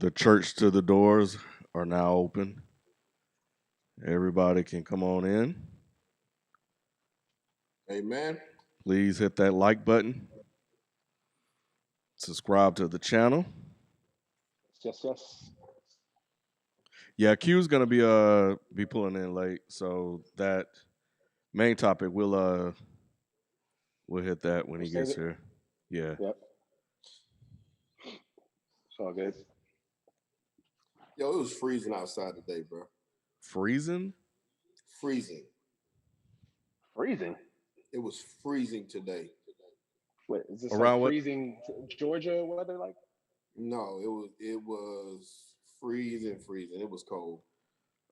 The church to the doors are now open. Everybody can come on in. Amen. Please hit that like button. Subscribe to the channel. Yes. Yeah, Q's gonna be pulling in late, so that main topic we'll hit that when We'll he save gets it. here. Yeah. Yep. It's all good. Yo, it was freezing outside today, bro. Freezing? Freezing. Freezing. It was freezing today. What is this like Around what? freezing Georgia weather like? No, it was freezing. It was cold.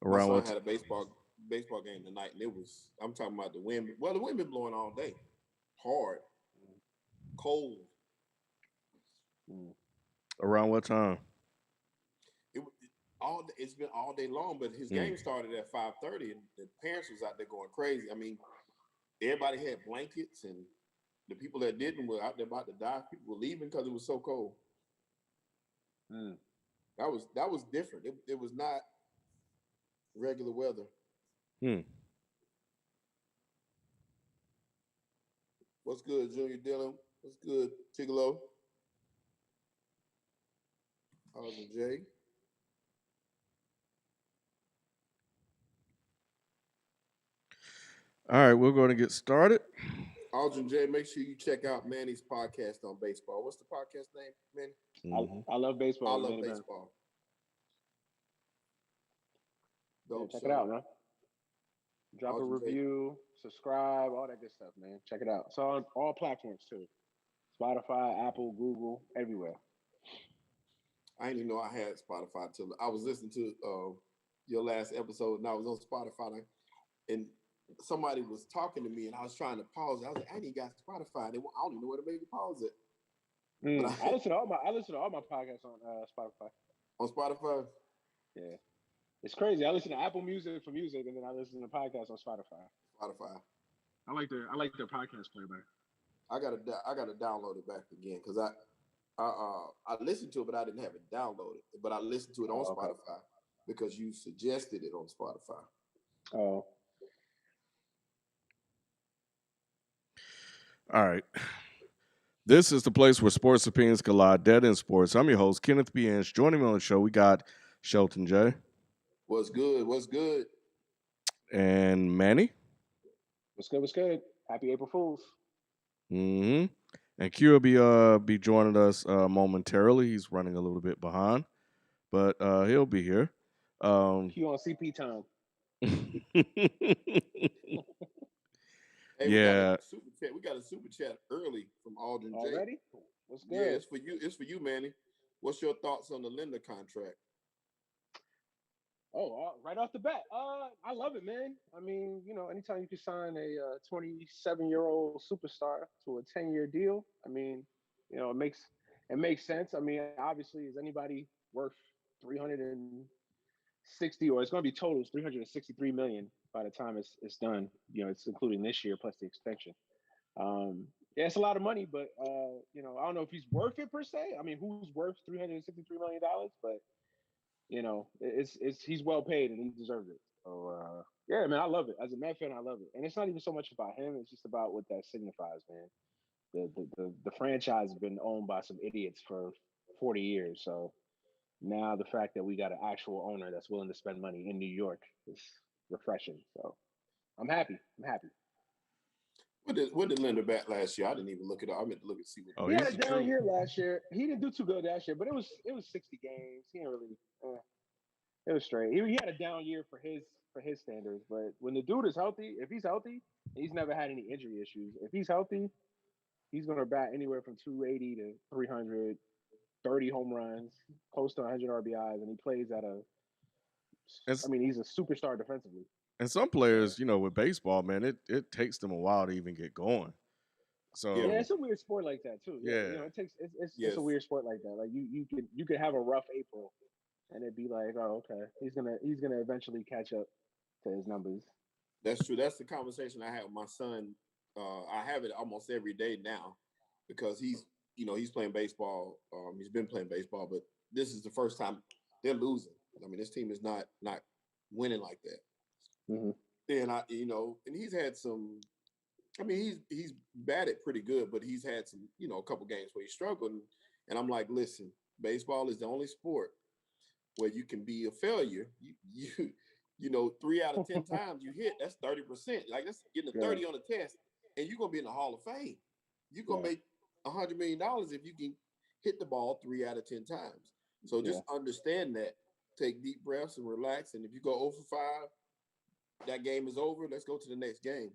My Around son what? had a baseball game tonight, and I'm talking about the wind. Well, the wind been blowing all day, hard, cold. Mm. Around what time? It's been all day long, but his game started at 5:30, and the parents was out there going crazy. I mean, everybody had blankets, and the people that didn't were out there about to die. People were leaving because it was so cold. Mm. That was different. It was not regular weather. Hmm. What's good, Junior Dillon? What's good, Tigolo? Austin J. All right, we're going to get started. Aldrin J, make sure you check out Manny's podcast on baseball. What's the podcast name, Manny? Mm-hmm. I love baseball. I love Manny, man. baseball. Yeah, Dope check show. it out, man. Drop a Aldrin J. review, subscribe, all that good stuff, man. Check it out. It's on all platforms too. Spotify, Apple, Google, everywhere. I didn't even know I had Spotify till I was listening to your last episode, and I was on Spotify, and somebody was talking to me, and I was trying to pause it. I was like, I ain't got Spotify. I don't even know where to make it pause it. I listen to all my podcasts on Spotify. On Spotify. Yeah, it's crazy. I listen to Apple Music for music, and then I listen to podcasts on Spotify. I like their podcast player better. I gotta download it back again because I listened to it, but I didn't have it downloaded. But I listened to it on Spotify because you suggested it on Spotify. Oh. All right. This is the place where sports opinions collide, dead in sports. I'm your host, Kenneth B. Inch. Joining me on the show, we got Shelton J. What's good? And Manny. What's good? Happy April Fools. Mm-hmm. And Q will be joining us momentarily. He's running a little bit behind, but he'll be here. Q on CP time. Hey, yeah. we got a super chat early from Aldrin J. Already? What's good? Yeah, it's for you. It's for you, Manny. What's your thoughts on the Linda contract? Oh, right off the bat, I love it, man. I mean, anytime you can sign a 27-year-old superstar to a 10-year deal, I mean, it makes sense. I mean, obviously, is anybody worth 360, or it's going to be totals 363 million by the time it's done. It's including this year plus the extension. Yeah, it's a lot of money, but I don't know if he's worth it per se. I mean, who's worth $363 million? But it's he's well paid and he deserves it. So yeah, man, I love it. As a Met fan, I love it. And it's not even so much about him; it's just about what that signifies, man. The franchise has been owned by some idiots for 40 years, so now the fact that we got an actual owner that's willing to spend money in New York is refreshing. So I'm happy. What did Linda bat last year? I didn't even look it up. I meant to look and see what. He had a down year last year. He didn't do too good last year, but it was 60 games. He didn't really. It was straight. He had a down year for his standards, but when the dude is healthy, if he's healthy, he's never had any injury issues. If he's healthy, he's gonna bat anywhere from 280 to 300, 30 home runs, close to 100 RBIs, and he plays at a. I mean, he's a superstar defensively. And some players, with baseball, man, it takes them a while to even get going. So yeah, it's a weird sport like that too. Yeah, it's a weird sport like that. Like you could have a rough April, and it'd be like, oh, okay, he's gonna eventually catch up to his numbers. That's true. That's the conversation I had with my son. I have it almost every day now because he's playing baseball. He's been playing baseball, but this is the first time they're losing. I mean, this team is not winning like that. Mhm. And and he's had some. I mean, he's batted pretty good, but he's had some, a couple games where he struggled. And I'm like, listen, baseball is the only sport where you can be a failure. You 3 out of 10 times you hit, that's 30%. Like that's getting a Yeah, 30 on the test, and you're gonna be in the Hall of Fame. You're gonna yeah, make $100 million if you can hit the ball 3 out of 10 times. So yeah. just understand that. Take deep breaths and relax. And if you go 0 for 5, that game is over. Let's go to the next game.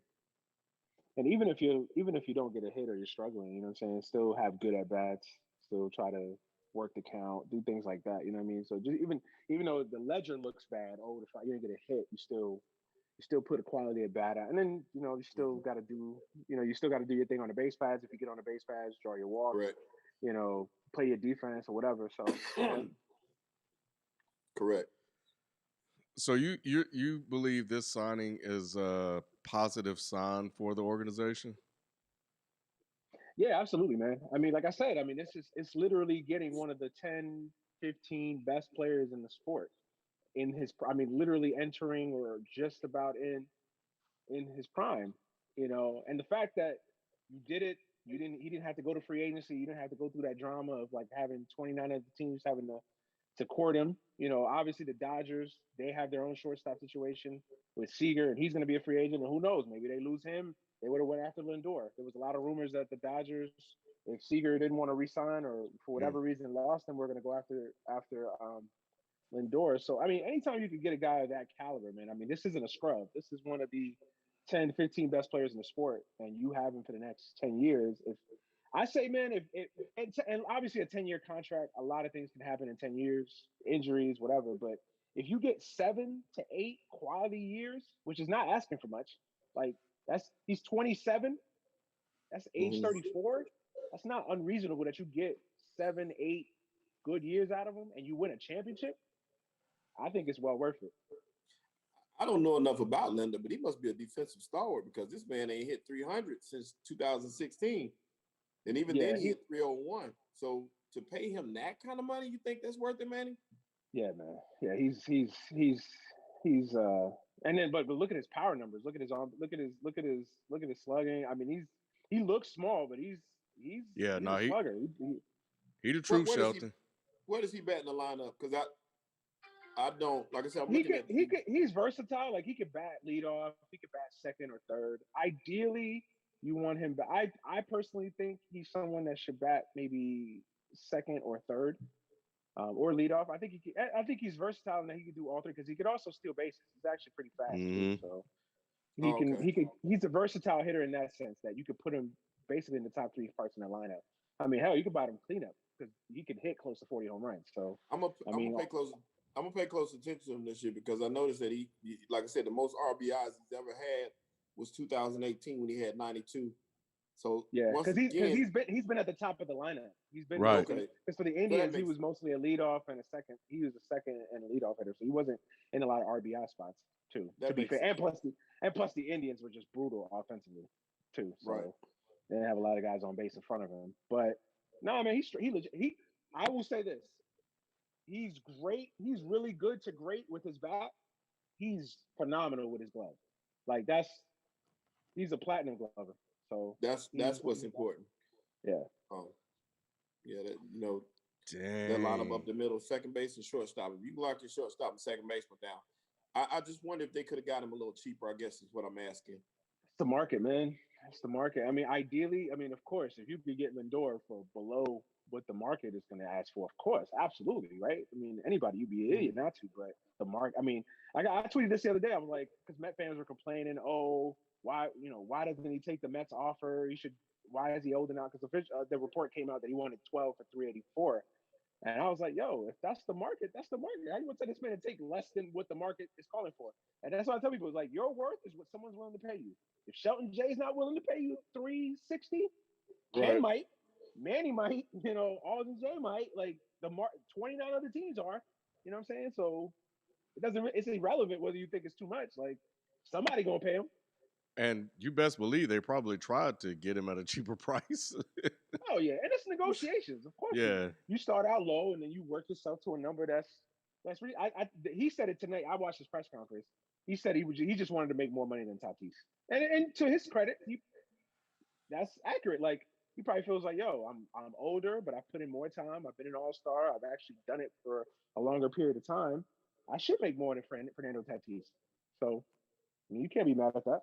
And even if you don't get a hit or you're struggling, you know what I'm saying, still have good at bats, still try to work the count, do things like that. You know what I mean? So just even though the ledger looks bad, oh, if you didn't get a hit, you still put a quality at bat out, and then you still Mhm. got to do you still got to do your thing on the base pads. If you get on the base pads, draw your walks, Correct. play your defense or whatever. So yeah, Correct. So you believe this signing is a positive sign for the organization? yeah, absolutely, man. I mean, like I said, I mean, it's literally getting one of the 10, 15 best players in the sport in his. I mean, literally entering or just about in his prime. And the fact that you did it, he didn't have to go to free agency. You didn't have to go through that drama of like having 29 of the teams having to court him. Obviously the Dodgers, they have their own shortstop situation with Seager, and he's going to be a free agent. And who knows? Maybe they lose him. They would have went after Lindor. There was a lot of rumors that the Dodgers, if Seager didn't want to resign or for Mm. whatever reason lost him, we're going to go after Lindor. So I mean, anytime you can get a guy of that caliber, man. I mean, this isn't a scrub. This is one of the 10, 15 best players in the sport, and you have him for the next 10 years. If I say, man, and obviously a 10-year contract, a lot of things can happen in 10 years, injuries, whatever. But if you get 7 to 8 quality years, which is not asking for much, like he's 27, that's age Mhm. 34. That's not unreasonable that you get 7, 8 good years out of him, and you win a championship. I think it's well worth it. I don't know enough about Linda, but he must be a defensive stalwart because this man ain't hit 300 since 2016. And even then Yeah, he hit 301. So to pay him that kind of money, you think that's worth it, Manny? yeah, man. Yeah, he's and then but look at his power numbers. Look at his arm. Look at his slugging. I mean, he looks small, but he's Yeah, he's a no, slugger. he the What truth, where does he Shelton. where does he bat in the lineup? Because I don't, like I said, I'm He looking could at he could he's versatile. Like he could bat lead off. He could bat second or third. Ideally, you want him. But I personally think he's someone that should bat maybe second or third. Or lead off. I think he's versatile and that he can do all three because he could also steal bases. He's actually pretty fast too. Hmm. So he oh, can okay. he could he's a versatile hitter in that sense that you could put him basically in the top three parts in the lineup. I mean, hell, you could buy him cleanup because he could hit close to 40 home runs. So I I'm gonna mean, pay close. I'm gonna pay close attention to him this year because I noticed that like I said, the most RBIs he's ever had was 2018 when he had 92. So yeah, once because again, he's been at the top of the lineup. He's been Right. mostly okay, because for the so that Indians he makes was mostly a leadoff and a second. He was a second and a leadoff hitter, so he wasn't in a lot of RBI spots too. To that be makes fair, sense. and plus the Indians were just brutal offensively too. Right. So they didn't have a lot of guys on base in front of him. But no, man, he legit. I will say this: he's great. He's really good to great with his bat. He's phenomenal with his glove. Like he's a platinum glover. So That's what's important. yeah. Um, yeah, that lineup Dang. up the middle, second base and shortstop. If you can lock your shortstop and second baseman down, I just wonder if they could have got him a little cheaper. I guess is what I'm asking. It's the market, man. It's the market. I mean, ideally, I mean, of course, if you could get Lindor for below what the market is going to ask for, of course, absolutely, right? I mean, anybody, you'd be an Mhm. idiot not to. But the market, I mean, I tweeted this the other day. I was like, because Met fans were complaining, oh, why doesn't he take the Mets offer? He should. Why is he holding out? Because the report came out that he wanted 12 for 384. And I was like, yo, if that's the market, that's the market. How you want to tell this man to take less than what the market is calling for? And that's why I tell people, it's like your worth is what someone's willing to pay you. If Shelton Jay's not willing to pay you 360, Ken Right. might, Manny might, Alden Jay might, like 29 other teams are. You know what I'm saying? So it's irrelevant whether you think it's too much. Like somebody gonna pay him. And you best believe they probably tried to get him at a cheaper price. Oh yeah, and it's negotiations. Of course, Yeah. you start out low and then you work yourself to a number that's really. He said it tonight. I watched his press conference. He said he just wanted to make more money than Tatis, and to his credit, that's accurate. Like he probably feels like, yo, I'm older, but I've put in more time. I've been an All Star. I've actually done it for a longer period of time. I should make more than Fernando Tatis. So I mean, you can't be mad at that.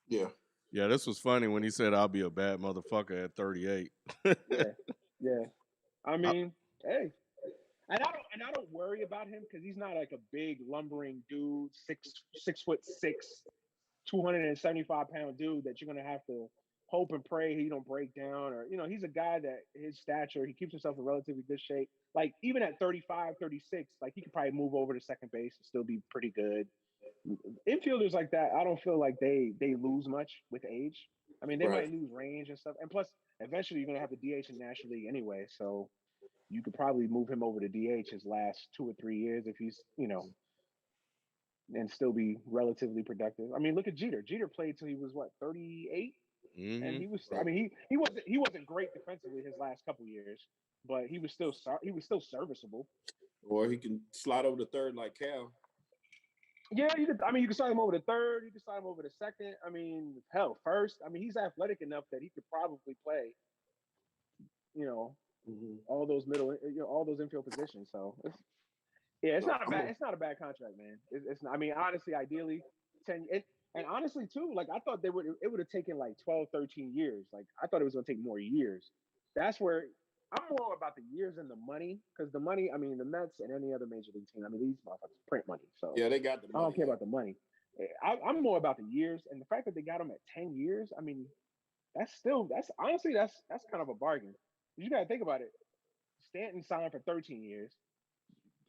Yeah. Yeah, this was funny when he said I'll be a bad motherfucker at 38. Yeah, yeah. I I- mean, hey, and I don't worry about him because he's not like a big lumbering dude, 6'6", 275 pound dude that you're gonna have to hope and pray he don't break down, or he's a guy that his stature, he keeps himself in relatively good shape. Like even at 35, 36, like he could probably move over to second base and still be pretty good. Infielders like that, I don't feel like they lose much with age. I mean, they Right. might lose range and stuff, and plus, eventually you're gonna have the DH in the National League anyway, so you could probably move him over to DH his last 2 or 3 years if he's and still be relatively productive. I mean, look at Jeter. Jeter played till he was what 38, and hmm he was. I Right. mean, he wasn't great defensively his last couple years, but he was still serviceable. Or he can slide over the third like Cal. Yeah, you could. I mean, you can slide him over the third. You can slide him over the second. I mean, hell, first. I mean, he's athletic enough that he could probably play. You know, Mm-hmm. all those middle, all those infield positions. So yeah, it's So not a bad. It's not a bad contract, man. It's not. I mean, honestly, ideally, 10. And honestly, too, like I thought it would have taken like 12, 13 years. Like I thought it was going to take more years. That's where I'm more about the years and the money, because the money. I mean, the Mets and any other major league team. I mean, these motherfuckers print money, so yeah, they got the I don't money. care Yeah. about the money. I'm more about the years and the fact that they got them at 10 years. I mean, that's honestly that's kind of a bargain. You got to think about it. Stanton signed for 13 years.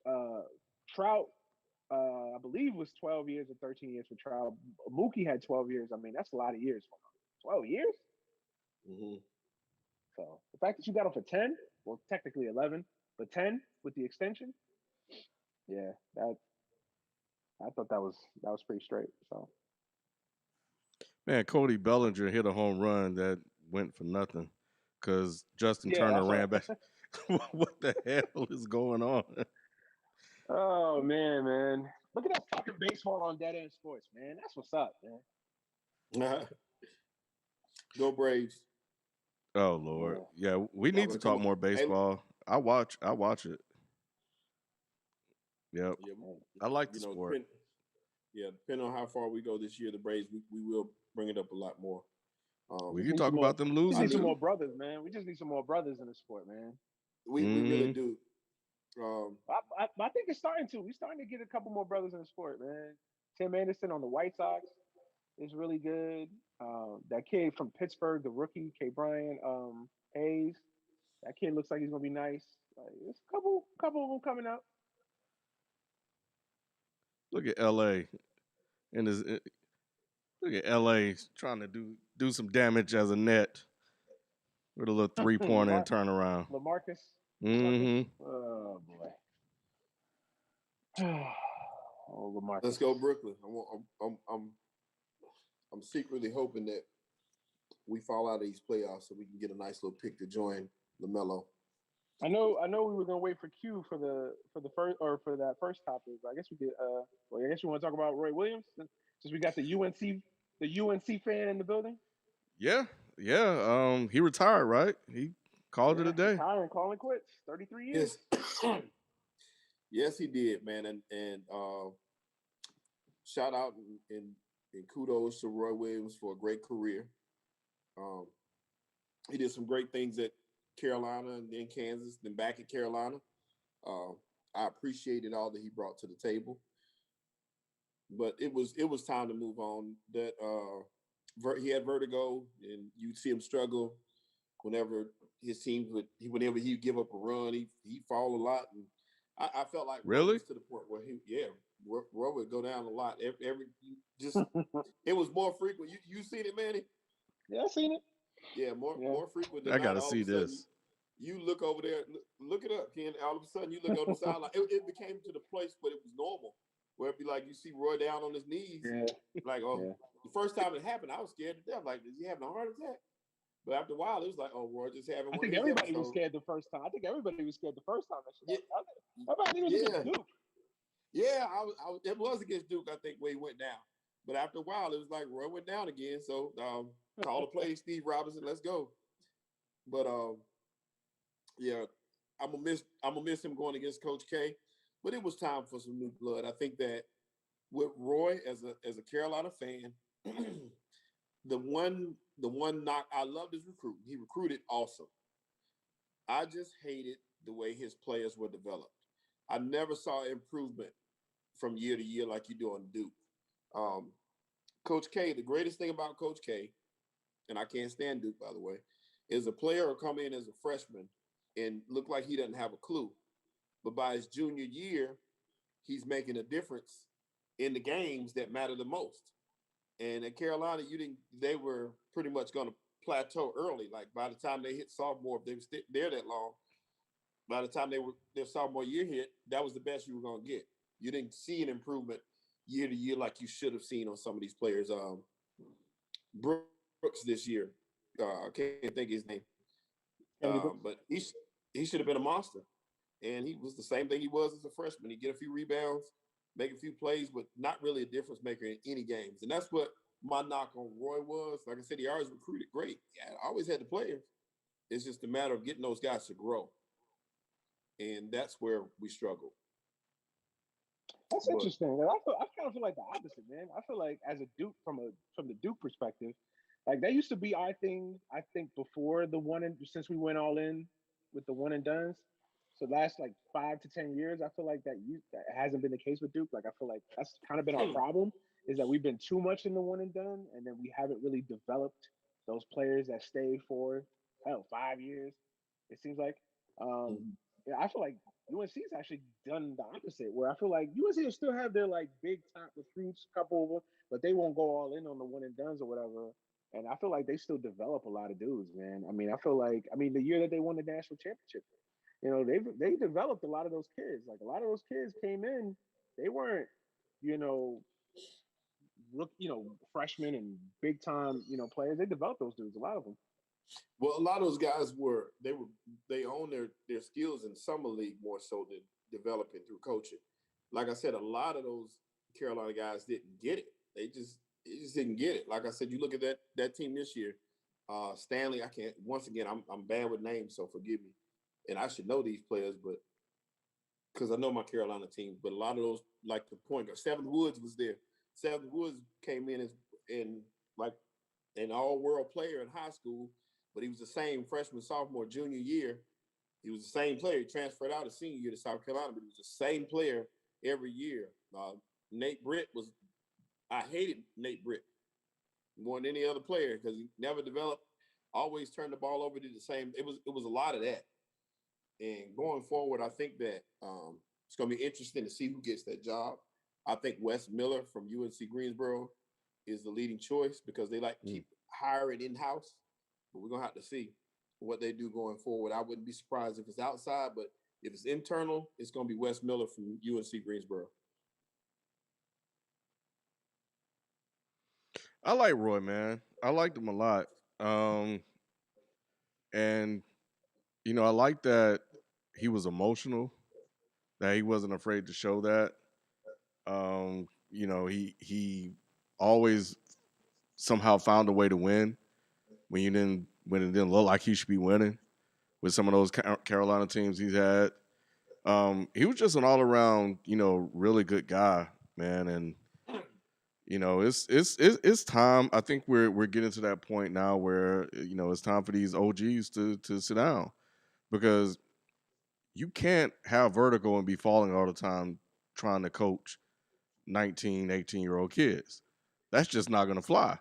Uh, Trout, I believe, was 12 years or 13 years for Trout. Mookie had 12 years. I mean, that's a lot of years for him. 12 years? Mm-hmm. So the fact that you got him for 10, well, technically 11, but 10 with the extension, yeah, that I thought that was pretty straight. So Man, Cody Bellinger hit a home run that went for nothing because Justin yeah, I Turner saw. ran back. What the hell is going on? Oh man, look at us talking baseball on Dead End Sports, man. That's what's up, man. Go Braves. Oh Lord, Yeah. yeah, we Y'all need to gonna come talk up. more Hey, baseball. I watch it. Yep, yeah, I like the sport. depending on how far we go this year, the Braves, we will bring it up a lot more. We Just can need talk some more. about them Just I need some losing do. more too. brothers, man. We just need some more brothers in the sport, man. We really hmm do. Um, I think it's starting to. We're starting to get a couple more brothers in the sport, man. Tim Anderson on the White Sox is really good. That kid from Pittsburgh, the rookie, K. Brian Hayes. That kid looks like he's gonna be nice. Like, there's a couple of them coming up. Look at L.A. and look at L.A. trying to do some damage as a net with a little 3-pointer and Lamar, turnaround. Lamarcus, Lamarcus. hmm Oh boy. Oh, let's Lamarcus. go Brooklyn. I'm secretly hoping that we fall out of these playoffs so we can get a nice little pick to join Lamelo. I know we were gonna wait for Q for the first or for that first topic, but I guess we could well, I guess you want to talk about Roy Williams since we got the UNC fan in the building. Yeah, yeah. He retired, right? He called it a Yeah, day. retiring, calling quits. 33 years. Yes, yes, he did, man, and shout out and kudos to Roy Williams for a great career. Um, he did some great things at Carolina and then Kansas, then back at Carolina. Uh, I appreciated all that he brought to the table, but it was time to move on. That he had vertigo, and you'd see him struggle whenever his teams whenever he give up a run, he fall a lot, and I felt like Roy Really? was to the point where Roy would go down a lot. Every just it was more frequent. You seen it, Manny? Yeah, I seen it. Yeah, Yeah. more frequent than I not. gotta All of see a sudden, this. you look over there, look it up, Ken. All of a sudden, you look on the sideline. It became to the place, but it was normal. where it'd be like you see Roy down on his knees, Yeah, like, oh, yeah. the first time it happened, I was scared to death. Like, is he having a heart attack? But after a while, it was like, oh, Roy just having I one of think his everybody was episodes. scared the first time. I think everybody was scared the first time that shit Yeah, happened. I think it was yeah, against Duke. yeah. It was against Duke, I think, where he went down. But after a while, it was like Roy went down again. So call the play, Steve Robinson. Let's go. But yeah, I'm gonna miss him going against Coach K. But it was time for some new blood. I think that with Roy as a Carolina fan, the one knock I loved his recruiting. He recruited awesome. I just hated the way his players were developed. I never saw improvement from year to year like you do on Duke. Um, Coach K, the greatest thing about Coach K, and I can't stand Duke by the way, is a player will come in as a freshman and look like he doesn't have a clue. But by his junior year, he's making a difference in the games that matter the most. And at Carolina, you didn't. They were pretty much going to plateau early. Like by the time they hit sophomore, if they were there that long, by the time their sophomore year hit, that was the best you were going to get. You didn't see an improvement year to year like you should have seen on some of these players. Brooks this year, I can't think of his name, Kennedy Brooks. but he should have been a monster. And he was the same thing he was as a freshman. He get a few rebounds, make a few plays, but not really a difference maker in any games. And that's what my knock on Roy was. Like I said, he always recruited great. Yeah, I always had the players. It's just a matter of getting those guys to grow, and that's where we struggle. That's But interesting. I kind of feel like the opposite, man. I feel like as a Duke from the Duke perspective, like that used to be our thing. I think before the one and since we went all in with the one and duns. So last like 5 to 10 years, I feel like that hasn't been the case with Duke. Like I feel like that's kind of been our problem is that we've been too much in the one and done, and then we haven't really developed those players that stay for hell 5 years. It seems like. Um, yeah, I feel like UNC's actually done the opposite, where I feel like UNC will still have their like big top recruits, a couple of them, but they won't go all in on the one and duns or whatever. And I feel like they still develop a lot of dudes, man. I mean, I feel like the year that they won the national championship, they developed a lot of those kids. Like a lot of those kids came in, they weren't, you know, freshmen and big time, players. They developed those dudes, a lot of them. well, a lot of those guys they own their skills in summer league more so than developing through coaching. Like I said, a lot of those Carolina guys didn't get it. They just didn't get it. Like I said, you look at that team this year. Stanley, I can't. Once again, I'm bad with names, so forgive me. And I should know these players, but because I know my Carolina teams. But a lot of those, like the point guard, Seven Woods was there. Seven Woods came in as in like an all-world player in high school, but he was the same freshman, sophomore, junior year. He was the same player. He transferred out his senior year to South Carolina, but he was the same player every year. Nate Britt was. I hated Nate Britt more than any other player because he never developed. Always turned the ball over. Did the same. It was a lot of that. And going forward, I think that it's going to be interesting to see who gets that job. I think Wes Miller from UNC Greensboro is the leading choice because they like to Mm. keep hiring in house. But we're going to have to see what they do going forward. I wouldn't be surprised if it's outside, but if it's internal, it's going to be Wes Miller from UNC Greensboro. I like Roy, man. I liked him a lot. Um, and I like that he was emotional, that he wasn't afraid to show that. He always somehow found a way to win when it didn't look like he should be winning with some of those Carolina teams he's had. He was just an all around, really good guy, man. And it's time. I think we're getting to that point now where it's time for these OGs to sit down because you can't have vertigo and be falling all the time trying to coach 19, 18-year-old kids. That's just not gonna fly.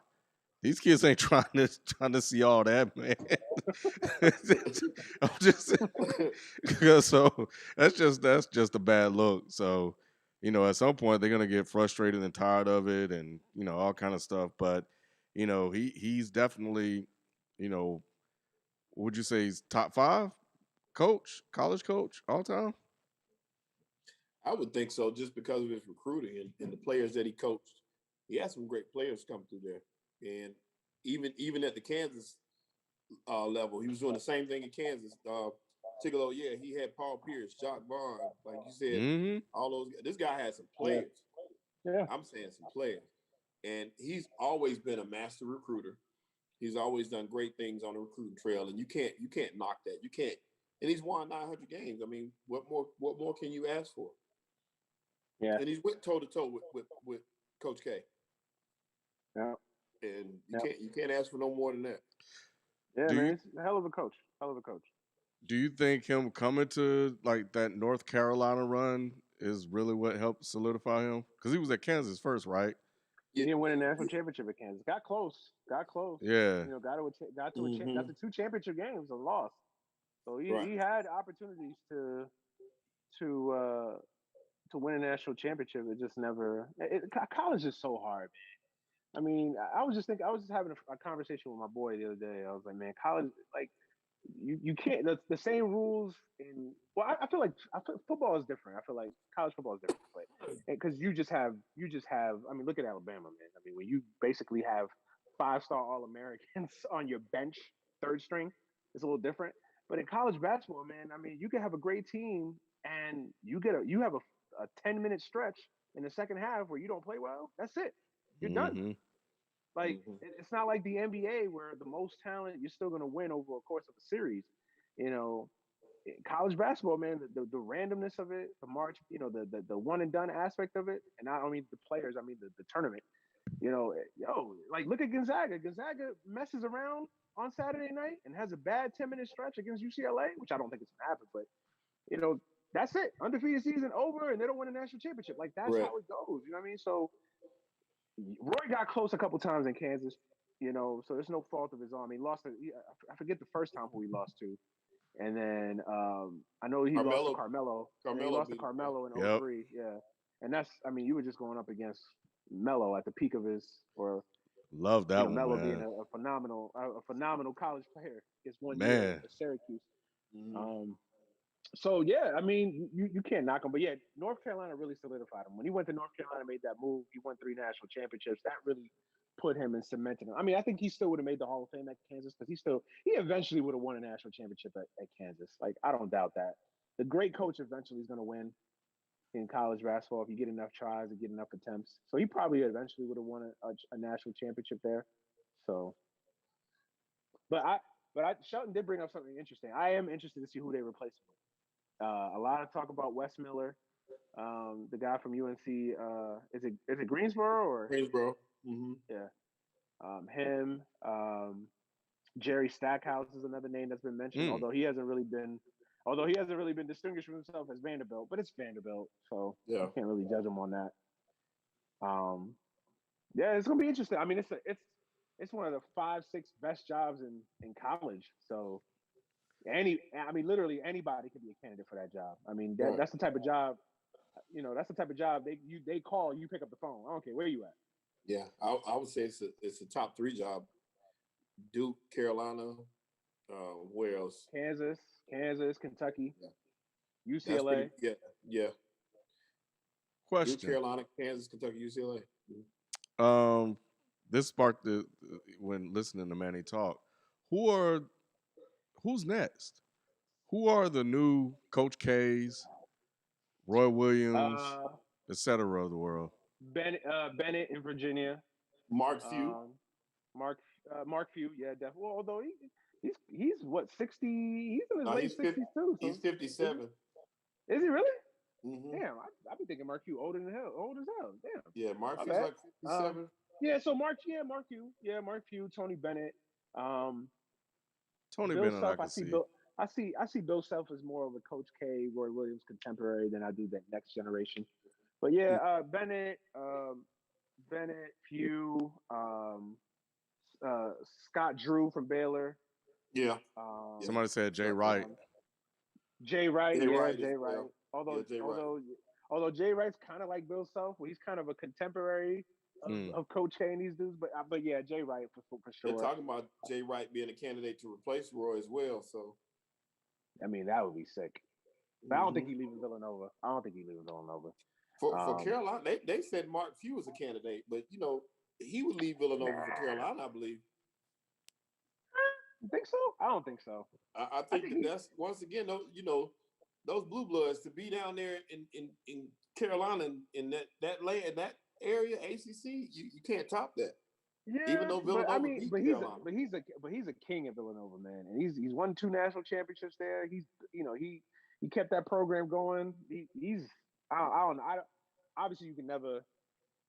These kids ain't trying to see all that, man. I'm just so that's just a bad look. So, at some point they're gonna get frustrated and tired of it, and all kind of stuff. But he's definitely, you know, would you say he's top five coach, college coach, all time? I would think so, just because of his recruiting and the players that he coached. He had some great players come through there, and even at the Kansas level, he was doing the same thing in Kansas. Particular, yeah, he had Paul Pierce, Jock Vaughn, like you said, Mm-hmm. all those. This guy had some Yeah, players. yeah, I'm saying some players, and he's always been a master recruiter. He's always done great things on the recruiting trail, and you can't knock that. You can't. And he's won 900 games. I mean, what more can you ask for? yeah, And he's went toe to toe with Coach K, yeah, and you yeah. can't ask for no more than that. Yeah, Do man, you he's a hell of a coach. Hell of a coach. do you think him coming to like that North Carolina run is really what helped solidify him? Because he was at Kansas first, right? He Yeah, didn't win a national championship at Kansas. Got close. Got close. Yeah. You know, got mm-hmm. to two championship games and lost. So Right. he had opportunities to uh to win a national championship. It just never. College is so hard. I mean, I was just thinking. I was just having a conversation with my boy the other day. I was like, man, college, like, you can't. The same rules in. Well, I feel like football is different. I feel like college football is different, but because you just have. I mean, look at Alabama, man. I mean, when you basically have 5-star All Americans on your bench, third string, it's a little different. But in college basketball, man, I mean, you can have a great team and you have a 10-minute stretch in the second half where you don't play well. That's it. You're done. Mm-hmm. Like Mm-hmm. it's not like the NBA where the most talent you're still going to win over a course of a series. You know, college basketball, man, the randomness of it, the march, the one and done aspect of it, and I don't mean the players, I mean the tournament. Like look at Gonzaga. Gonzaga messes around on Saturday night and has a bad 10-minute stretch against UCLA, which I don't think it's gonna happen, but you know, that's it. Undefeated season over, and they don't win a national championship. Like that's Right. how it goes. You know what I mean? So Roy got close a couple times in Kansas, so it's no fault of his own. I mean, I forget the first time who he lost to. And then I know he lost to Carmelo. Carmelo, and then he Carmelo lost to beat him. Yeah. Carmelo in Yep. '03. Yeah. And I mean, you were just going up against Melo at the peak of his, or, Love that one, Melo being man. a phenomenal college player his one year Man. at Syracuse. Mm-hmm. Um, so yeah, I mean, you can't knock him, but yeah, North Carolina really solidified him when he went to North Carolina, made that move. He won 3 national championships. That really put him and cemented him. I mean, I think he still would have made the Hall of Fame at Kansas because he eventually would have won a national championship at Kansas. Like I don't doubt that. The great coach eventually is going to win in college basketball if you get enough tries and get enough attempts. So he probably eventually would have won a national championship there. So, but Shelton did bring up something interesting. I am interested to see who they replace him with. A lot of talk about Wes Miller, the guy from UNC. Is it Greensboro or Greensboro. Mm-hmm. yeah? Him. Jerry Stackhouse is another name that's been mentioned, Mm. although he hasn't really been distinguished from himself as Vanderbilt, but it's Vanderbilt, so Yeah. you can't really judge him on that. Um, yeah, it's gonna be interesting. I mean, it's one of the 5, 6 best jobs in college. So I mean, literally anybody could be a candidate for that job. I mean, Right. that's the type of job, that's the type of job they call, you pick up the phone. I don't care where you at. Yeah. I would say it's a top three job. Duke, Carolina. Where else? Kansas, Kentucky, Yeah. That's pretty. UCLA. Yeah. Yeah. Duke, Question. Carolina, Kansas, Kentucky, UCLA. Mhm. This sparked when listening to Manny talk. Who are who's next? Who are the new Coach K's, Roy Williams, Uh, etc. of the world? Bennett in Virginia. Mark Few. Um, Mark Few, yeah, definitely. Well, although he's what 60, he's in his No, late 60s too. He's So 57. is he really? Mm-hmm. Damn, I've been thinking Mark Few old as hell. Damn, Yeah, Mark my Few's bad. like 57. Yeah, so Mark Few, Tony Bennett, um, Tony Bill Bennett, I Self. can see. I see Bill Self as more of a Coach K, Roy Williams contemporary than I do that next generation. But yeah, Bennett, Few, uh, Scott Drew from Baylor. Yeah. Yeah. Um, Somebody said Jay Scott Wright. Jay Wright, Jay yeah, Wright as Jay Wright. well. Yeah, Although Jay Wright. although although Jay Wright's kind of like Bill Self, where he's kind of a contemporary Mm. of Coach K and these dudes. But yeah, Jay Wright for They're sure. talking about Jay Wright being a candidate to replace Roy as well. So I mean, that would be sick. But I don't think Hmm. he's leaving Villanova. I don't think he's leaving Villanova. For Um, Carolina, they said Mark Few was a candidate, but he would leave Villanova for nah, Carolina, I believe. you think so? I don't think so. I I think think that he. that's once again, those blue bloods to be down there in Carolina in that area, ACC, you can't top that. Even Yeah, though but I Villanova mean, beat Carolina. but he's a king at Villanova, man, and he's won two national championships there. He's he kept that program going. He's I don't know. Obviously you can never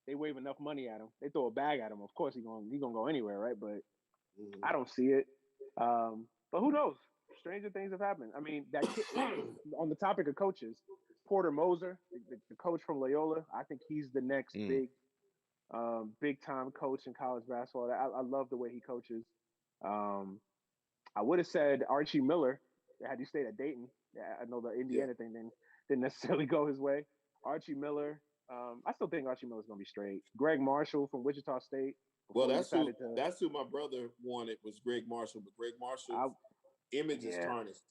they wave enough money at him. They throw a bag at him. Of course he gonna go anywhere, right? But I don't see it. But who knows? Stranger things have happened. I mean, that kid on the topic of coaches, Porter Moser, the coach from Loyola. I think he's the next Mm, big time coach in college basketball. I love the way he coaches. Um, I would have said Archie Miller had he stayed at Dayton. Yeah, I know the Yeah. Indiana thing didn't necessarily go his way. Archie Miller. I still think Archie Miller's going to be straight. Greg Marshall from Wichita State Well, before he decided to. that's who my brother wanted was Greg Marshall, but Greg I, Marshall's image is yeah, tarnished.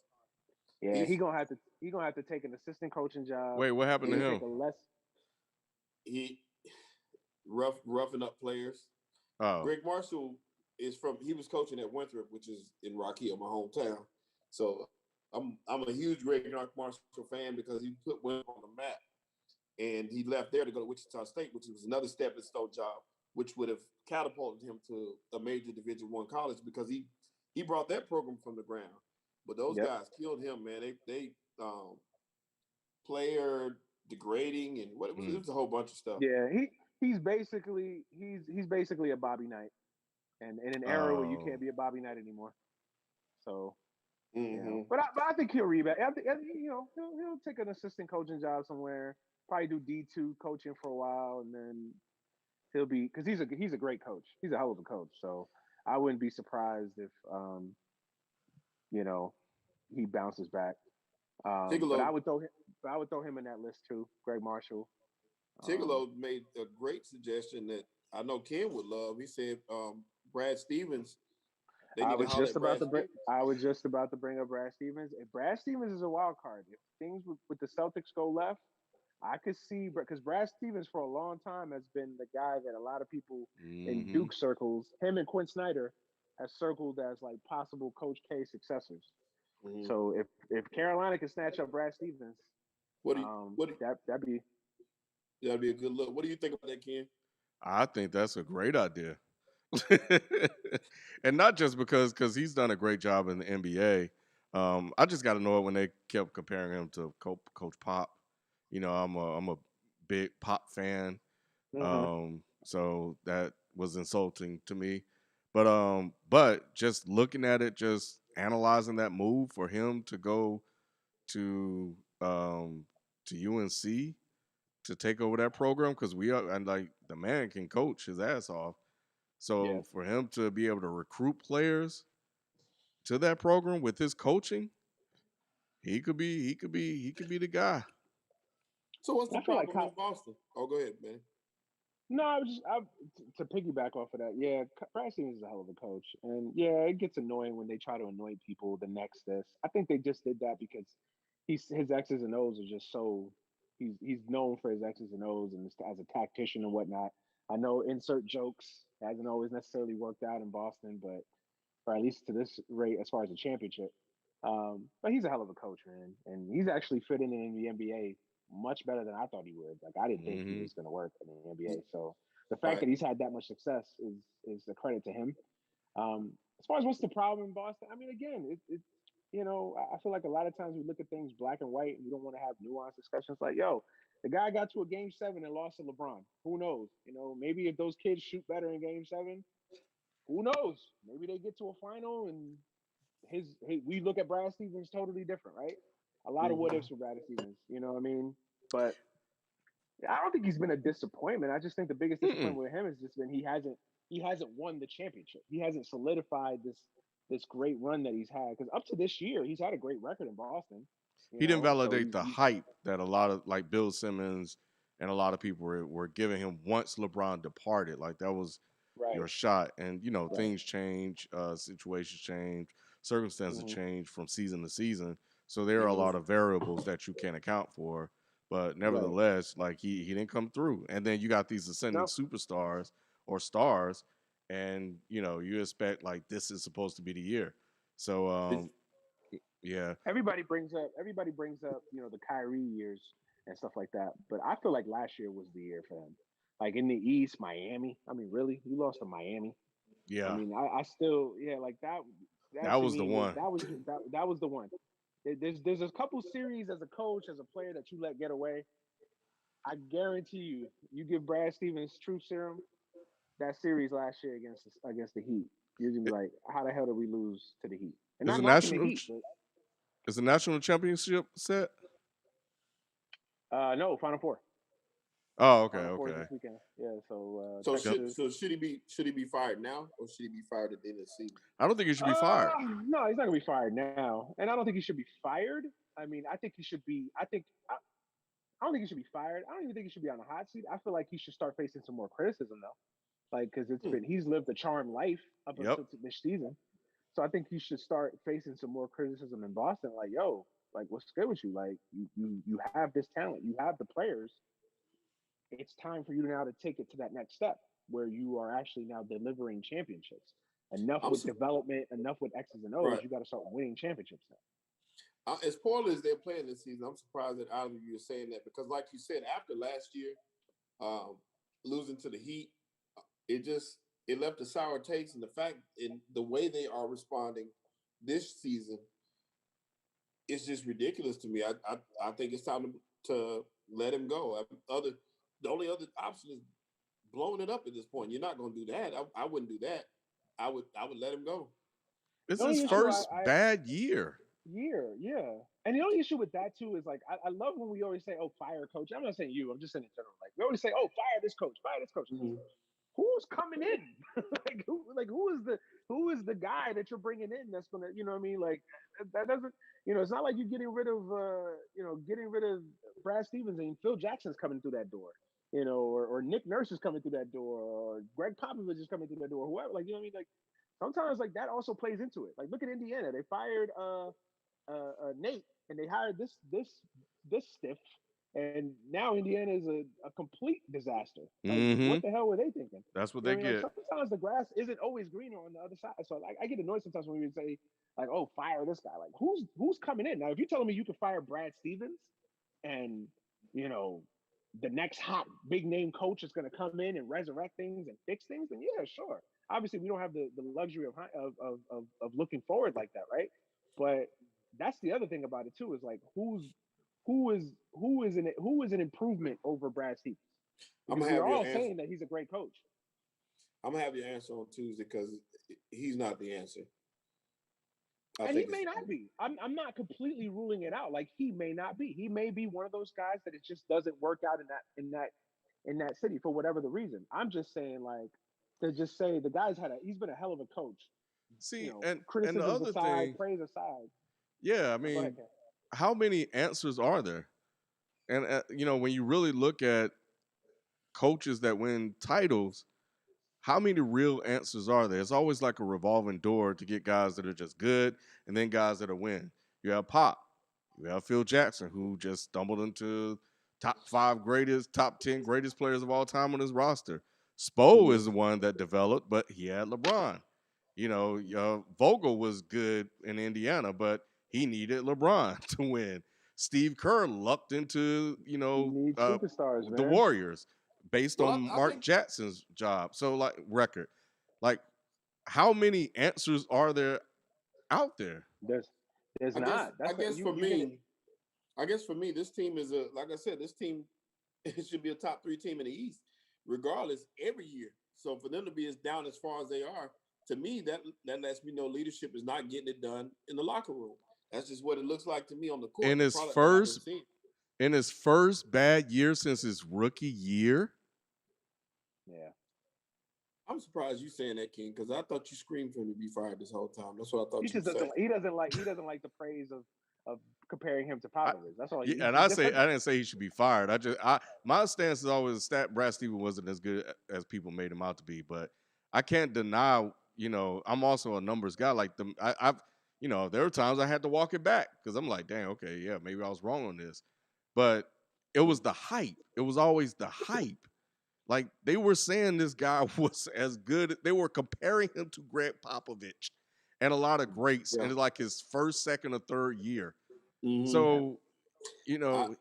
yeah, He's he gonna have to take an assistant coaching job, wait, what happened to maybe take him? a less. he roughing up players. Oh, Greg Marshall he was coaching at Winthrop, which is in Rock Hill, my hometown. So I'm a huge Greg Marshall fan because he put Winthrop on the map, and he left there to go to Wichita State, which was another stepping stone job, which would have catapulted him to a major Division I college because he brought that program from the ground. But those Yep. guys killed him, man. They player degrading and what it mm, was a whole bunch of stuff. Yeah, he's basically a Bobby Knight, and in an era where you oh, can't be a Bobby Knight anymore. So Mm-hmm. but I think he'll rebound. I think, he'll take an assistant coaching job somewhere. Probably do D2 coaching for a while, and then he'll be because he's a great coach. He's a hell of a coach. So I wouldn't be surprised if you know he bounces back. But Tigolo I would throw him in that list too. Greg Marshall. Um, Tigolo made a great suggestion that I know Ken would love. He said Brad Stevens. They need to holler at Brad Stevens. I was just about to bring up Brad Stevens. If Brad Stevens is a wild card, if things with the Celtics go left, I could see because Brad Stevens for a long time has been the guy that a lot of people in mm-hmm. Duke circles, him and Quinn Snyder, has circled as like possible Coach K successors. Mm-hmm. So if Carolina can snatch up Brad Stevens, What do you, what do, that'd be that'd be a good look. What do you think about that, Ken? I think that's a great idea. And not just because he's done a great job in the NBA. I just got to know it when they kept comparing him to Coach Pop. I'm a big Pop fan, hmm so that was insulting to me. But just looking at it, just analyzing that move for him to go to UNC to take over that program because we are and like the man can coach his ass off. yeah. So for him to be able to recruit players to that program with his coaching, he could be the guy. So what's the I feel like problem in Boston? Oh, go ahead, man. no, to piggyback off of that. Yeah, Brad Stevens is a hell of a coach, and yeah, it gets annoying when they try to anoint people the next this. I think they just did that because his X's and O's are just so he's known for his X's and O's and as a tactician and whatnot. I know insert jokes hasn't always necessarily worked out in Boston, but or at least to this rate as far as the championship. But he's a hell of a coach, man, and he's actually fitting in the NBA much better than I thought he would. Like I didn't think he Hmm. was going to work in the NBA. So the fact Right. that he's had that much success is a credit to him. As far as what's the problem in Boston, I mean, again, I feel like a lot of times we look at things black and white, and we don't want to have nuanced discussions. Like, yo, the guy got to a game 7 and lost to LeBron. Who knows? Maybe if those kids shoot better in game 7, who knows? Maybe they get to a final and we look at Brad Stevens totally different, right? A lot of what Mm-hmm. ifs for Brad Stevens, you know what I mean? But I don't think he's been a disappointment. I just think the biggest Mm-mm. disappointment with him has just been he hasn't won the championship. He hasn't solidified this great run that he's had because up to this year he's had a great record in Boston, He didn't So validate the hype that a lot of like Bill Simmons and a lot of people were giving him once LeBron departed. Like that was right, your shot, and right, things change, situations change, circumstances hmm change from season to season. So there are a Mm-hmm. lot of variables that you can't account for. But Right. nevertheless, like he didn't come through. And then you got these ascending No. superstars or stars, and you expect like this is supposed to be the year. So Did, yeah, Everybody brings up the Kyrie years and stuff like that. But I feel like last year was the year for him. Like in the East, Miami. I mean, really, you lost to Miami. I yeah, mean, I still, yeah, like that. That that to was the me was one. that was the one. There's a couple series as a coach, as a player that you let get away. I guarantee you, you give Brad Stevens truth serum that series last year against the Heat. You're gonna be I- like, how the hell did we lose to the Heat? And Is not the knocking the national Heat, but is the national championship set? no, Final Four. Oh, okay, Final Four is okay. this weekend. Yeah, so so Yep. should Texas. so should he be fired now or should he be fired at the end of the season? I don't think he should be fired. No, he's not gonna be fired now, and I don't think he should be fired. I mean, I think he should be. I don't think he should be fired. I don't even think he should be on the hot seat. I feel like he should start facing some more criticism though, like because Hmm. he's lived a charmed life up Yep. until this season. So I think he should start facing some more criticism in Boston. Like, yo, like what's good with you? Like you have this talent, you have the players. It's time for you now to take it to that next step where you are actually now delivering championships. Enough I'm with su- development, enough with X's and O's. right. You got to start winning championships now. As poorly as they're playing this season, I'm surprised that either of you are saying that because, like you said, after last year, um, losing to the Heat, it just it left a sour taste. And the fact in the way they are responding this season, it's just ridiculous to me. I think it's time to let him go. The only other option is blowing it up at this point. You're not going to do that. I wouldn't do that. I would let him go. It's The his only issue first bad year. yeah. And the only issue with that too is like I love when we always say, "Oh, fire coach." I'm not saying you. I'm just saying in general. Like we always say, "Oh, fire this coach, fire this coach." Mhm. Who's coming in? Who is the guy that you're bringing in that's gonna what I mean? Like that doesn't it's not like you're getting rid of Brad Stevens and Phil Jackson's coming through that door. Or Nick Nurse is coming through that door, or Greg Popovich is coming through that door, whoever. Like, you know what I mean? Like sometimes like that also plays into it. Like look at Indiana. They fired Nate and they hired this stiff, and now Indiana is a complete disaster. Like Mm-hmm. what the hell were they thinking? That's what You know they what I mean? Like get. sometimes the grass isn't always greener on the other side. So like I get annoyed sometimes when we would say like, "Oh, fire this guy." Like who's coming in now? If you're telling me you can fire Brad Stevens and you know the next hot big name coach is going to come in and resurrect things and fix things, then yeah, sure. Obviously, we don't have the luxury of looking forward like that, right? But that's the other thing about it too is like who is an improvement over Brad Stevens I'm because gonna we have are your all answer. saying that he's a great coach. I'm gonna have your answer on Tuesday because he's not the answer. I And he think may it's not be. I'm not completely ruling it out. Like he may not be. He may be one of those guys that it just doesn't work out in that city for whatever the reason. I'm just saying like to just say the guy's he's been a hell of a coach. See, and the Criticisms other aside, thing, praise aside. yeah, I No, go ahead, mean, Ken. how many answers are there? And when you really look at coaches that win titles, how many real answers are there? It's always like a revolving door to get guys that are just good and then guys that are win. You have Pop, you have Phil Jackson, who just stumbled into top 10 greatest players of all time on his roster. Spo Mhm. is the one that developed, but he had LeBron. Vogel was good in Indiana, but he needed LeBron to win. Steve Kerr lucked into, You need superstars, the man. Warriors based on Well, I Mark think Jackson's job. So like record. Like how many answers are there out there? There's I guess not. That's for you hit it. me, this team is like I said, this team it should be a top three team in the East, regardless, every year. So for them to be as down as far as they are, to me, that lets me know leadership is not getting it done in the locker room. That's just what it looks like to me on the court. In The his product that I've been first seeing. in his first bad year since his rookie year. Yeah. I'm surprised you saying that, King, because I thought you screamed for him to be fired this whole time. That's what I He thought you just were saying. doesn't like the praise of comparing him to I, Popovich. That's all. yeah, He and just I didn't say he should be fired. My stance is always that Brad Stevens wasn't as good as people made him out to be, but I can't deny. I'm also a numbers guy. Like I've there were times I had to walk it back because I'm like, dang, okay, yeah, maybe I was wrong on this. But it was the hype. It was always the hype. Like they were saying this guy was as good. They were comparing him to Greg Popovich and a lot of greats Yeah. in like his first, second, or third year. Hmm. So, you I, know,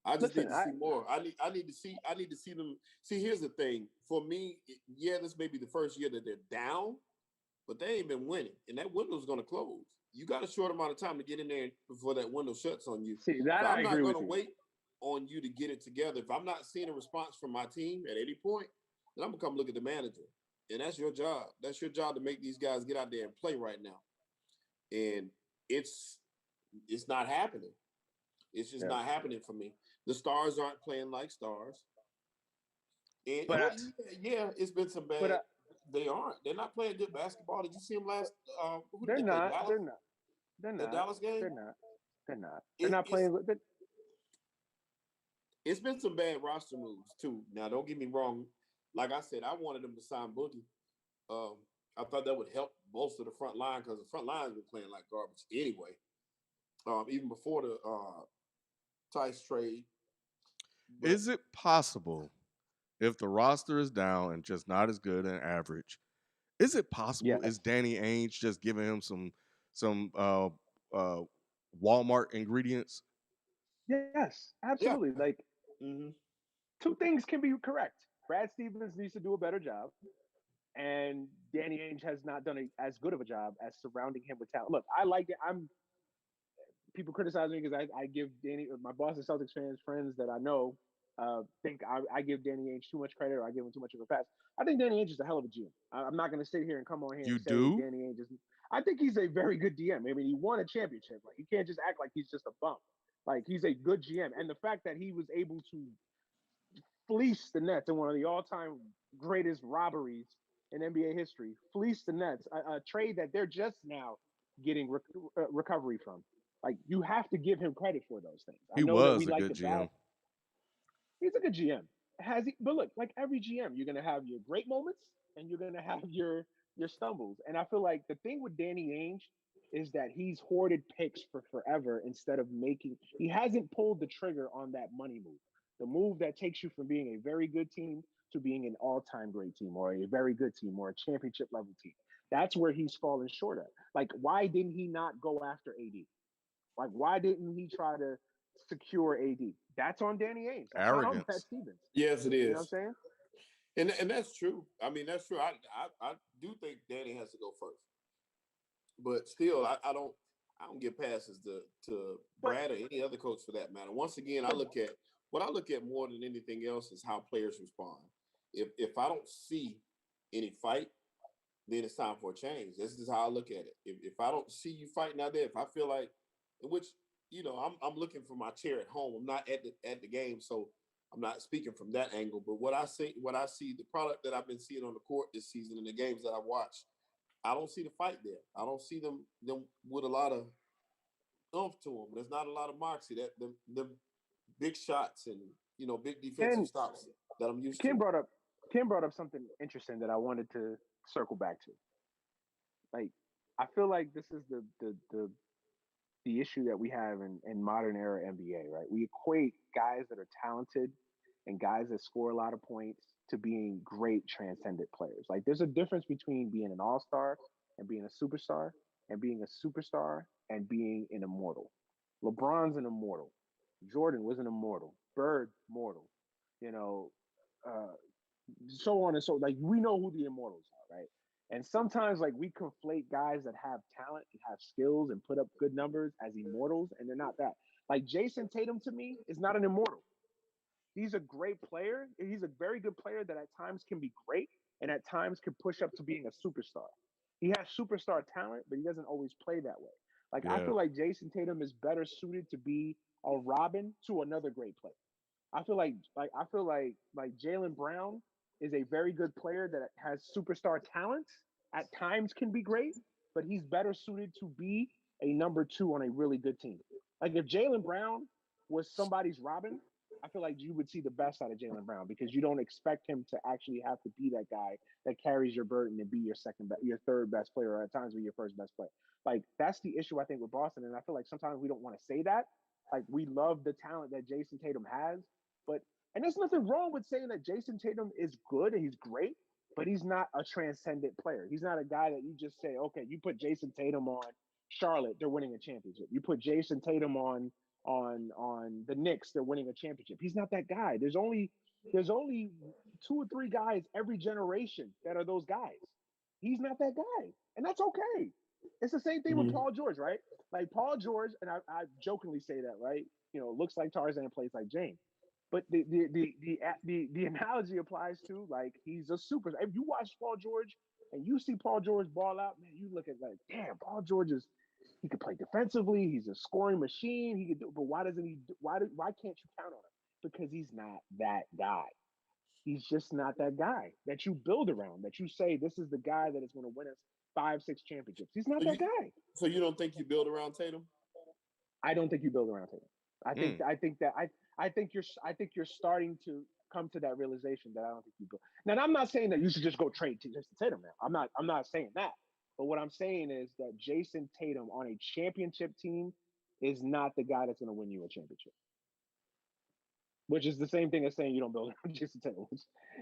I just need Listen, to see more. I need to see them. See, here's the thing. For me, yeah, this may be the first year that they're down, but they ain't been winning, and that window's going to close. You got a short amount of time to get in there before that window shuts on you. see that So I I'm not agree going with to you. wait on you to get it together. If I'm not seeing a response from my team at any point, then I'm gonna come look at the manager, and that's your job. That's your job to make these guys get out there and play right now. And it's it's not happening. It's just Yeah, not happening for me. The stars aren't playing like stars. And but yeah, it's been some but bad. They aren't. They're not playing good basketball. Did you see them last? Who did they're they play? not. Dallas. They're not. They're That not. Dallas game. They're not. They're not. They're It, not it's playing. it's been some bad roster moves too. Now, don't get me wrong. Like I said, I wanted them to sign Boogie. Um, I thought that would help bolster the front line because the front line's been playing like garbage anyway. Even before the Tice trade. But is it possible if the roster is down and just not as good and average? Is it possible? Is Yes. Danny Ainge just giving him some uh, Walmart ingredients? Yes. yeah, Absolutely. Like hmm two things can be correct. Brad Stevens needs to do a better job, and Danny Ainge has not done as good of a job as surrounding him with talent. Look, I like it. I'm people criticize me because I give Danny, my Boston Celtics fans, friends that I know, think I give Danny Ainge too much credit or I give him too much of a pass. I think Danny Ainge is a hell of a GM. I'm not going to sit here and come on here You and say do? Danny Ainge is. I think he's a very good DM. I mean, he won a championship. Like, you can't just act like he's just a bum. Like, he's a good GM, and the fact that he was able to fleece the Nets in one of the all-time greatest robberies in NBA history, fleece the Nets, a trade that they're just now getting recovery from. Like, you have to give him credit for those things. I He know that we was a like good to bash. GM. He's a good GM. Has he? But look, like every GM, you're gonna have your great moments and you're gonna have your stumbles. And I feel like the thing with Danny Ainge is that he's hoarded picks for forever instead of making. He hasn't pulled the trigger on that money move, the move that takes you from being a very good team to being an all-time great team or a very good team or a championship level team. That's where he's fallen short at. Like, why didn't he not go after AD? Like, why didn't he try to secure AD? That's on Danny Ainge. That's not on Brad Arrogance. Stevens. yes, it You know what I'm is, saying? and that's true. I mean, that's true. I do think Danny has to go first, but still, I don't give passes to But Brad or any other coach for that matter. Once again, but what I look at more than anything else is how players respond. If I don't see any fight, then it's time for a change. This is how I look at it. If I don't see you fighting out there, if I feel like, in which I'm looking for my chair at home. I'm not at the game, so I'm not speaking from that angle. But what I see, the product that I've been seeing on the court this season in the games that I watched, I don't see the fight there. I don't see them with a lot of oomph to them. There's not a lot of moxie. The big shots and big defensive Ken stops that I'm used Ken to. brought up Ken brought up something interesting that I wanted to circle back to. Like, I feel like this is the issue that we have in modern era NBA, right? We equate guys that are talented and guys that score a lot of points to being great transcendent players. Like, there's a difference between being an all-star and being a superstar and being a superstar and being an immortal. LeBron's an immortal. Jordan was an immortal. Bird mortal. You know, uh, so on and so, like, we know who the immortals are, right? And sometimes, like, we conflate guys that have talent and have skills and put up good numbers as immortals, and they're not that. Like, Jason Tatum to me is not an immortal. He's a great player. He's a very good player that at times can be great and at times can push up to being a superstar. He has superstar talent, but he doesn't always play that way. Like, I Yeah. feel like Jason Tatum is better suited to be a Robin to another great player. I feel like Jalen Brown is a very good player that has superstar talent. At times can be great, but he's better suited to be a number two on a really good team. Like, if Jalen Brown was somebody's Robin, I feel like you would see the best out of Jalen Brown because you don't expect him to actually have to be that guy that carries your burden and be your your third best player, or at times be your first best player. Like that's the issue I think with Boston, and I feel like sometimes we don't want to say that. Like we love the talent that Jason Tatum has, but and there's nothing wrong with saying that Jason Tatum is good and he's great, but he's not a transcendent player. He's not a guy that you just say, okay, you put Jason Tatum on Charlotte, they're winning a championship. You put Jason Tatum on the Knicks, they're winning a championship. He's not that guy. There's only two or three guys every generation that are those guys. He's not that guy, and that's okay. It's the same thing with Mhm. Paul George, right? Like Paul George, and I jokingly say that, right? Looks like Tarzan and plays like Jane. But the analogy applies to like he's a super. If you watch Paul George and you see Paul George ball out, man, you look at like, damn, Paul George is he could play defensively. He's a scoring machine. He could do, but why doesn't he? Why can't you count on him? Because he's not that guy. He's just not that guy that you build around. That you say this is the guy that is going to win us 5, 6 championships. He's not So that you guy. so you don't think you build around Tatum? I don't think you build around Tatum. I think Mm. I think that I think you're starting to come to that realization that I don't think you build. Now I'm not saying that you should just go trade Jason Tatum now. I'm not saying that. But what I'm saying is that Jason Tatum on a championship team is not the guy that's going to win you a championship. Which is the same thing as saying you don't build around Jason Tatum.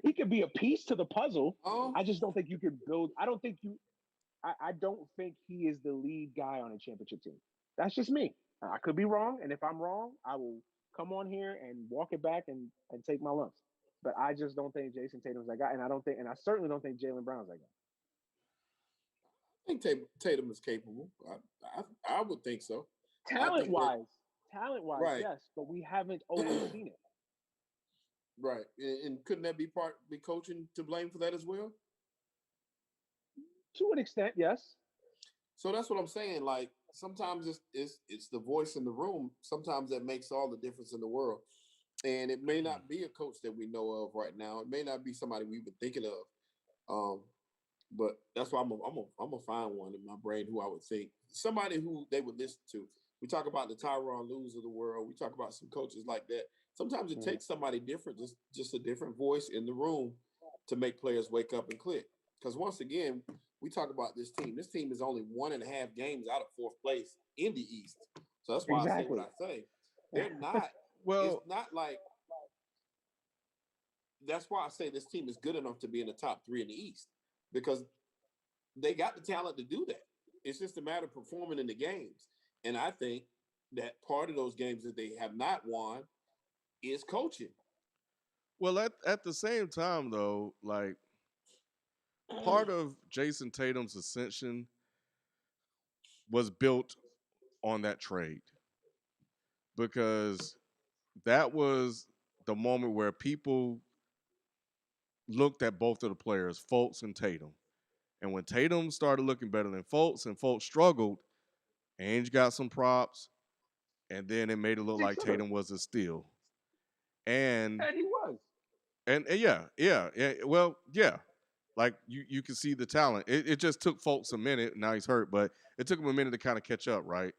He could be a piece to the puzzle. Um, I just don't think you could build. I don't think you. I don't think he is the lead guy on a championship team. That's just me. I could be wrong, and if I'm wrong, I will come on here and walk it back and take my lumps. But I just don't think Jason Tatum's that guy, and I certainly don't think Jalen Brown's that guy. I think Tatum is capable. I would think so. I Talent think that wise, talent wise, right, yes, but we haven't always seen it right, and couldn't that be coaching to blame for that as well? to an extent. Yes, So that's what I'm saying. Like sometimes it's the voice in the room. Sometimes that makes all the difference in the world. And it may not be a coach that we know of right now. It may not be somebody we've been thinking of. Um, but that's why I'm gonna find one in my brain who I would think somebody who they would listen to. We talk about the Tyron Lues of the world. We talk about some coaches like that. Sometimes it mm, takes somebody different, just a different voice in the room to make players wake up and click. Because once again, we talk about this team. This team is only 1.5 games out of fourth place in the East. So that's why I say what exactly. I say. They're not. It's Well, not like that's why I say this team is good enough to be in the top three in the East because they got the talent to do that. It's just a matter of performing in the games. And I think that part of those games that they have not won is coaching. well, at the same time though, like part of Jason Tatum's ascension was built on that trade because that was the moment where people looked at both of the players, Fultz and Tatum. And when Tatum started looking better than Fultz and Fultz struggled, Ainge got some props, and then it made it look like Exhibit. Tatum was a steal. And And he was. and yeah. Well, yeah. Like you can see the talent. It just took Fultz a minute. Now he's hurt, but it took him a minute to kind of catch up, right?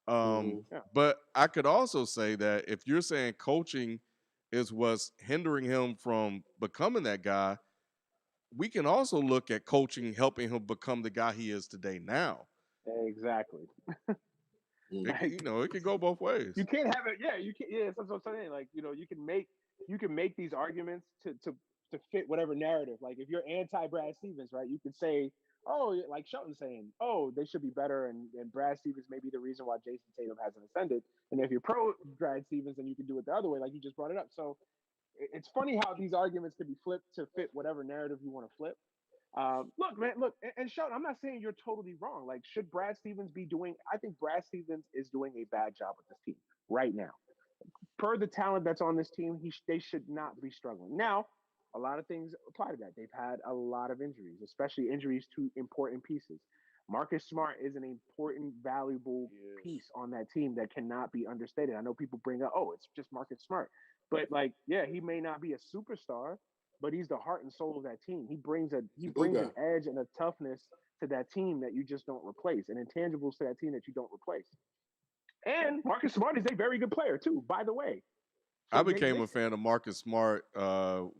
Mm-hmm. Yeah. But I could also say that if you're saying coaching is what's hindering him from becoming that guy, we can also look at coaching helping him become the guy he is today now. Exactly. You Like know, it can go both you ways. can't have it. Yeah, you can. Yeah, that's what I'm saying. Like you can make these arguments to fit whatever narrative. Like if you're anti Brad Stevens, right? You could say, oh, like Shelton saying, oh, they should be better, and Brad Stevens may be the reason why Jason Tatum hasn't ascended. And if you're pro Brad Stevens, then you can do it the other way, like you just brought it up. So it's funny how these arguments can be flipped to fit whatever narrative you want to flip. Look, man, look, and Shelton, I'm not saying you're totally wrong. Like, should Brad Stevens be doing? I think Brad Stevens is doing a bad job with this team right now. Per the talent that's on this team, they should not be struggling. Now, a lot of things apply to that. They've had a lot of injuries, especially injuries to important pieces. Marcus Smart is an important, valuable Yes. piece on that team that cannot be understated. I know people bring up, oh, it's just Marcus Smart, but like, yeah, he may not be a superstar, but he's the heart and soul of that team. He It's a glue brings guy. an edge and a toughness to that team that you just don't replace, and intangibles to that team that you don't replace. And Marcus Smart is a very good player too, by the way. I So became they a fan of Marcus Smart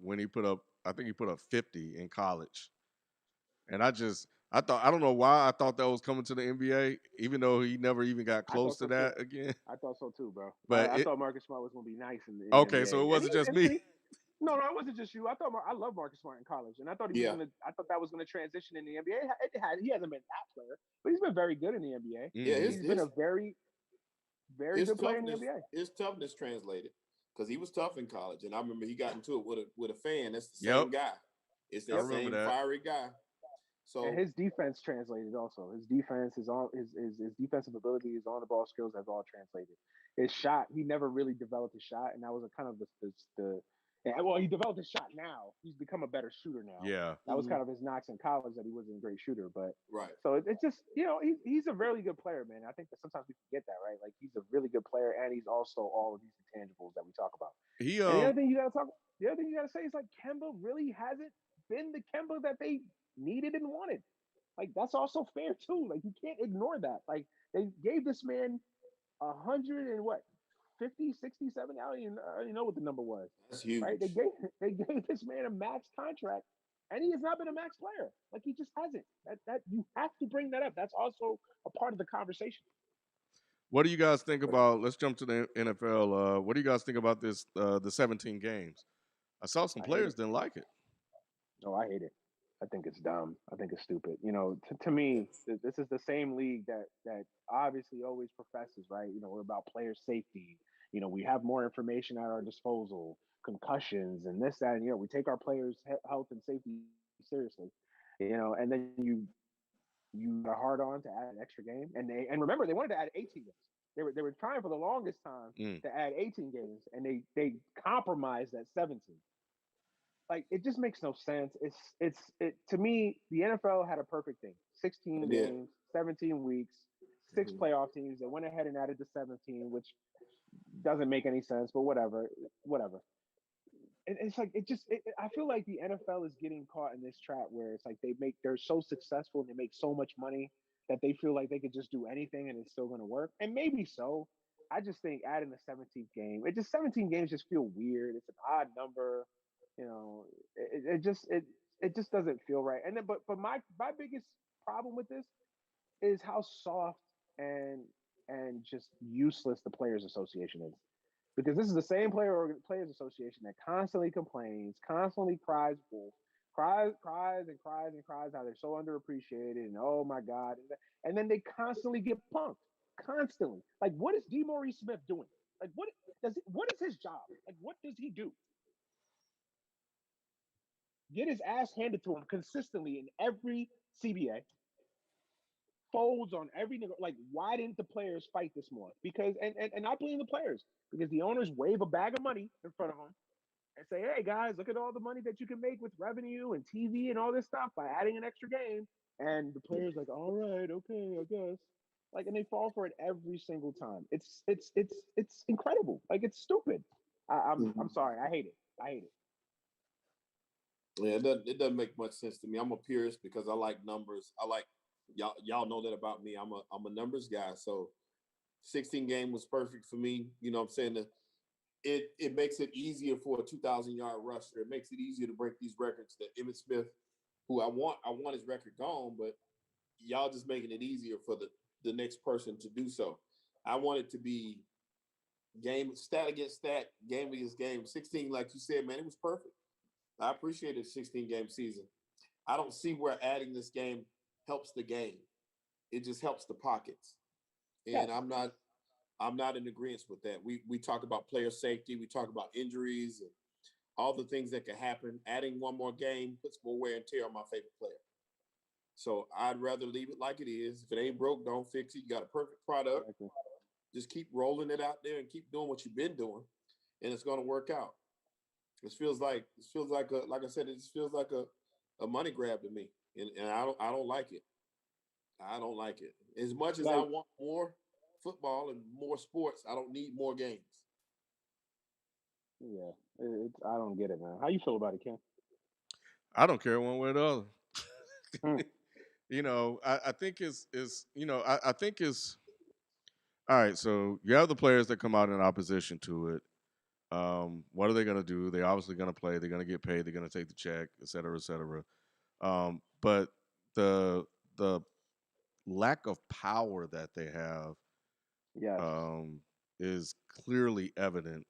when he put up. I think he put up 50 in college, and I don't know why I thought that was coming to the NBA, even though he never even got I close thought to so too. that again. I thought so too, bro. But I it thought Marcus Smart was gonna be nice in the okay, NBA, so it wasn't just and me. see, no, it wasn't just you. I love Marcus Smart in college, and I thought he was Yeah, gonna. I thought that was gonna transition in the NBA. He hasn't been that player, but he's been very good in the NBA. yeah. Hmm. His He's been a his very, very his good player in the toughness NBA. his toughness translated because he was tough in college, and I remember he got into it with a fan. That's the Yep, same guy. It's I that Yep. remember same that. fiery guy. And So his defense translated also. His defense, his defensive ability, his on the ball skills have all translated. His shot, he never really developed his shot, and that was a kind of the well, he developed his shot now. He's become a better shooter now. Yeah, That was mhm, kind of his knocks in college that he wasn't a great shooter, but right. so it's just he's a really good player, man. I think that sometimes we forget that, right? Like he's a really good player, and he's also all of these intangibles that we talk about. he And the other thing you gotta say is like Kemba really hasn't been the Kemba that they needed and wanted. Like that's also fair too. Like you can't ignore that. Like they gave this man 100 and what 50, 60, 70. I don't even know what the number was. That's Right? huge. They gave this man a max contract, and he has not been a max player. Like he just hasn't. That you have to bring that up. That's also a part of the conversation. What do you guys think But about? Let's jump to the NFL. What do you guys think about this? The 17 games. I saw some I hate players it. didn't like it. No, I hate it. I think it's dumb. I think it's stupid. To me, this is the same league that obviously always professes, right? We're about player safety. We have more information at our disposal, concussions and this, that, and we take our players' health and safety seriously. And then you got hard on to add an extra game, and remember they wanted to add 18 games. They were trying for the longest time Mm. to add 18 games, and they compromised at 17. Like it just makes no sense. It to me, the NFL had a perfect thing. I 16 did. games, 17 weeks, six Mhm. playoff teams. They went ahead and added the 17, which doesn't make any sense, but whatever. Whatever. It's like I feel like the NFL is getting caught in this trap where it's like they're so successful and they make so much money that they feel like they could just do anything and it's still going to work. And maybe so. I just think adding the 17th game, 17 games just feel weird. It's an odd number. You know, it just doesn't feel right. And then but my biggest problem with this is how soft and just useless the players association is, because this is the same players association that constantly complains, constantly cries and cries and cries how they're so underappreciated and oh my god, and then they constantly get punked, constantly. Like, what is D. Maurice Smith doing? Like, what is his job? Like, what does he do? Get his ass handed to him consistently in every CBA, folds on every nigga. Like, why didn't the players fight this more? Because and I blame the players because the owners wave a bag of money in front of them and say, "Hey guys, look at all the money that you can make with revenue and TV and all this stuff by adding an extra game." And the players like, "All right, okay, I guess." Like, and they fall for it every single time. It's incredible. Like, it's stupid. I'm Mhm. sorry. I hate it. I hate it. Yeah, it doesn't make much sense to me. I'm a purist because I like numbers. I like y'all know that about me. I'm a numbers guy. So 16 game was perfect for me. You know what I'm saying? It makes it easier for a 2,000-yard rusher. It makes it easier to break these records that Emmitt Smith, who I want his record gone, but y'all just making it easier for the next person to do so. I want it to be game stat against stat, game against game. 16, like you said, man, it was perfect. I appreciated 16 game season. I don't see where adding this game helps the game. It just helps the pockets. And Yes. I'm not in agreement with that. We talk about player safety, we talk about injuries and all the things that can happen. Adding one more game puts more wear and tear on my favorite player. So I'd rather leave it like it is. If it ain't broke, don't fix it. You got a perfect product. Exactly. Just keep rolling it out there and keep doing what you've been doing, and it's going to work out. Like I said, it just feels like a money grab to me, and I don't like it. I don't like it. As much as I Like, want more football and more sports, I don't need more games. yeah, I don't get it, man. How you feel about it, Ken? I don't care one way or the other. Hmm. I think I think it's all right. So you have the players that come out in opposition to it. What are they going to do? They're obviously going to play. They're going to get paid. They're going to take the check, et cetera, et cetera. But the lack of power that they have Yes. um, is clearly evident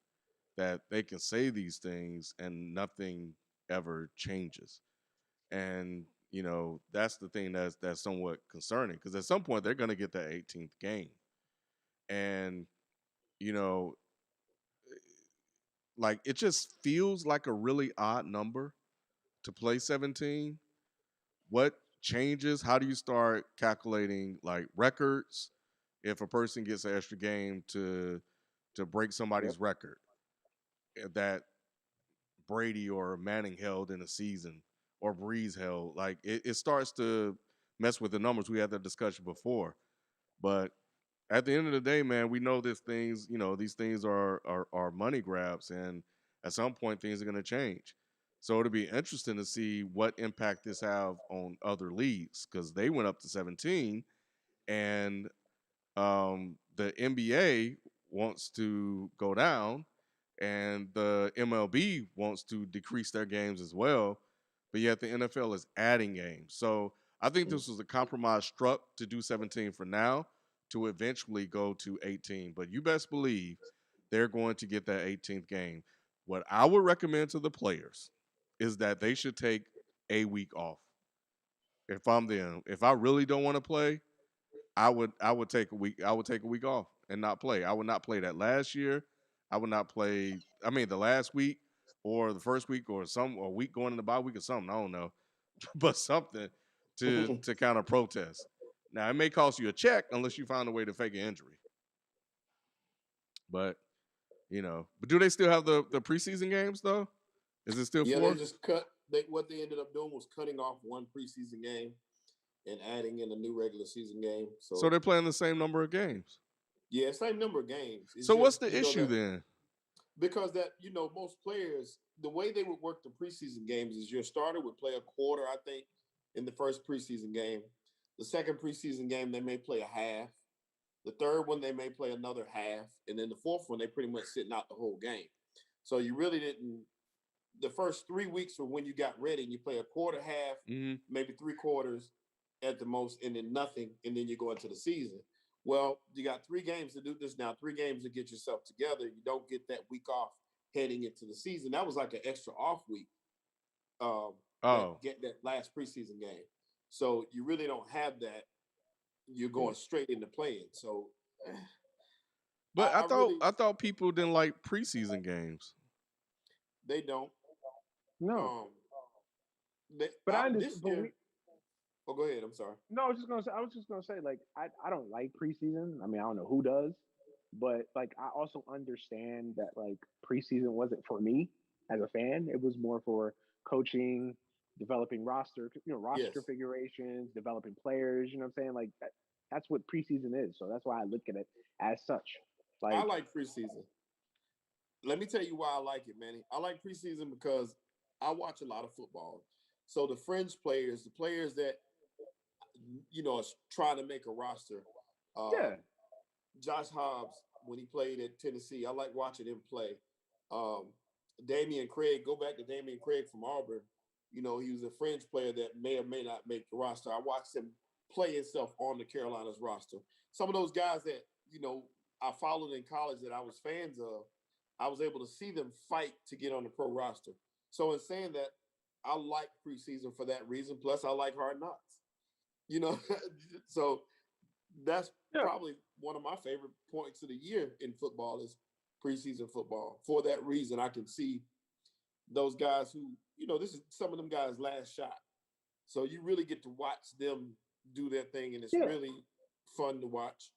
that they can say these things and nothing ever changes. And that's the thing that's somewhat concerning because at some point they're going to get that 18th game, and you know, like it just feels like a really odd number to play 17. What changes? How do you start calculating like records if a person gets an extra game to break Yep. somebody's record that Brady or Manning held in a season or Breeze held? Like it starts to mess with the numbers. We had that discussion before, but at the end of the day, man, we know these things. These things are money grabs, and at some point, things are going to change. So it'll be interesting to see what impact this have on other leagues because they went up to 17, and the NBA wants to go down, and the MLB wants to decrease their games as well. But yet the NFL is adding games. So I think Mm. this was a compromise struck to do 17 for now to eventually go to 18. But you best believe they're going to get that 18th game. What I would recommend to the players is that they should take a week off. If I'm them, if I really don't want to play, I would take a week. I would take a week off and not play. I would not play that last year. I would not play. I mean, the last week or the first week or some or week going in the bye week or something. I don't know, but something to kind of protest. Now it may cost you a check unless you find a way to fake an injury. But but do they still have the preseason games though? Is it still Yeah, they four? just cut. What they ended up doing was cutting off one preseason game and adding in a new regular season game. So So they're playing the same number of games. yeah, same number of games. It's So what's just the issue that then? because that most players, the way they would work the preseason games is your starter would play a quarter, I think, in the first preseason game. The second preseason game they may play a half. The third one they may play another half, and then the fourth one they pretty much sitting out the whole game. So you really didn't. The first 3 weeks were when you got ready, and you play a quarter, half, Mm-hmm. maybe 3 quarters at the most, and then nothing, and then you go into the season. Well, you got 3 games to do this now, 3 games to get yourself together. You don't get that week off heading into the season. That was like an extra off week. That Oh, get that last preseason game. So you really don't have that. You're going straight into playing. So but I I thought really I thought people didn't like preseason games. they don't. No. Um, they, But I this understand. But year. we. Oh, go ahead. I'm sorry. No, I was just gonna say. I was just gonna say. Like, I don't like preseason. I mean, I don't know who does, but like, I also understand that like preseason wasn't for me as a fan. It was more for coaching, developing roster Yes, configurations, developing players. You know what I'm saying? Like that's what preseason is. So that's why I look at it as such. I Like, like preseason. Let me tell you why I like it, Manny. I like preseason because I watch a lot of football. So the fringe players, the players that are trying to make a roster, um, yeah, Josh Hobbs when he played at Tennessee, I like watching him play. Um, Damian Craig, go back to Damian Craig from Auburn. He was a fringe player that may or may not make the roster. I watched him play himself on the Carolinas roster. Some of those guys that I followed in college that I was fans of, I was able to see them fight to get on the pro roster. So in saying that, I like preseason for that reason. Plus, I like hard knocks. You know, so that's yeah. probably one of my favorite points of the year in football is preseason football. For that reason, I can see those guys who, this is some of them guys' last shot. So you really get to watch them do their thing, and it's Yeah, really fun to watch.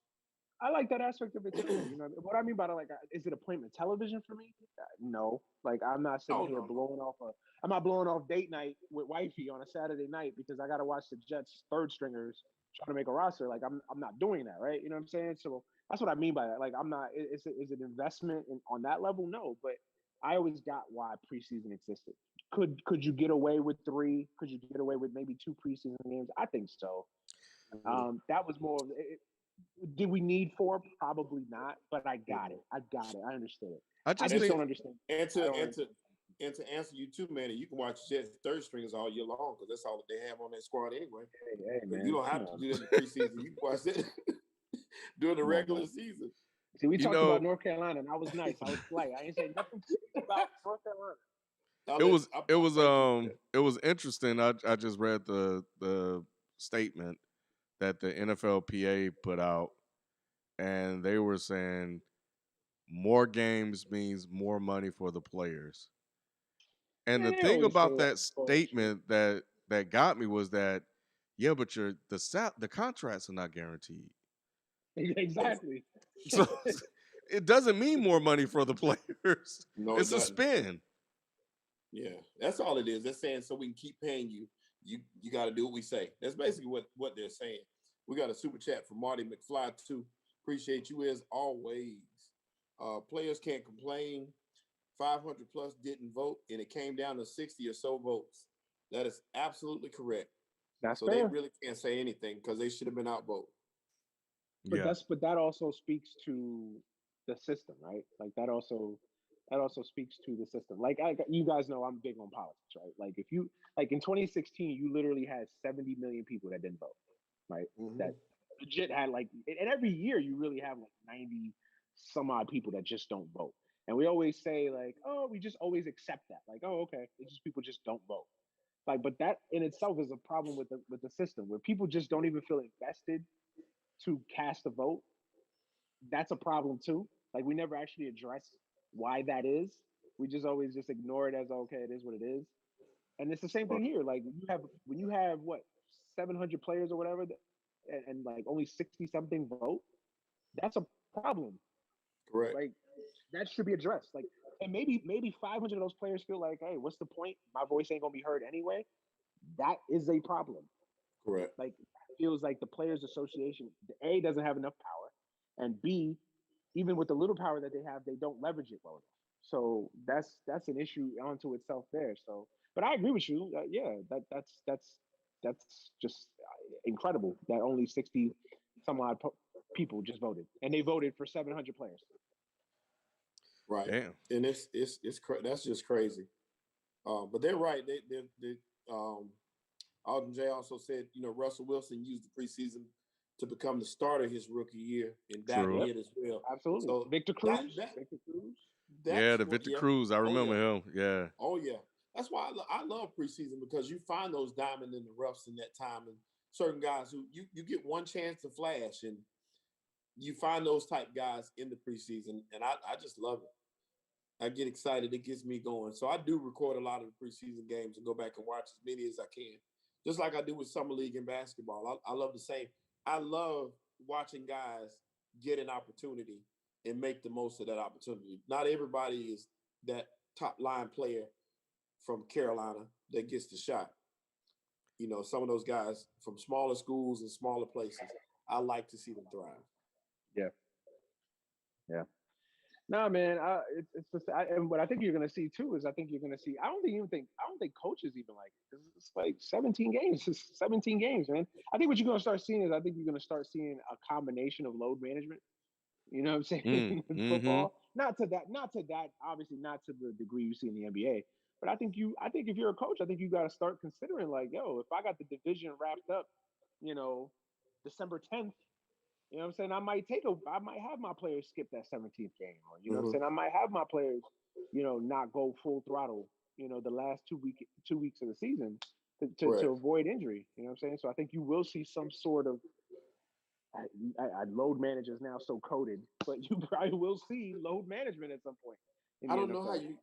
I like that aspect of it too. You know what I mean by that? Like, is it appointment television for me? No. Like, I'm not sitting Oh here no, no. blowing off a. I'm not blowing off date night with wifey on a Saturday night because I got to watch the Jets third stringers trying to make a roster. Like, I'm not doing that, right? You know what I'm saying? So that's what I mean by that. Like, I'm not. Is it investment on that level? No, but I always got why preseason existed. Could you get away with three? Could you get away with maybe two preseason games? I think so. Mm. That was more of did we need four? Probably not, but I got it. I got it. I understood it. I I just And just to think don't understand. and I to don't and to understand. and to answer you too, man, you can watch Jets third stringers all year long because that's all that they have on that squad anyway. Hey, So you man, don't come have to on, do that in the preseason. You can watch that during the come on, man. regular season. See, we you talked about know North Carolina, and I was nice. I was polite. I ain't say nothing about North Carolina. I'll it let was I'll thank you for that. it was interesting. I just read the statement that the NFLPA put out, and they were saying more games means more money for the players. And Man, the they thing always say about that that bullshit. statement that got me was that yeah, but the contracts are not guaranteed. Yes. Exactly. So it doesn't mean more money for the players. No, it It's a doesn't. spin. Yeah, that's all it is. They're saying so we can keep paying you. You got to do what we say. That's basically what they're saying. We got a super chat from Marty McFly too. Appreciate you as always. Players can't complain. 500 plus didn't vote, and it came down to 60 or so votes. That is absolutely correct. That's So they fair. really can't say anything because they should have been outvoted. Yeah, But that also speaks to the system, right? Like that also speaks to the system. Like you guys know, I'm big on politics, right? Like if you like in 2016, you literally had 70 million people that didn't vote, right? Mm-hmm. That legit had like, and every year you really have like 90 some odd people that just don't vote. And we always say like, oh, we just always accept that, like, oh, okay, it's just people just don't vote. Like, but that in itself is a problem with the system where people just don't even feel invested to cast a vote. That's a problem too. Like we never actually address why that is. We just always just ignore it as okay, it is what it is. And it's the same thing here. Like when you have what 700 players or whatever, and like only 60 something vote, that's a problem. Correct. Like that should be addressed. Like and maybe 500 of those players feel like, hey, what's the point? My voice ain't gonna be heard anyway. That is a problem. Correct. Like feels like the players association, the A doesn't have enough power, and B, even with the little power that they have, they don't leverage it well enough. So that's an issue onto itself there. So, but I agree with you. Yeah, that's just incredible that only 60 some odd people just voted, and they voted for 700 players. Right. damn. And that's just crazy. But they're right. They Alden J also said, Russell Wilson used the preseason to become the starter his rookie year, and that True. Yep, did as well. absolutely. So Victor that Cruz, that Victor Cruz. Yeah, that's the what, Victor yeah. Cruz. I Oh remember yeah. him. Yeah. Oh yeah. That's why I love preseason because you find those diamond in the roughs in that time, and certain guys who you get one chance to flash, and you find those type guys in the preseason, and I just love it. I get excited. It gets me going. So I do record a lot of the preseason games and go back and watch as many as I can, just like I do with summer league and basketball. I love the same. I love watching guys get an opportunity and make the most of that opportunity. Not everybody is that top line player from Carolina that gets the shot. Some of those guys from smaller schools and smaller places, I like to see them thrive. Yeah, yeah. No, man. It's just, and what I think you're gonna see too is I think you're gonna see. I don't think coaches even like it 'cause it's like 17 games. It's 17 games, man. I think what you're gonna start seeing is I think you're gonna start seeing a combination of load management. You know what I'm saying in Mm-hmm. football? Not to that, obviously not to the degree you see in the NBA. But I think if you're a coach, I think you got to start considering like, yo, if I got the division wrapped up, you know, December 10th, you know what I'm saying? I might have my players skip that 17th game, or you know what I'm Mm-hmm. saying? I might have my players, not go full throttle, the last 2 weeks of the season to Correct. avoid injury. You know what I'm saying? So I think you will see some sort of load managers now so coded, but you probably will see load management at some point in I the don't know how NFL. you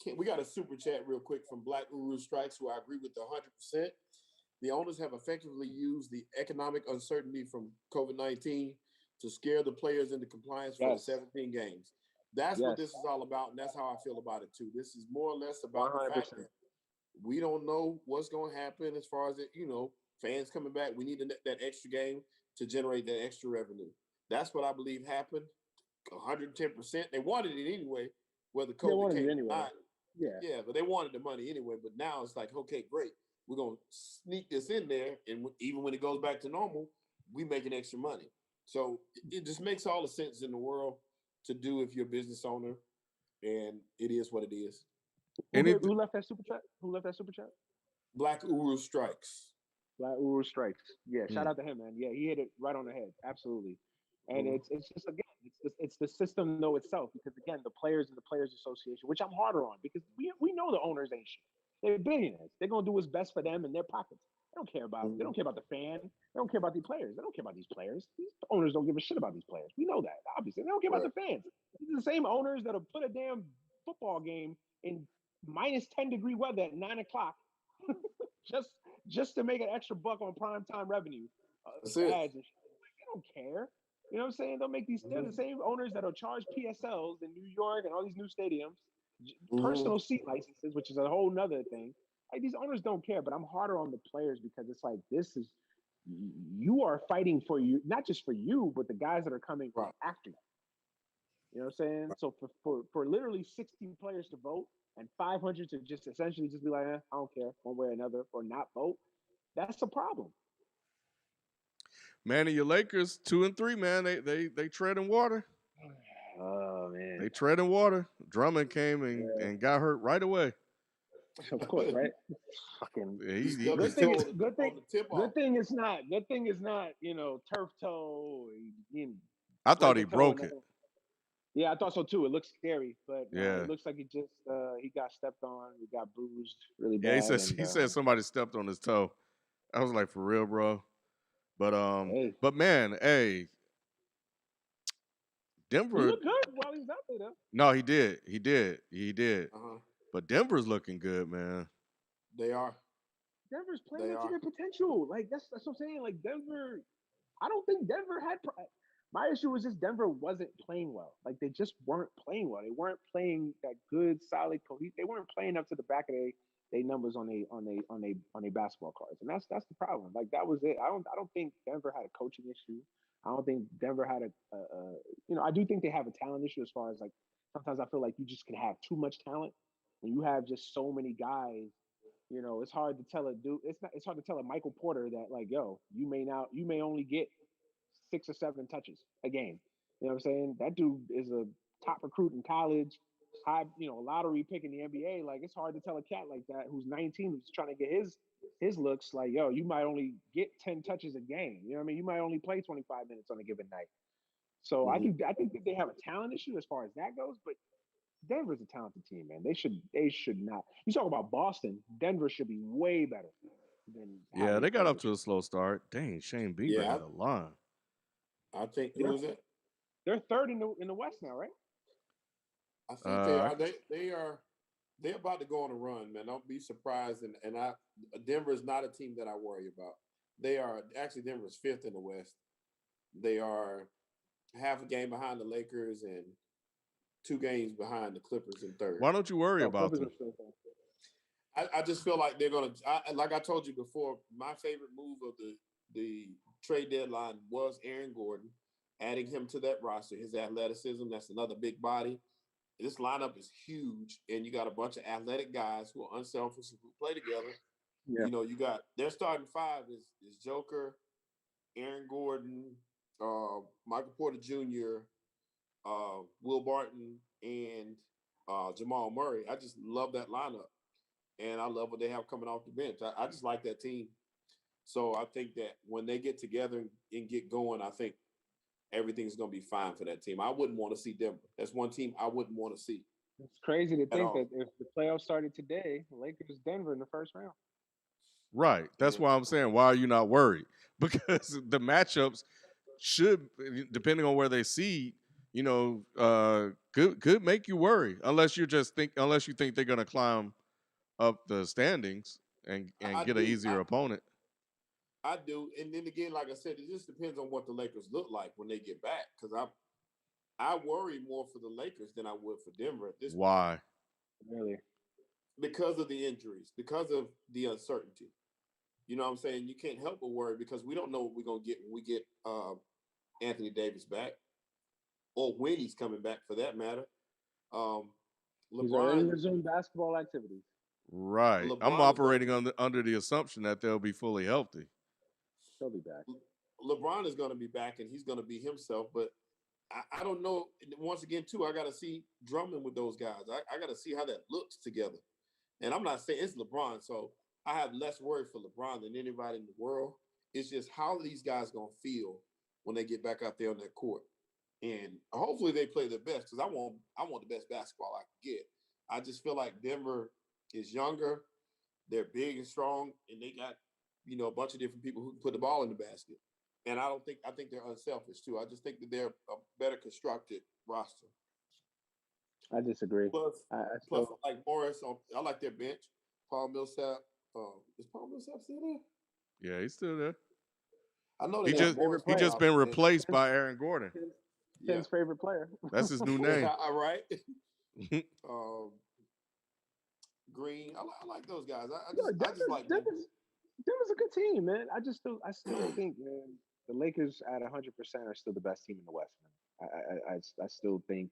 can. We got a super chat real quick from Black Uru Strikes, who I agree with 100%. The owners have effectively used the economic uncertainty from COVID-19 to scare the players into compliance for the Yes, 17 games. That's what yes, this is all about, and that's how I feel about it too. This is more or less about the fact 100%. that we don't know what's going to happen as far as fans coming back. We need that extra game to generate that extra revenue. That's what I believe happened. 110%. They wanted it anyway, whether They COVID wanted came it or anyway. not. Yeah, Yeah, but they wanted the money anyway. But now it's like, okay, great. We're gonna sneak this in there, and even when it goes back to normal, we making extra money. So it just makes all the sense in the world to do if you're a business owner. and it is what it is. Anything. Who left that super chat? Who left that super chat? Black Uru strikes. Black Uru Strikes. Yeah, shout Hmm. out to him, man. Yeah, he hit it right on the head. Absolutely. And Mhm. it's just again, it's the system though itself because again, the players and the players association, which I'm harder on because we know the owners ain't shit. They're billionaires. They're gonna do what's best for them and their pockets. They Mhm. don't care about the fan. They don't care about the players. They don't care about these players. These owners don't give a shit about these players. We know that, obviously. They don't care about Right. the fans. These are the same owners that'll put a damn football game in minus 10-degree weather at 9 o'clock just just to make an extra buck on prime time revenue That's it. ads and shit. Like, they don't care. You know what I'm saying? They'll make these. They're the Mhm. same owners that'll charge PSLs in New York and all these new stadiums, Mhm. personal seat licenses, which is a whole nother thing. Like these owners don't care, but I'm harder on the players because it's like this is you are fighting for you, not just for you, but the guys that are coming Right. after you. You know what I'm saying? So for literally 60 players to vote and 500 to just essentially just be like, I don't care one way or another, or not vote, that's a problem. Man, and your Lakers 2-3, man. They tread in water. Oh They man, tread in water. Drummond came yeah, and got hurt right away. of course, right? Fucking He He, stubbed his good thing toe is good on thing. the tip Good off. thing it's not. Good thing it's not. Turf toe. You I thought break he a toe broke and it. yeah, I thought so too. It looks scary, but it Yeah. looks like he got stepped on. He got bruised really Yeah, bad, and he said somebody stepped on his toe. I was like, for real, bro. But hey, but man, hey, he Denver. looked good while he was out there. Though. No, he did. Uh-huh. But Denver's looking good, man. They are. Denver's playing They up to are. their potential. Like that's what I'm saying. Like Denver, I don't think Denver had. My issue was just Denver wasn't playing well. Like they just weren't playing well. They weren't playing that good, solid, cohesive. They weren't playing up to the back of they numbers on a basketball cards, and that's the problem. Like that was it. I don't think Denver had a coaching issue. I don't think Denver had I do think they have a talent issue as far as like sometimes I feel like you just can have too much talent when you have just so many guys. It's hard to tell a dude. It's hard to tell a Michael Porter that like, yo, you may only get 6 or 7 touches a game. You know what I'm saying? That dude is a top recruit in college, high, lottery pick in the NBA. Like it's hard to tell a cat like that who's 19 who's trying to get his looks like, yo, you might only get 10 touches a game. You know what I mean? You might only play 25 minutes on a given night. So Mhm. I think that they have a talent issue as far as that goes, but Denver's a talented team, man. They should not. You talk about Boston, Denver should be way better than how Yeah, they they got played up this to year. a slow start. Dang, Shane Bieber Yeah, had a line. I think who They're is it? they're third in the West now, right? I think they Uh, are. They are. They're about to go on a run, man. Don't be surprised. And Denver is not a team that I worry about. They are actually Denver's fifth in the West. They are half a game behind the Lakers and 2 games behind the Clippers in third. why don't you worry Oh, about Clippers are them? still there. I just feel like they're gonna. Like I told you before, my favorite move of the trade deadline was Aaron Gordon, adding him to that roster. His athleticism, that's another big body. This lineup is huge, and you got a bunch of athletic guys who are unselfish who play together. Yeah. You got their starting five is Joker, Aaron Gordon, Michael Porter Jr., Will Barton, and Jamal Murray. I just love that lineup, and I love what they have coming off the bench. I just like that team. So I think that when they get together and get going, I think everything's going to be fine for that team. I wouldn't want to see Denver. That's one team I wouldn't want to see It's crazy to at think all. that if the playoffs started today, Lakers Denver in the first round. Right. That's Yeah. why I'm saying, why are you not worried? Because the matchups should, depending on where they seed, could make you worry. Unless you think they're gonna climb up the standings and I get an do. easier opponent. I do. And then again, like I said, it just depends on what the Lakers look like when they get back. Because I worry more for the Lakers than I would for Denver at this point Why? Really? because of the injuries, because of the uncertainty. You know what I'm saying? You can't help but worry because we don't know what we're gonna get when we get Anthony Davis back, or when he's coming back for that matter. Um, He's already LeBron, resumed basketball activities. Right. I'm LeBron is gonna operating be under the assumption that they'll be fully healthy. He'll be back. LeBron is gonna be back and he's gonna be himself. But I don't know. Once again, too, I got to see Drummond with those guys. I got to see how that looks together. And I'm not saying it's LeBron, so I have less worry for LeBron than anybody in the world. It's just how these guys gonna feel when they get back out there on that court, and hopefully they play their best because I want the best basketball I can get. I just feel like Denver is younger, they're big and strong, and they got a bunch of different people who can put the ball in the basket. And I think they're unselfish too. I just think that they're a better constructed roster. I disagree. Plus, I plus, still I like Morris. I like their bench. Paul Millsap. Is Paul Millsap still there? Yeah, he's still there. I know He they got just favorite Morris he coming player. just off been the bench. replaced Ken's, by Aaron Gordon. Yeah. Ken's favorite player. That's his new name. All right. um, Green. I like those guys. No, I just like Denver. Denver's a good team, man. I still think, man, the Lakers at 100% are still the best team in the West, man. I still think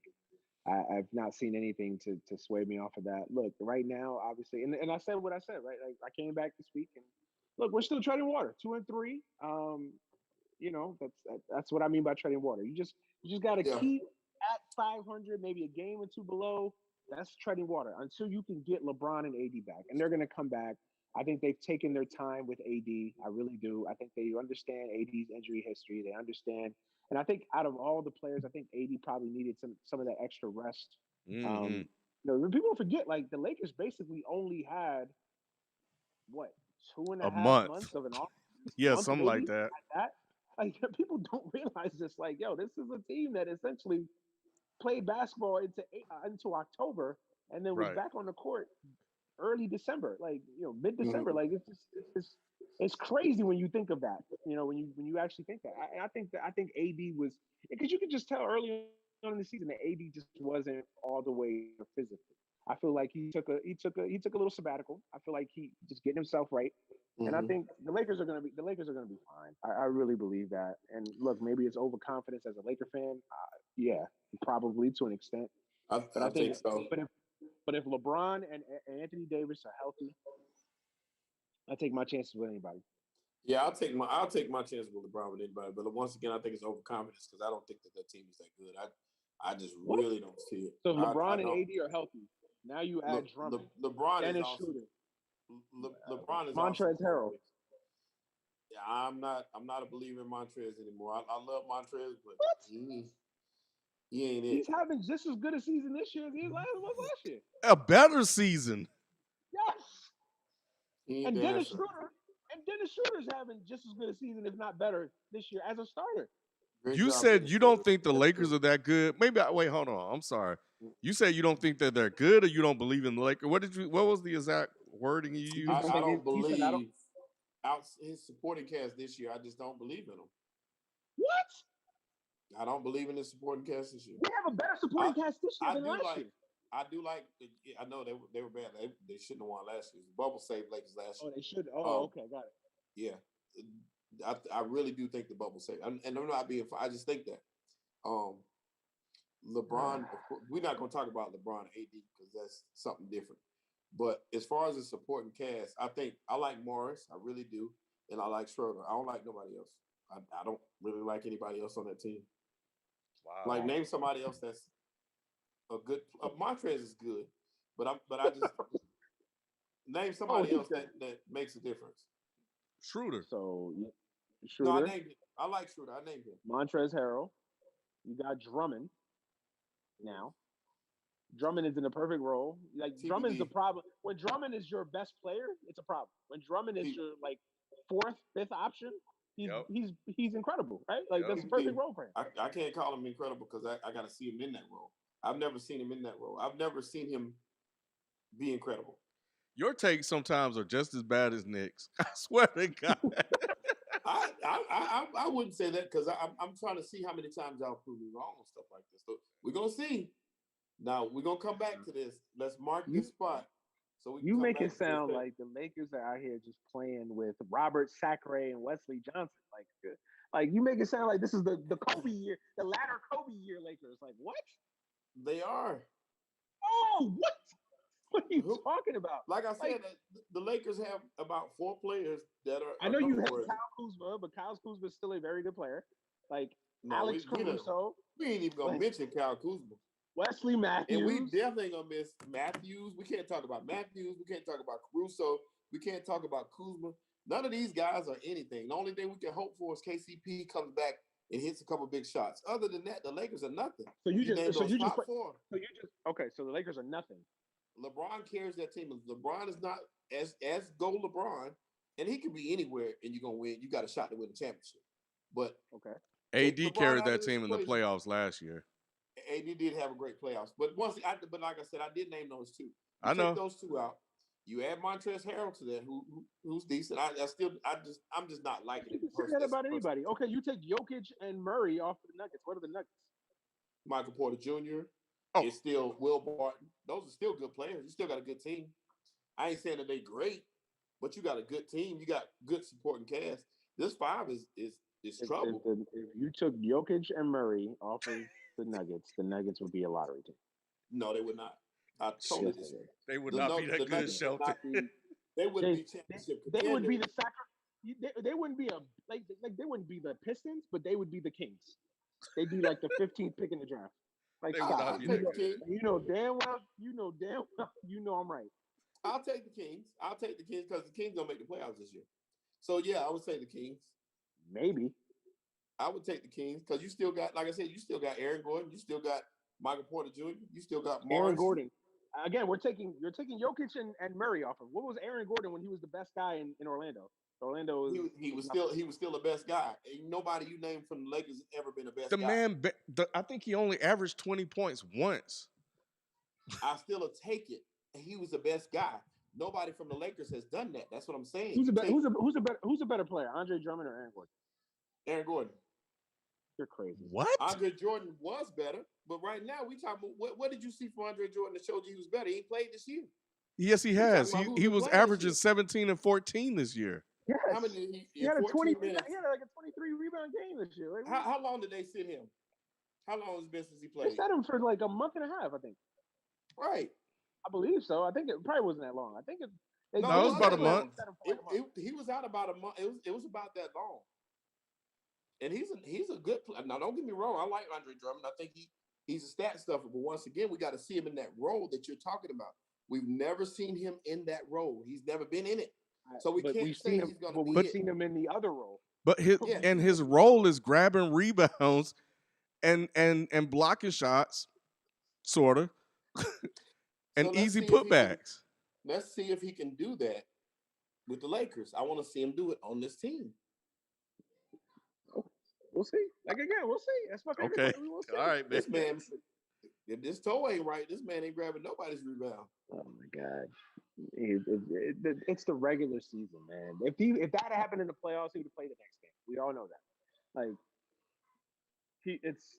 I've not seen anything to sway me off of that. Look, right now, obviously, and I said what I said, right? Like I came back this week, and look, we're still treading water, 2-3. That's what I mean by treading water. You just got to Yeah. keep at 500, maybe a game or two below. That's treading water until you can get LeBron and AD back, and they're going to come back. I think they've taken their time with AD. I really do. I think they understand AD's injury history. They understand, and I think out of all the players, I think AD probably needed some of that extra rest. Hmm. People forget like the Lakers basically only had what two and a A half month. months of an off Yeah, month something like maybe that. at that. Like people don't realize this. Like, yo, this is a team that essentially played basketball into October and then was Right. back on the court early December, like mid December. Mhm. Like it's crazy when you think of that. When you actually think that. I think AD was because you could just tell early on in the season that AD just wasn't all the way physically. I feel like he took a little sabbatical. I feel like he just getting himself right. And I Mhm. think the Lakers are gonna be fine. I really believe that. And look, maybe it's overconfidence as a Laker fan. Yeah, probably to an extent. But I I think think, so. but if LeBron and Anthony Davis are healthy, I take my chances with anybody. Yeah, I'll take my chance with LeBron with anybody. But once again, I think it's overconfidence because I don't think that team is that good. I just What? really don't see it. So if I LeBron and don't. AD are healthy, now you add Drummond, LeBron is Dennis also Schroeder, LeBron is also Montrezl going Harrell. with. Yeah, I'm not a believer in Montrez anymore. I love Montrez, but What? he ain't it. He's having just as good a season this year as he was last year. A better season. Yes. He ain't And the Dennis answer. Schroeder, and Dennis Schroeder's having just as good a season, if not better, this year as a starter. Great You job, said Dennis you don't Schroeder. think the That's Lakers true. are that good. Maybe wait, hold on. I'm sorry. You said you don't think that they're good, or you don't believe in the Lakers. What was the exact wording you He just used? don't I think don't he said I don't. believe out his supporting cast this year. I just don't believe in him. What? I don't believe in his supporting cast this year. We have a better I supporting cast this year I than do last like year. I do like. I know they were bad. They shouldn't have won last year. The bubble saved Lakers last Oh, year. they should. Oh, Um, okay, got it. yeah, I really do think the bubble saved. And I'm not being. I just think that. Um, LeBron. Of course, we're not going to talk about LeBron and AD because that's something different. But as far as the supporting cast, I think I like Morris. I really do, and I like Schroeder. I don't like nobody else. I don't really like anybody else on that team. Like Wow. name somebody else that's a good. Montrez is good, but I just name Oh, somebody he else said. that makes a difference. Schroeder. So No, I Schroeder, named him. I like Schroeder. I named him. Montrezl Harrell. You got Drummond now. Drummond is in a perfect role. Like Drummond's the TBD. problem. When Drummond is your best player, it's a problem. When Drummond is T- your like fourth, fifth option, he's Yep. he's he's incredible, right? Like Yep. that's a perfect TBD. role for him. I can't call him incredible because I got to see him in that role. I've never seen him in that role. I've never seen him be incredible. Your takes sometimes are just as bad as Nick's. I swear to God. I wouldn't say that because I'm trying to see how many times y'all prove me wrong on stuff like this. So we're gonna see. Now we're gonna come back to this. Let's mark You this spot so we can you come make it back to this sound thing. like the Lakers are out here just playing with Robert Sacre and Wesley Johnson. Like you make it sound like this is the Kobe year, the latter Kobe year Lakers. Like what? They are. Oh, what? What are you Who, talking about? like I Like said, the Lakers have about four players that I are know you hate noteworthy. Kyle Kuzma, but Kyle Kuzma is still a very good player. Like No, Alex Caruso, we ain't even gonna like mention Kyle Kuzma. Wesley And we Matthews. definitely ain't gonna miss Matthews. We can't talk about Matthews. We can't talk about Caruso. We can't talk about Kuzma. None of these guys are anything. The only thing we can hope for is KCP comes back and hits a couple big shots. Other than that, the Lakers are nothing. So you You just name so those you just top put four. so you just okay. So the Lakers are nothing. LeBron carries that team. LeBron is not as go LeBron, and he can be anywhere and you're gonna win. You got a shot to win the championship. But Okay. take AD LeBron carried out of that this team in the equation. playoffs last year. AD did have a great playoffs, but but like I said, I did name those two. You I take know. those two out. You add Montrezl Harrell to that, who's decent. I'm just not liking You it. can say that about anybody. Okay, you take Jokic and Murray off of the Nuggets. What are the Nuggets? Michael Porter Jr. Oh, is still Will Barton. Those are still good players. You still got a good team. I ain't saying that they great, but you got a good team. You got good supporting cast. This five is trouble. If you took Jokic and Murray off of the Nuggets would be a lottery team. No, they would not. I totally Yes, they disagree. would. they would not be that The good, Nuggets would Shelton. not be. They wouldn't be championship They would be contenders. the they wouldn't be a like they wouldn't be the Pistons, but they would be the Kings. They'd be like the 15th pick in the draft. Like They would stop not it. be I'll take that the good. Kings. You know damn well. You know I'm right. I'll take the Kings. I'll take the Kings because the Kings don't make the playoffs this year. So yeah, I would say the Kings. Maybe I would take the Kings because you still got, like I said, you still got Aaron Gordon, you still got Michael Porter Jr., you still got Aaron Morris. Gordon. Again, you're taking Jokic and Murray off of. What was Aaron Gordon when he was the best guy in Orlando? Orlando was He was nothing. still the best guy. Ain't nobody you named from the Lakers has ever been the The best guy. man, I think he only averaged 20 points once. I still take it. He was the best guy. Nobody from the Lakers has done that. That's what I'm saying. Who's a better player, Andre Drummond or Aaron Gordon? Aaron Gordon. You're crazy. What? Andre Jordan was better, but right now we talking about what did you see from Andre Jordan that showed you he was better? He ain't played this year. Yes, he We talking has. about who's He been was playing this averaging year. 17 and 14 this year. Yes. How many He in had a 14 He minutes? had like a 23 rebound game this year. Like, How long did they sit him? How long has it been since he they played? sat him for like a month and a half, I think. Right. I believe so. I think it probably wasn't that long. I think it. No, it was about a month. He was out about a month. It was about that long. And he's a good player. Now, don't get me wrong. I like Andre Drummond. I think he's a stat stuffer. But once again, we got to see him in that role that you're talking about. We've never seen him in that role. He's never been in it. So we can't say he's going to be we've seen him in the other role. But his role is grabbing rebounds and blocking shots, sort of, and So easy putbacks. Let's see if he can do that with the Lakers. I want to see him do it on this team. We'll see. Like again, we'll see. That's my favorite. Okay. We'll see. All right, man. This man, if this toe ain't right, this man ain't grabbing nobody's rebound. Oh my god. It's the regular season, man. If that happened in the playoffs, he would have played the next game. We all know that. Like it is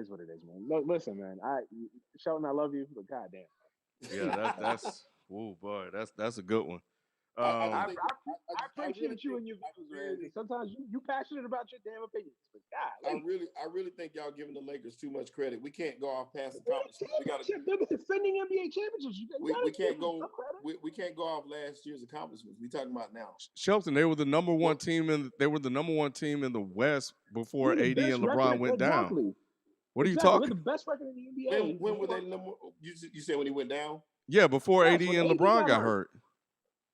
what it is, man. Look, listen, man. Shelton, I love you, but goddamn. Yeah, that's oh boy, that's a good one. I I appreciate really you think- and your I views, man. really- Sometimes you passionate about your damn opinions, but God, I really think y'all giving the Lakers too much credit. We can't go off past accomplishments. We got to. they're the defending NBA championships. We can't go. We can't go off last year's accomplishments. We talking about now. Shelton, they were the number one team in the West before AD and LeBron went down. What are you talking? We're the best record in the NBA. When were they number? You said when he went down. Yeah, before Yes, AD when and AD LeBron got got hurt. hurt.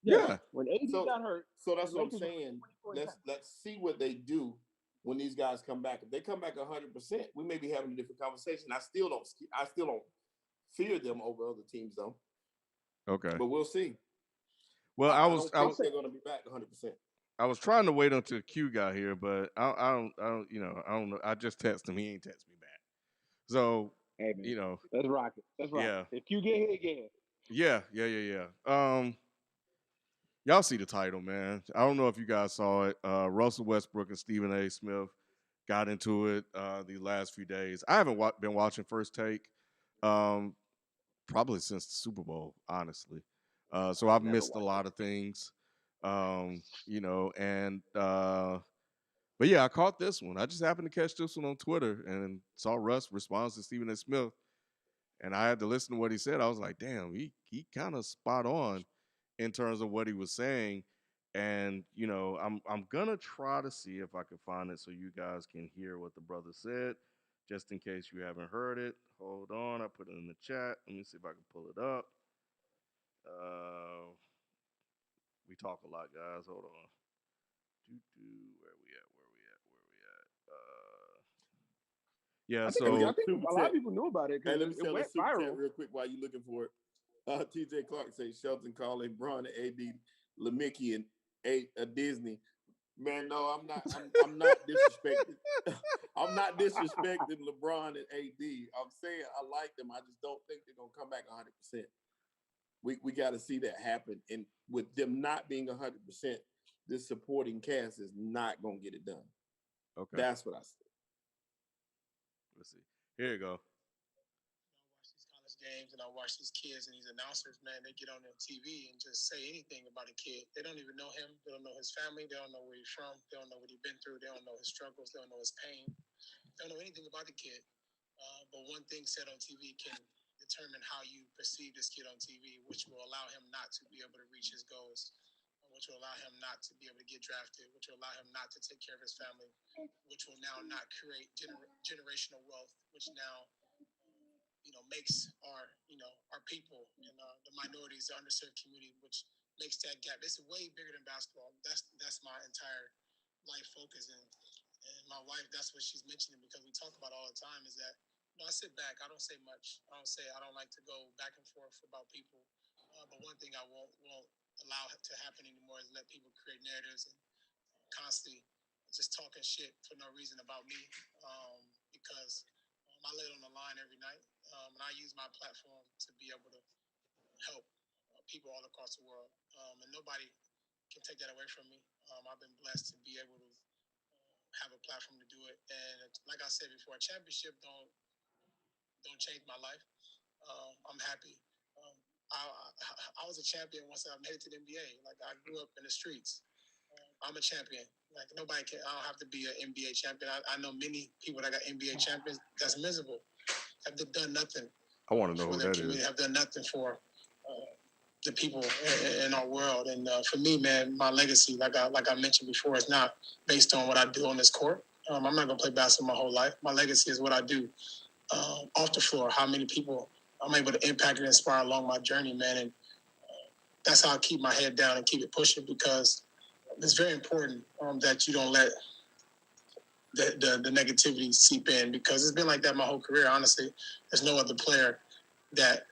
Yes, Yeah. when AD got hurt. So that's the what I'm Lakers were saying. 24-10. Let's see what they do when these guys come back. If they come back 100%, we may be having a different conversation. I still don't fear them over other teams though. Okay. But we'll see. Well, I don't think they're going to be back 100%. I was trying to wait until Q got here, but I don't know. I just texted him. He ain't text me back. So, hey, man, let's rock it. Let's rock it. If you get here, get here. Yeah. Y'all see the title, man. I don't know if you guys saw it. Russell Westbrook and Stephen A. Smith got into it the last few days. I haven't been watching First Take probably since the Super Bowl, honestly. So I've missed a lot of things, but yeah, I caught this one. I just happened to catch this one on Twitter and saw Russ responds to Stephen A. Smith, and I had to listen to what he said. I was like, damn, he kind of spot on in terms of what he was saying. And I'm gonna try to see if I can find it so you guys can hear what the brother said, just in case you haven't heard it. Hold on, I put it in the chat. Let me see if I can pull it up. Uh, we talk a lot, guys. Hold on. Where we at? Where we at? Where we at? Yeah. I think Hey, we I So got think a super a lot of chat. people knew about it Hey, because let me it tell the went super chat viral. real quick while you're looking for it. TJ Clark says Shelton calling Braun and AD Lemicky and a Disney. Man, no, I'm not disrespecting. I'm not disrespecting LeBron and AD. I'm saying I like them. I just don't think they're gonna come back 100%. We got to see that happen, and with them not being 100%, this supporting cast is not gonna get it done. okay, That's what I said. let's see. Here you go. watch these college games and I watch these kids and these announcers, man, they get on their TV and just say anything about a kid. They don't even know him. They don't know his family. They don't know where he's from. They don't know what he's been through. They don't know his struggles. They don't know his pain. They don't know anything about the kid. But one thing said on TV can determine how you perceive this kid on TV, which will allow him not to be able to reach his goals, which will allow him not to be able to get drafted, which will allow him not to take care of his family, which will now not create generational wealth, which now makes our people and the minorities, the underserved community, which makes that gap. It's way bigger than basketball. That's my entire life focus, and my wife. That's what she's mentioning because we talk about all the time. Is that I sit back. I don't say much. I don't like to go back and forth about people. But one thing I won't allow to happen anymore is let people create narratives and constantly just talking shit for no reason about me, because I lay it on the line every night, and I use my platform to be able to help people all across the world, and nobody can take that away from me. I've been blessed to be able to have a platform to do it, and like I said before, a championship don't change my life. I'm happy. Um, I was a champion once I made it to the NBA. Like I grew up in the streets. I'm a champion. Like nobody can. I don't have to be an NBA champion. I know many people that got NBA champions that's miserable. Have done nothing I want to know for who their that community. is. Have done nothing for the people in our world. And for me, man, my legacy, like I mentioned before, is not based on what I do on this court. I'm not gonna play basketball my whole life. My legacy is what I do off the floor. How many people I'm able to impact and inspire along my journey, man. And that's how I keep my head down and keep it pushing because it's very important that you don't let the negativity seep in because it's been like that my whole career. Honestly, there's no other player that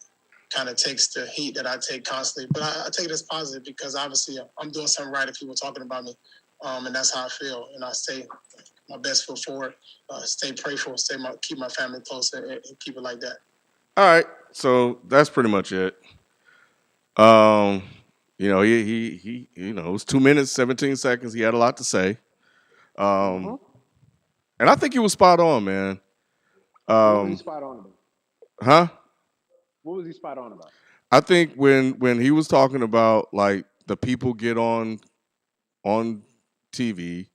kind of takes the heat that I take constantly. But I take it as positive because obviously I'm doing something right if people are talking about me. And that's how I feel. And I stay my best foot forward, stay prayerful, keep my family close and keep it like that. All right, so that's pretty much it. Um, it was 2 minutes, 17 seconds. He had a lot to say. Mm-hmm. Um, and I think he was spot on, man. What was he Um, spot on about? huh? What was he spot on about? I think when he was talking about like the people get on TV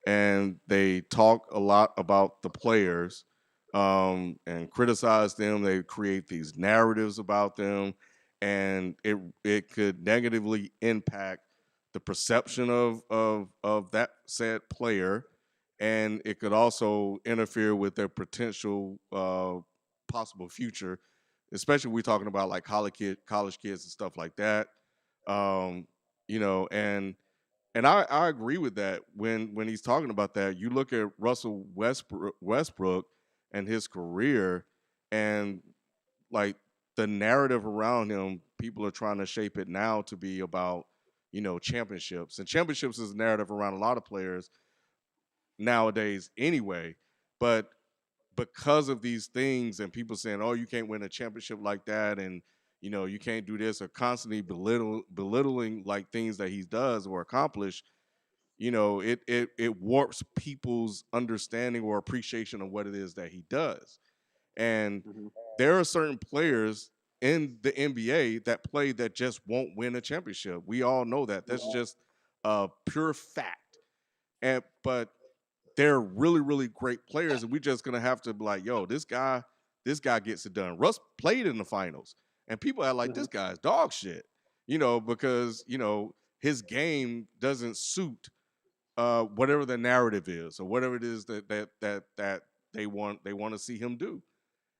and they talk a lot about the players and criticize them. They create these narratives about them, and it could negatively impact the perception of that said player, and it could also interfere with their potential possible future, especially we're talking about like college kids and stuff like that. Um, and I agree with that when he's talking about that. You look at Russell Westbrook and his career, and like the narrative around him, people are trying to shape it now to be about championships, and championships is a narrative around a lot of players nowadays anyway. But because of these things and people saying, "Oh, you can't win a championship like that," and you can't do this, or constantly belittling like things that he does or accomplish, it warps people's understanding or appreciation of what it is that he does. And Mm-hmm. there are certain players in the NBA that play that just won't win a championship. We all know that. That's Mm-hmm. just a pure fact. And but they're really, really great players, and we're just gonna have to be like, yo, this guy gets it done. Russ played in the finals, and people are like, Mm-hmm. this guy's dog shit, because his game doesn't suit whatever the narrative is or whatever it is that they want to see him do.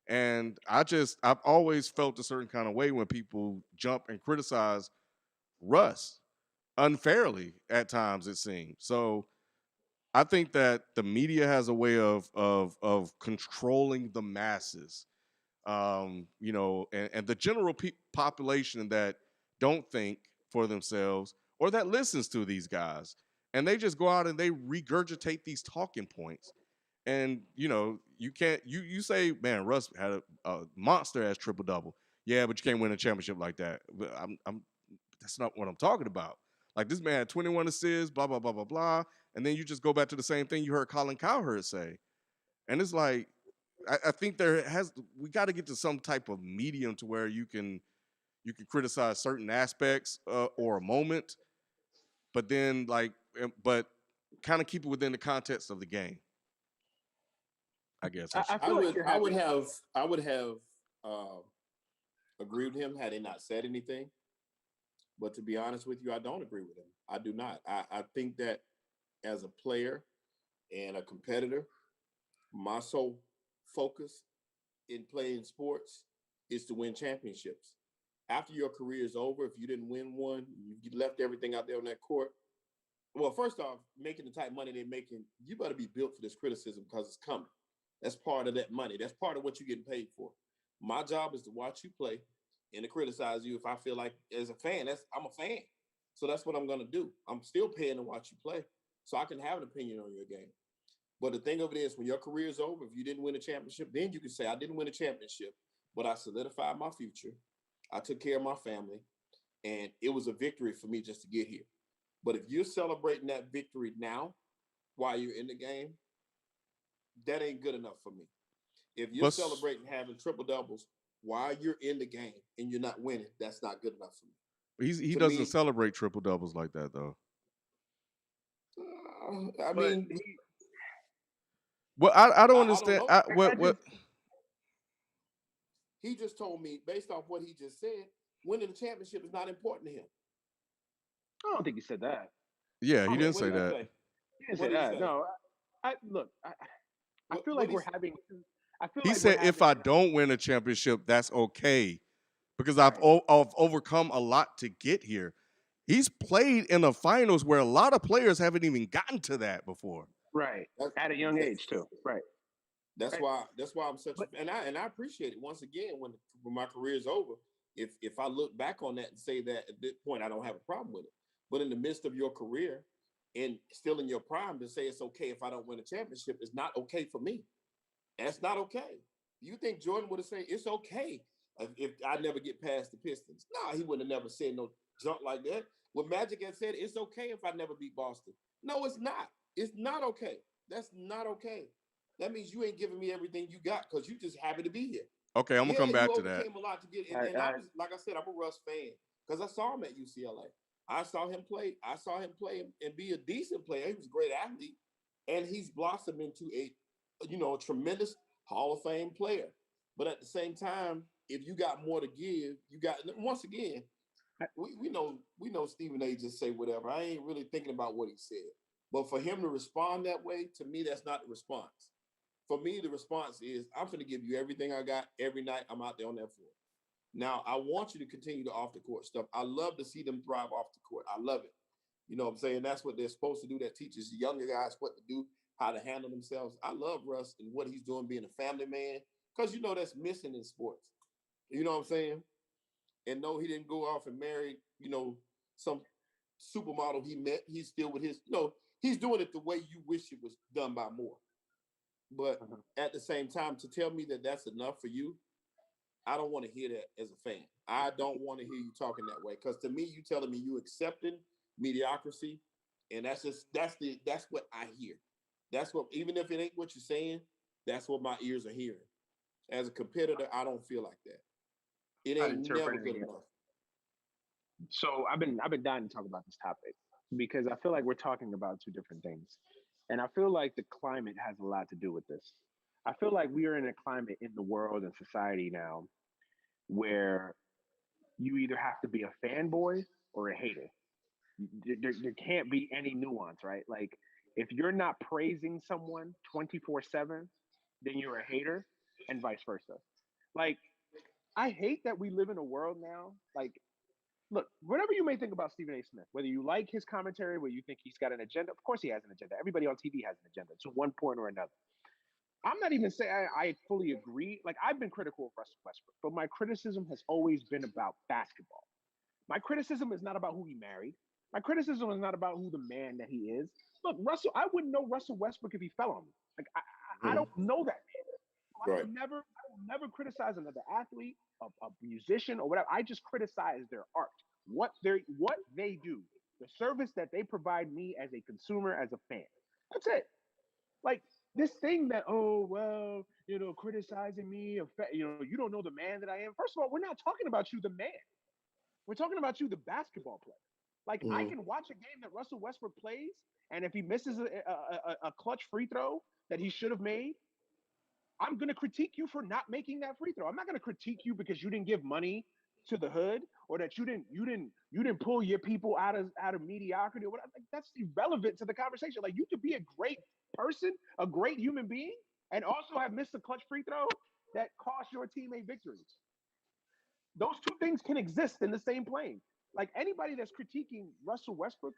And I've always felt a certain kind of way when people jump and criticize Russ unfairly at times, it seems. So I think that the media has a way of controlling the masses, and the general population that don't think for themselves or that listens to these guys, and they just go out and they regurgitate these talking points. And you can't you say, man, Russ had a monster as triple double. Yeah, but you can't win a championship like that. But I'm that's not what I'm talking about. Like this man had 21 assists, blah blah blah blah blah, and then you just go back to the same thing you heard Colin Cowherd say, and it's like I think we got to get to some type of medium to where you can criticize certain aspects or a moment, but then but kind of keep it within the context of the game. I guess I I should. I feel like would you're I would having. have I would have uh, agreed with him had he not said anything. But to be honest with you, I don't agree with him. I do not. I think that as a player and a competitor, my sole focus in playing sports is to win championships. After your career is over, if you didn't win one, you left everything out there on that court. Well, first off, making the type of money they're making, you better be built for this criticism because it's coming. That's part of that money. That's part of what you're getting paid for. My job is to watch you play and to criticize you if I feel like as a fan, I'm a fan. So that's what I'm gonna do. I'm still paying to watch you play. So I can have an opinion on your game. But the thing of it is, when your career is over, if you didn't win a championship, then you can say, I didn't win a championship, but I solidified my future. I took care of my family, and it was a victory for me just to get here. But if you're celebrating that victory now while you're in the game, that ain't good enough for me. If you're But celebrating having triple doubles while you're in the game and you're not winning, that's not good enough for me. he To doesn't me, celebrate triple doubles like that though. I But mean, Well, I don't I don't understand. know. I just He just told me, based off what he just said, winning the championship is not important to him. I don't think he said that. Yeah, he Okay, didn't what say did he that. say? He didn't say What did he that. say? No, look. I feel What like he? we're having. I feel He like we're said if I having. don't win a championship, that's okay because Right. I've overcome a lot to get here. He's played in the finals where a lot of players haven't even gotten to that before. Right. That, At a young that, age too. Right. that's Right. why. That's why I'm such But a and I appreciate it. Once again, when my career is over, if I look back on that and say that at this point I don't have a problem with it, but in the midst of your career and still in your prime to say it's okay if I don't win a championship is not okay for me. That's not okay. You think Jordan would have said it's okay if I never get past the Pistons? No, he would have never said no junk like that. What Magic had said, it's okay if I never beat Boston. No, it's not. It's not okay. That's not okay. That means you ain't giving me everything you got because you just happy to be here. Okay, I'm gonna Yeah, come you back to that. overcame a lot to get in. I, And I I was, like I said, I'm a Russ fan because I saw him at UCLA. I saw him play. I saw him play and be a decent player. He was a great athlete, and he's blossomed into a tremendous Hall of Fame player. But at the same time, if you got more to give, you got once again, we know Stephen A just say whatever. I ain't really thinking about what he said. But for him to respond that way, to me, that's not the response. For me, the response is I'm going to give you everything I got every night I'm out there on that floor. Now, I want you to continue the off the court stuff. I love to see them thrive off the court. I love it. You know what I'm saying? That's what they're supposed to do. That teaches the younger guys what to do, how to handle themselves. I love Russ and what he's doing being a family man because that's missing in sports. You know what I'm saying? And no, he didn't go off and marry, some supermodel he met. He's still with he's doing it the way you wish it was done by more. But uh-huh. at the same time, to tell me that that's enough for you, I don't want to hear that as a fan. I don't want to hear you talking that way because to me, you telling me you accepting mediocrity, and that's what I hear. That's what even if it ain't what you're saying, that's what my ears are hearing. As a competitor, I don't feel like that. It Not ain't never interpreting good it. enough. So I've been dying to talk about this topic because I feel like we're talking about two different things, and I feel like the climate has a lot to do with this. I feel like we are in a climate in the world and society now where you either have to be a fanboy or a hater. There can't be any nuance, right? Like if you're not praising someone 24/7, then you're a hater, and vice versa. Like I hate that we live in a world now. Like, look, whatever you may think about Stephen A. Smith, whether you like his commentary, whether you think he's got an agenda, of course he has an agenda. Everybody on TV has an agenda to one point or another. I'm not even saying I fully agree. Like I've been critical of Russell Westbrook, but my criticism has always been about basketball. My criticism is not about who he married. My criticism is not about who the man that he is. Look, Russell, I wouldn't know Russell Westbrook if he fell on me. Like I don't Mm, know that. right. I will never criticize another athlete, a musician, or whatever. I just criticize their art, what they do, the service that they provide me as a consumer, as a fan. That's it. Like this thing that criticizing me, you don't know the man that I am. First of all, we're not talking about you, the man. We're talking about you, the basketball player. Like I Mm, can watch a game that Russell Westbrook plays, and if he misses a clutch free throw that he should have made, I'm going to critique you for not making that free throw. I'm not going to critique you because you didn't give money to the hood or that you didn't pull your people out of mediocrity or whatever. Like, that's irrelevant to the conversation. Like you could be a great person, a great human being, and also have missed a clutch free throw that cost your team a victory. Those two things can exist in the same plane. Like anybody that's critiquing Russell Westbrook,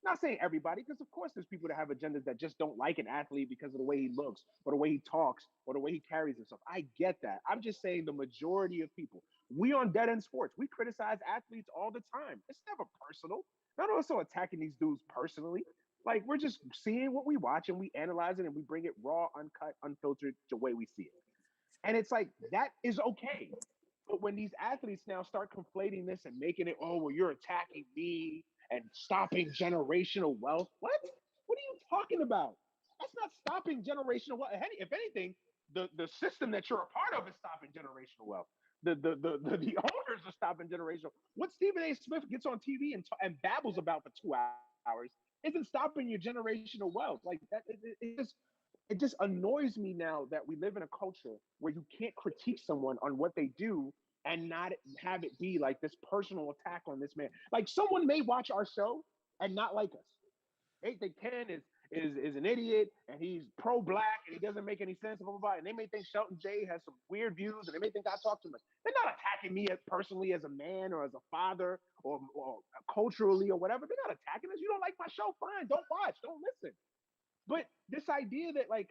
not saying everybody, because of course there's people that have agendas that just don't like an athlete because of the way he looks or the way he talks or the way he carries himself. I get that. I'm just saying the majority of people. We on Dead End Sports, we criticize athletes all the time. It's never personal. Not also attacking these dudes personally. Like we're just seeing what we watch and we analyze it and we bring it raw, uncut, unfiltered the way we see it. And it's like that is okay. But when these athletes now start conflating this and making it, oh, well, you're attacking me and stopping generational wealth. What? What are you talking about? That's not stopping generational wealth. If anything, the system that you're a part of is stopping generational wealth. The owners are stopping generational. What Stephen A. Smith gets on TV and babbles about for 2 hours isn't stopping your generational wealth. Like that, it just annoys me now that we live in a culture where you can't critique someone on what they do and not have it be like this personal attack on this man. Like someone may watch our show and not like us. They think Ken is an idiot and he's pro-black and he doesn't make any sense, blah, blah, blah. And they may think Shelton J has some weird views and they may think I talk too much. They're not attacking me personally as a man or as a father or culturally or whatever. They're not attacking us. You don't like my show? Fine. Don't watch. Don't listen. But this idea that like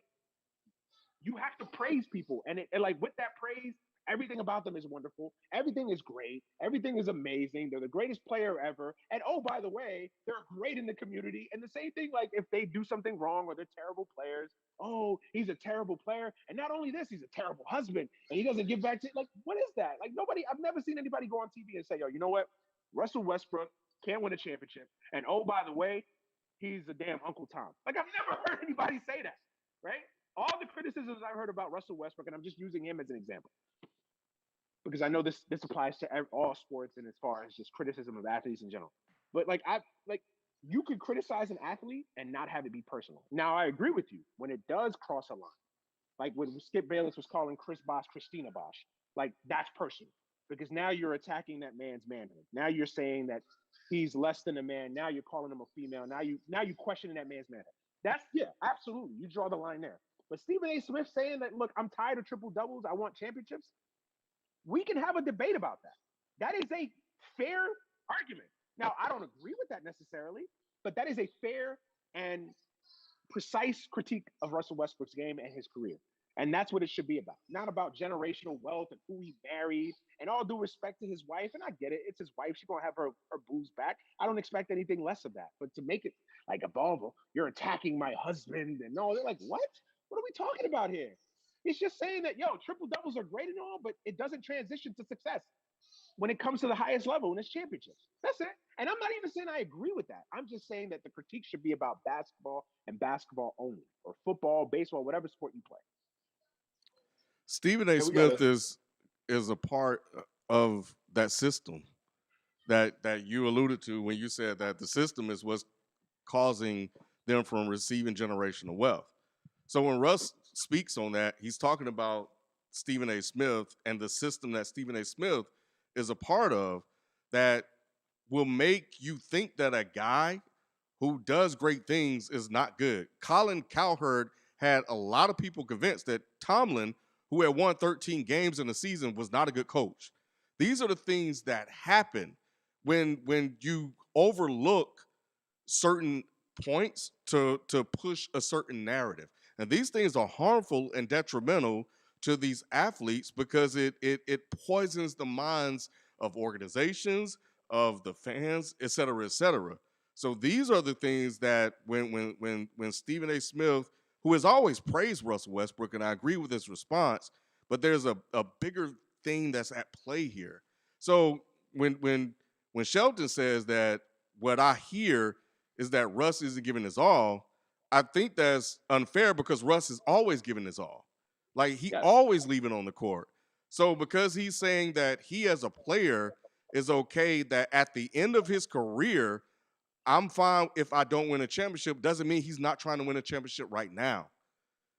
you have to praise people, and like with that praise, everything about them is wonderful. Everything is great. Everything is amazing. They're the greatest player ever. And oh, by the way, they're great in the community. And the same thing, like if they do something wrong or they're terrible players, oh, he's a terrible player. And not only this, he's a terrible husband, and he doesn't give back to like what is that? Like nobody, I've never seen anybody go on TV and say, yo, you know what? Russell Westbrook can't win a championship. And oh, by the way, he's a damn Uncle Tom. Like I've never heard anybody say that, right? All the criticisms I've heard about Russell Westbrook, and I'm just using him as an example because I know this applies to all sports and as far as just criticism of athletes in general. But like you could criticize an athlete and not have it be personal. Now I agree with you when it does cross a line, like when Skip Bayless was calling Chris Bosh Christina Bosh, like that's personal because now you're attacking that man's manhood. Now you're saying that he's less than a man. Now you're calling him a female. Now you questioning that man's manhood. That's yeah, absolutely. You draw the line there. But Stephen A. Smith saying that, look, I'm tired of triple doubles. I want championships. We can have a debate about that. That is a fair argument. Now, I don't agree with that necessarily, but that is a fair and precise critique of Russell Westbrook's game and his career. And that's what it should be about. Not about generational wealth and who he married. And all due respect to his wife, and I get it, it's his wife. She's gonna have her booze back. I don't expect anything less of that. But to make it like a ball, you're attacking my husband, and no, they're like, what? What are we talking about here? He's just saying that triple doubles are great and all, but it doesn't transition to success when it comes to the highest level and it's championships. That's it. And I'm not even saying I agree with that. I'm just saying that the critique should be about basketball and basketball only, or football, baseball, whatever sport you play. Stephen A. And we Smith gotta. is a part of that system that you alluded to when you said that the system is what's causing them from receiving generational wealth. So when Russ speaks on that, he's talking about Stephen A. Smith and the system that Stephen A. Smith is a part of that will make you think that a guy who does great things is not good. Colin Cowherd had a lot of people convinced that Tomlin, who had won 13 games in the season, was not a good coach. These are the things that happen when you overlook certain points to push a certain narrative. And these things are harmful and detrimental to these athletes because it poisons the minds of organizations, of the fans, et cetera, et cetera. So these are the things that when Stephen A. Smith, who has always praised Russell Westbrook, and I agree with his response, but there's a bigger thing that's at play here. So when Shelton says that what I hear is that Russ isn't giving his all, I think that's unfair because Russ is always giving his all. Like he Yes. always leaving on the court. So because he's saying that he as a player is okay that at the end of his career, I'm fine if I don't win a championship, doesn't mean he's not trying to win a championship right now.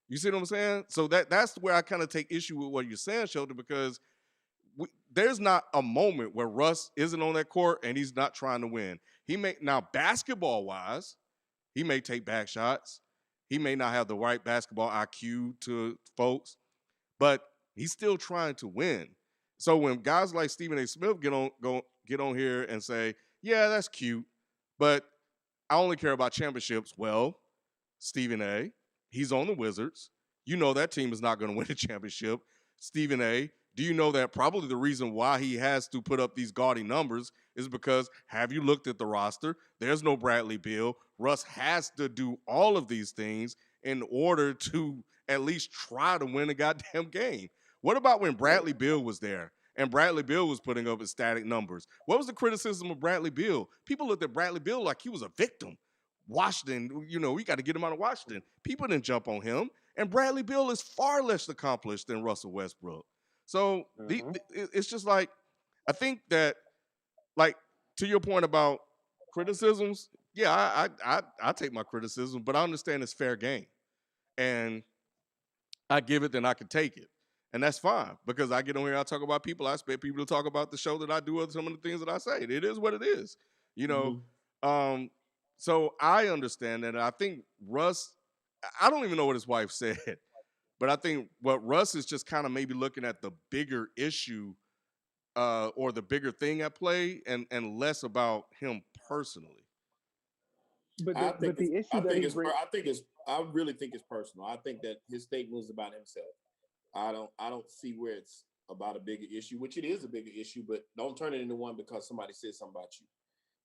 You see what I'm saying? So that's where I kind of take issue with what you're saying, Shelton, because there's not a moment where Russ isn't on that court and he's not trying to win. He may now basketball wise, he may take back shots. He may not have the right basketball IQ to folks, but he's still trying to win. So when guys like Stephen A. Smith get on here and say, "Yeah, that's cute, but I only care about championships." Well, Stephen A., he's on the Wizards. You know that team is not going to win a championship. Stephen A., do you know that probably the reason why he has to put up these gaudy numbers is because have you looked at the roster? There's no Bradley Beal. Russ has to do all of these things in order to at least try to win a goddamn game. What about when Bradley Beal was there and Bradley Beal was putting up ecstatic numbers? What was the criticism of Bradley Beal? People looked at Bradley Beal like he was a victim. Washington, we got to get him out of Washington. People didn't jump on him. And Bradley Beal is far less accomplished than Russell Westbrook. So it's just like, I think that, like, to your point about criticisms, yeah, I take my criticism, but I understand it's fair game. And I give it, then I can take it. And that's fine because I get on here, I talk about people. I expect people to talk about the show that I do or some of the things that I say. It is what it is, you know. Um, so I understand that. And I think Russ, I don't even know what his wife said, but I think what Russ is just kind of maybe looking at the bigger issue or the bigger thing at play and less about him personally. But I think the issue that he brings, I really think it's personal. I think that his statement was about himself. I don't see where it's about a bigger issue, which it is a bigger issue, but don't turn it into one because somebody said something about you.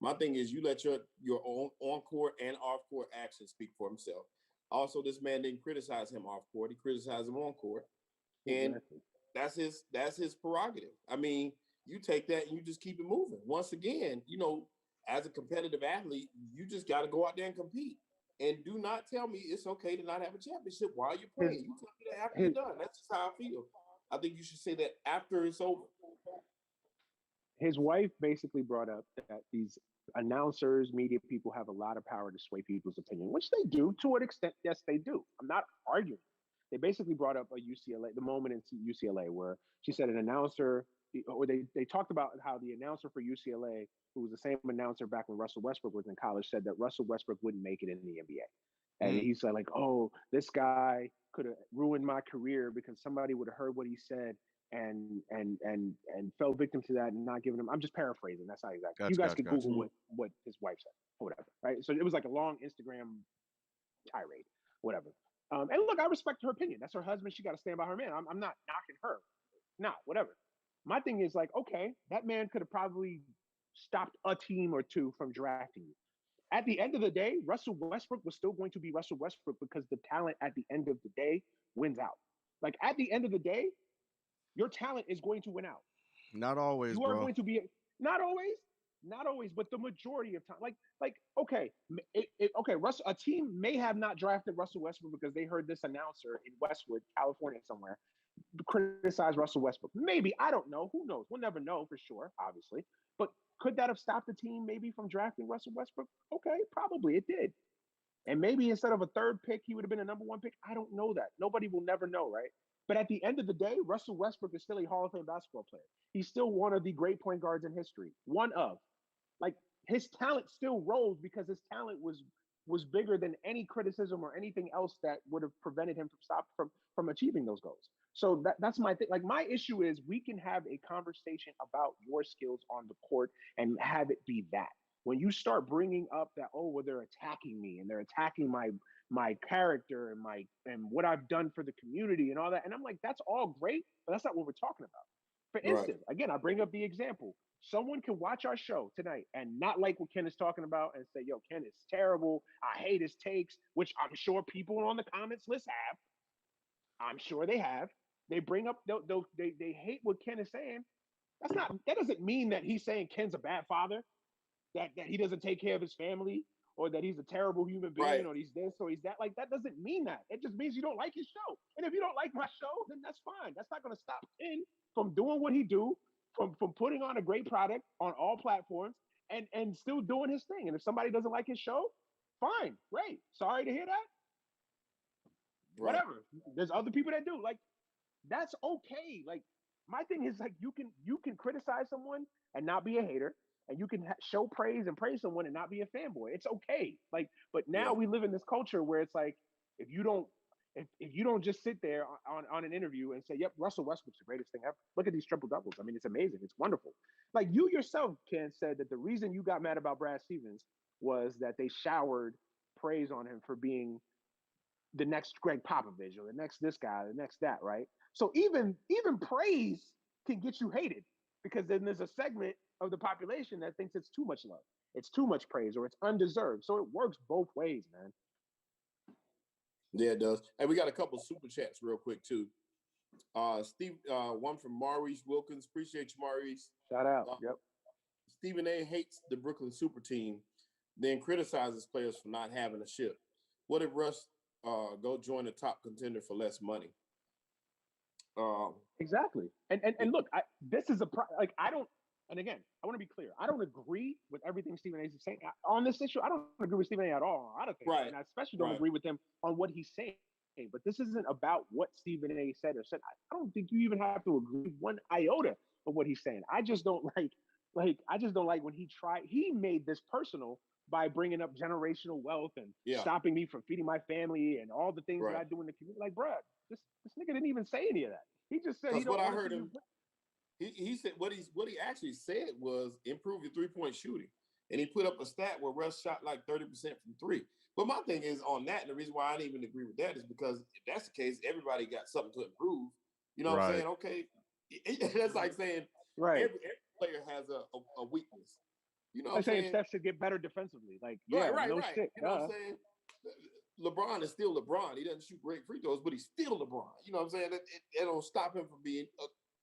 My thing is you let your own on court and off court actions speak for himself. Also, this man didn't criticize him off court; he criticized him on court, and exactly. that's his prerogative. I mean, you take that and you just keep it moving. Once again, as a competitive athlete, you just got to go out there and compete. And do not tell me it's okay to not have a championship while you're His, playing. You tell me that after you're his done. That's just how I feel. I think you should say that after it's over. his wife basically brought up that these announcers, media people have a lot of power to sway people's opinion, which they do to an extent. Yes, they do. I'm not arguing. They basically brought up a UCLA, the moment in UCLA where she said an announcer, or they talked about how the announcer for UCLA, who was the same announcer back when Russell Westbrook was in college, said that Russell Westbrook wouldn't make it in the NBA. And he said, like, oh, this guy could have ruined my career because somebody would have heard what he said and fell victim to that and not giving him. I'm just paraphrasing. That's how exactly. You Gotcha, guys gotcha, could gotcha. Google what his wife said or whatever, right? So it was like a long Instagram tirade, whatever. And look, I respect her opinion. That's her husband. She got to stand by her man. I'm not knocking her. Nah, whatever. My thing is like, okay, that man could have probably stopped a team or two from drafting you. At the end of the day, Russell Westbrook was still going to be Russell Westbrook because the talent at the end of the day wins out. Like at the end of the day, your talent is going to win out. Not always, You are bro. going to be not always, not always, but the majority of time. Like okay, okay. A team may have not drafted Russell Westbrook because they heard this announcer in Westwood, California, somewhere criticize Russell Westbrook. Maybe I don't know. Who knows? We'll never know for sure, obviously. But could that have stopped the team maybe from drafting Russell Westbrook? Okay, probably it did. And maybe instead of a third pick, he would have been a number one pick. I don't know that. Nobody will never know, right? But at the end of the day, Russell Westbrook is still a Hall of Fame basketball player. He's still one of the great point guards in history. One of. like his talent still rose because his talent was bigger than any criticism or anything else that would have prevented him from achieving those goals. So that's my thing. Like my issue is we can have a conversation about your skills on the court and have it be that. When you start bringing up that, oh well, they're attacking me and they're attacking my character and my and what I've done for the community and all that, and I'm like, that's all great, but that's not what we're talking about. For Right. instance, again, I bring up the example. Someone can watch our show tonight and not like what Ken is talking about and say, yo, Ken is terrible. I hate his takes, which I'm sure people on the comments list have. I'm sure they have. They bring up, they hate what Ken is saying. That doesn't mean that he's saying Ken's a bad father, that he doesn't take care of his family, or that he's a terrible human being, Right. or he's this, or he's that. Like that doesn't mean that. It just means you don't like his show. And if you don't like my show, then that's fine. That's not going to stop Ken from doing what he do, from putting on a great product on all platforms, and still doing his thing. And if somebody doesn't like his show, fine, great. Sorry to hear that. Right. Whatever. There's other people that do. Like that's okay. Like my thing is like you can criticize someone and not be a hater, and you can show praise and praise someone and not be a fanboy. It's okay. Like, but now Yeah. we live in this culture where it's like if you don't if you don't just sit there on an interview and say, "Yep, Russell Westbrook's the greatest thing ever. Look at these triple doubles. I mean, it's amazing. It's wonderful." Like you yourself, Ken, said that the reason you got mad about Brad Stevens was that they showered praise on him for being the next Greg Popovich or the next this guy, the next that, right? So even praise can get you hated because then there's a segment of the population that thinks it's too much love, it's too much praise, or it's undeserved. So it works both ways, man. Yeah, it does. And we got a couple super chats real quick too. Steve, one from Maurice Wilkins. Appreciate you, Maurice. Shout out. Uh, Yep. Stephen A. hates the Brooklyn super team, then criticizes players for not having a ship. What if Russ go join a top contender for less money? Um, Exactly. And look, this is like I don't. And again, I want to be clear. I don't agree with everything Stephen A. is saying on this issue. I don't agree with Stephen A. at all on a lot of things, right, and I especially don't right. agree with him on what he's saying. But this isn't about what Stephen A. said or said. I don't think you even have to agree one iota of what he's saying. I just don't like I just don't like when he made this personal by bringing up generational wealth and Yeah, stopping me from feeding my family and all the things that right. I do in the community. Like, bruh, this nigga didn't even say any of that. He just said he Because what don't I want to heard see you. him, he said what he actually said was improve your 3-point shooting, and he put up a stat where Russ shot like 30% from three. But my thing is on that, and the reason why I didn't even agree with that is because if that's the case, everybody got something to improve. You know what I'm Right. saying? Okay, that's like saying Right. every player has a weakness. You know what I'm I'm saying saying? Steph should get better defensively. Like, Right, yeah, right, no right. shit. You know what Duh. I'm saying? LeBron is still LeBron. He doesn't shoot great free throws, but he's still LeBron. You know what I'm saying? It don't stop him from being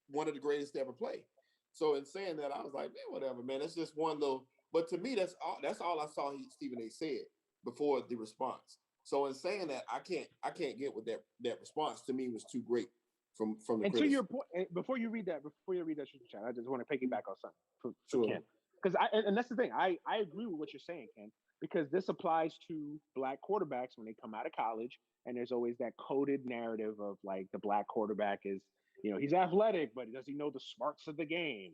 one of the greatest to ever play. So in saying that, I was like, man, whatever, man. That's just one little. But to me, that's all. That's all I saw. Stephen A. said before the response. So in saying that, I can't get what that response to me was too great from the And to critics. your point, before you read that super chat, I just want to piggyback on something for Sure. Ken. Because and that's the thing. I agree with what you're saying, Ken, because this applies to black quarterbacks when they come out of college, and there's always that coded narrative of like the black quarterback is, he's athletic, but does he know the smarts of the game?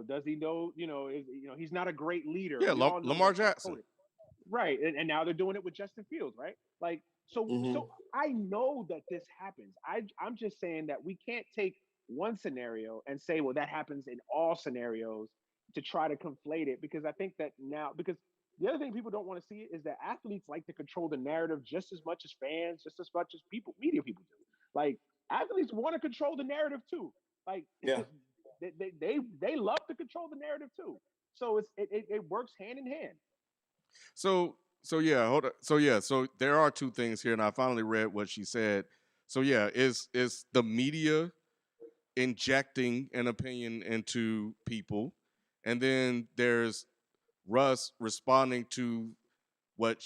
Does he know, he's not a great leader. Yeah, We all know Lamar that's Jackson. coded. Right. And now they're doing it with Justin Fields, right? Like, so Mm-hmm. I know that this happens. I'm just saying that we can't take one scenario and say, well, that happens in all scenarios to try to conflate it, because I think that now, because the other thing people don't want to see is that athletes like to control the narrative just as much as fans, just as much as media people do. Like athletes want to control the narrative too. Like Yeah. they love to control the narrative too. So it works hand in hand. So yeah, hold on. So there are two things here, and I finally read what she said. So yeah, is the media injecting an opinion into people, and then there's Russ responding to what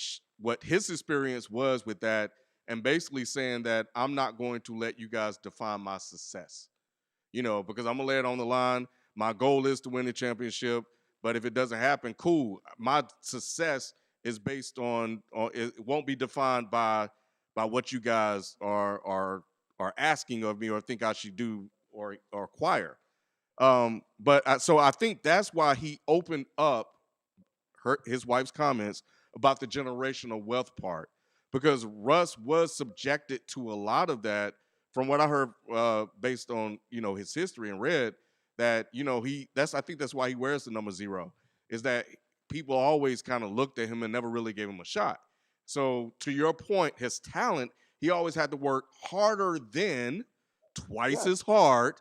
his experience was with that, and basically saying that I'm not going to let you guys define my success. Because I'm gonna lay it on the line. My goal is to win the championship, but if it doesn't happen, cool. My success is based on it won't be defined by what you guys are asking of me or think I should do or acquire. So I think that's why he opened up his wife's comments about the generational wealth part, because Russ was subjected to a lot of that. From what I heard, based on his history and read that I think that's why he wears the number 0, is that people always kind of looked at him and never really gave him a shot. So to your point, his talent, he always had to work harder than twice Yes, as hard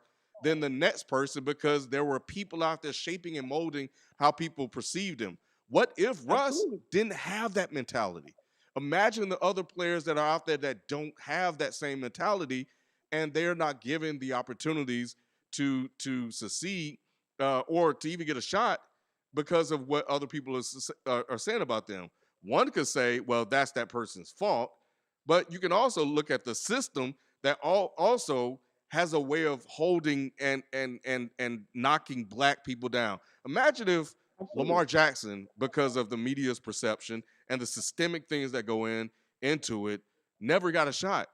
than the next person, because there were people out there shaping and molding how people perceived him. What if Russ absolutely. didn't have that mentality? Imagine the other players that are out there that don't have that same mentality, and they're not given the opportunities to succeed, or to even get a shot, because of what other people are saying about them. One could say, well, that's that person's fault, but you can also look at the system that also has a way of holding and knocking black people down. Imagine if Absolutely. Lamar Jackson, because of the media's perception and the systemic things that go into it, never got a shot.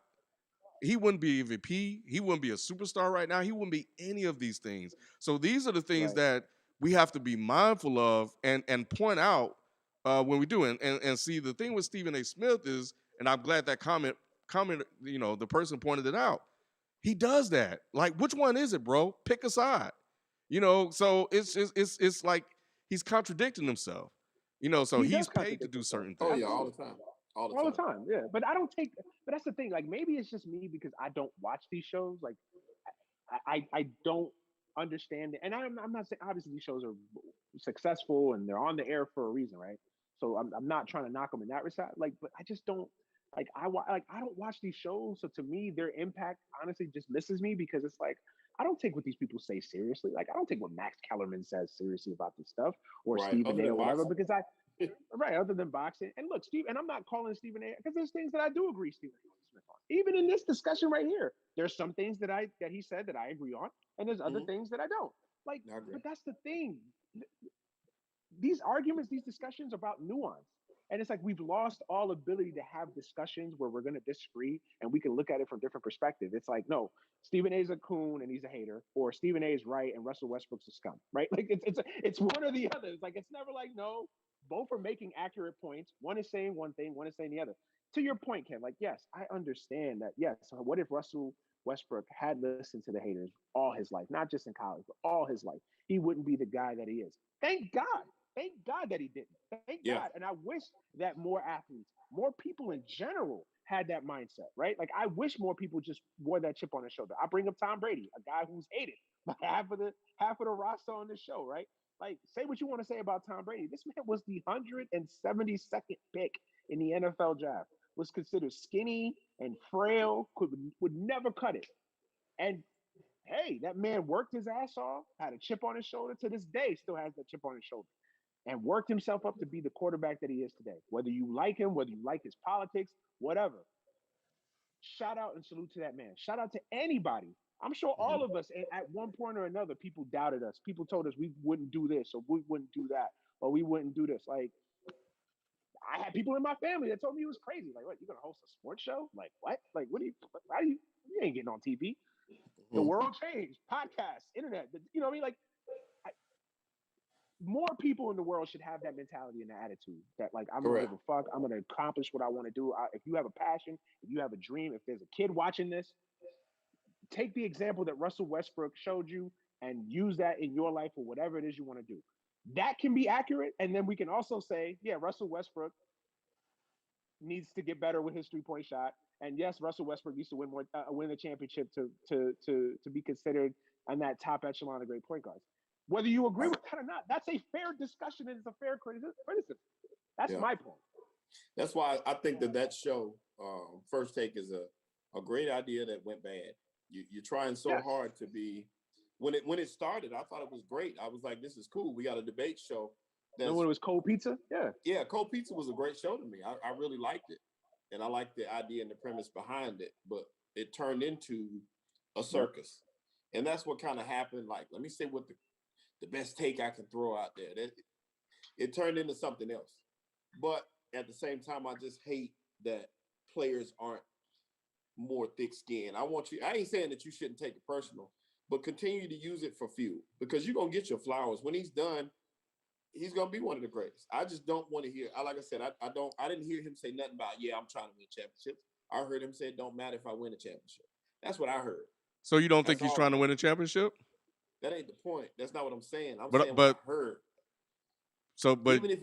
He wouldn't be MVP. He wouldn't be a superstar right now. He wouldn't be any of these things. So these are the things Right. that we have to be mindful of and point out, when we do. And see, the thing with Stephen A. Smith is, and I'm glad that comment, the person pointed it out. He does that. Like, which one is it, bro? Pick a side. So it's like he's contradicting himself. So He he's does paid to contradict do himself. certain Oh yeah, things. all Absolutely. the time, all the All the time. time. Yeah. But I don't take. But that's the thing. Like maybe it's just me because I don't watch these shows. Like I don't understand it. And I'm not saying obviously these shows are successful and they're on the air for a reason, right? So I'm not trying to knock them in that respect. Like, but I just don't like I don't watch these shows. So to me, their impact honestly just misses me because it's like I don't take what these people say seriously. Like I don't take what Max Kellerman says seriously about this stuff or Right. Stephen Other A. than or whatever boxing. because I right, other than boxing. And look, Steve, and I'm not calling Stephen A. because there's things that I do agree Stephen A. Smith on. Even in this discussion right here, there's some things that he said that I agree on, and there's other Hmm. things that I don't. Like, I agree. but that's the thing. These arguments, these discussions about nuance. And it's like we've lost all ability to have discussions where we're going to disagree and we can look at it from different perspectives. It's like, no, Stephen A is a coon and he's a hater, or Stephen A is right and Russell Westbrook's a scum, right? Like it's one or the other. It's like it's never like no, both are making accurate points. One is saying one thing, one is saying the other. To your point, Ken, like yes, I understand that. Yes, what if Russell Westbrook had listened to the haters all his life, not just in college, but all his life? He wouldn't be the guy that he is. Thank God. Thank God that he didn't. Thank Yeah. God. And I wish that more athletes, more people in general had that mindset, right? Like I wish more people just wore that chip on their shoulder. I bring up Tom Brady, a guy who's hated by half of the roster on this show, right? Like say what you want to say about Tom Brady. This man was the 172nd pick in the NFL draft. Was considered skinny and frail, would never cut it. And hey, that man worked his ass off, had a chip on his shoulder. To this day, still has that chip on his shoulder and worked himself up to be the quarterback that he is today. Whether you like him, whether you like his politics, whatever. Shout out and salute to that man. Shout out to anybody. I'm sure Hmm. all of us at one point or another, people doubted us. People told us we wouldn't do this or we wouldn't do that or we wouldn't do this. Like I had people in my family that told me it was crazy. Like, what, you gonna host a sports show? Like, what? Like, what do you? How do you ain't getting on TV? The Hmm. world changed. Podcasts, internet. You know what I mean? Like, I, more people in the world should have that mentality and the attitude that like I'm gonna give Correct. a fuck. I'm gonna accomplish what I want to do. If you have a passion, if you have a dream, if there's a kid watching this, take the example that Russell Westbrook showed you and use that in your life or whatever it is you want to do. That can be accurate, and then we can also say, yeah, Russell Westbrook needs to get better with his 3 point shot. And yes, Russell Westbrook needs to win the championship to be considered on that top echelon of great point guards. Whether you agree Right. with that or not, that's a fair discussion and it's a fair criticism. That's Yeah. my point. That's why I think that show, First Take, is a great idea that went bad. You're trying so Yes. hard to be. When it started, I thought it was great. I was like, this is cool. We got a debate show. Remember That's when it was cold pizza? Yeah. Yeah. Cold Pizza was a great show to me. I really liked it, and I liked the idea and the premise behind it. But it turned into a Yep. circus, and that's what kind of happened. Like, let me say what the best take I can throw out there. It turned into something else. But at the same time, I just hate that players aren't more thick skinned. I ain't saying that you shouldn't take it personal, but continue to use it for fuel because you're going to get your flowers. When he's done, he's gonna be one of the greatest. I just don't want to hear. Like I said, I didn't hear him say nothing about I'm trying to win championships. I heard him say it don't matter if I win a championship. That's what I heard. So you don't think That's he's all. trying to win a championship? That ain't the point. That's not what I'm saying. I'm But saying what I but heard. so but Even if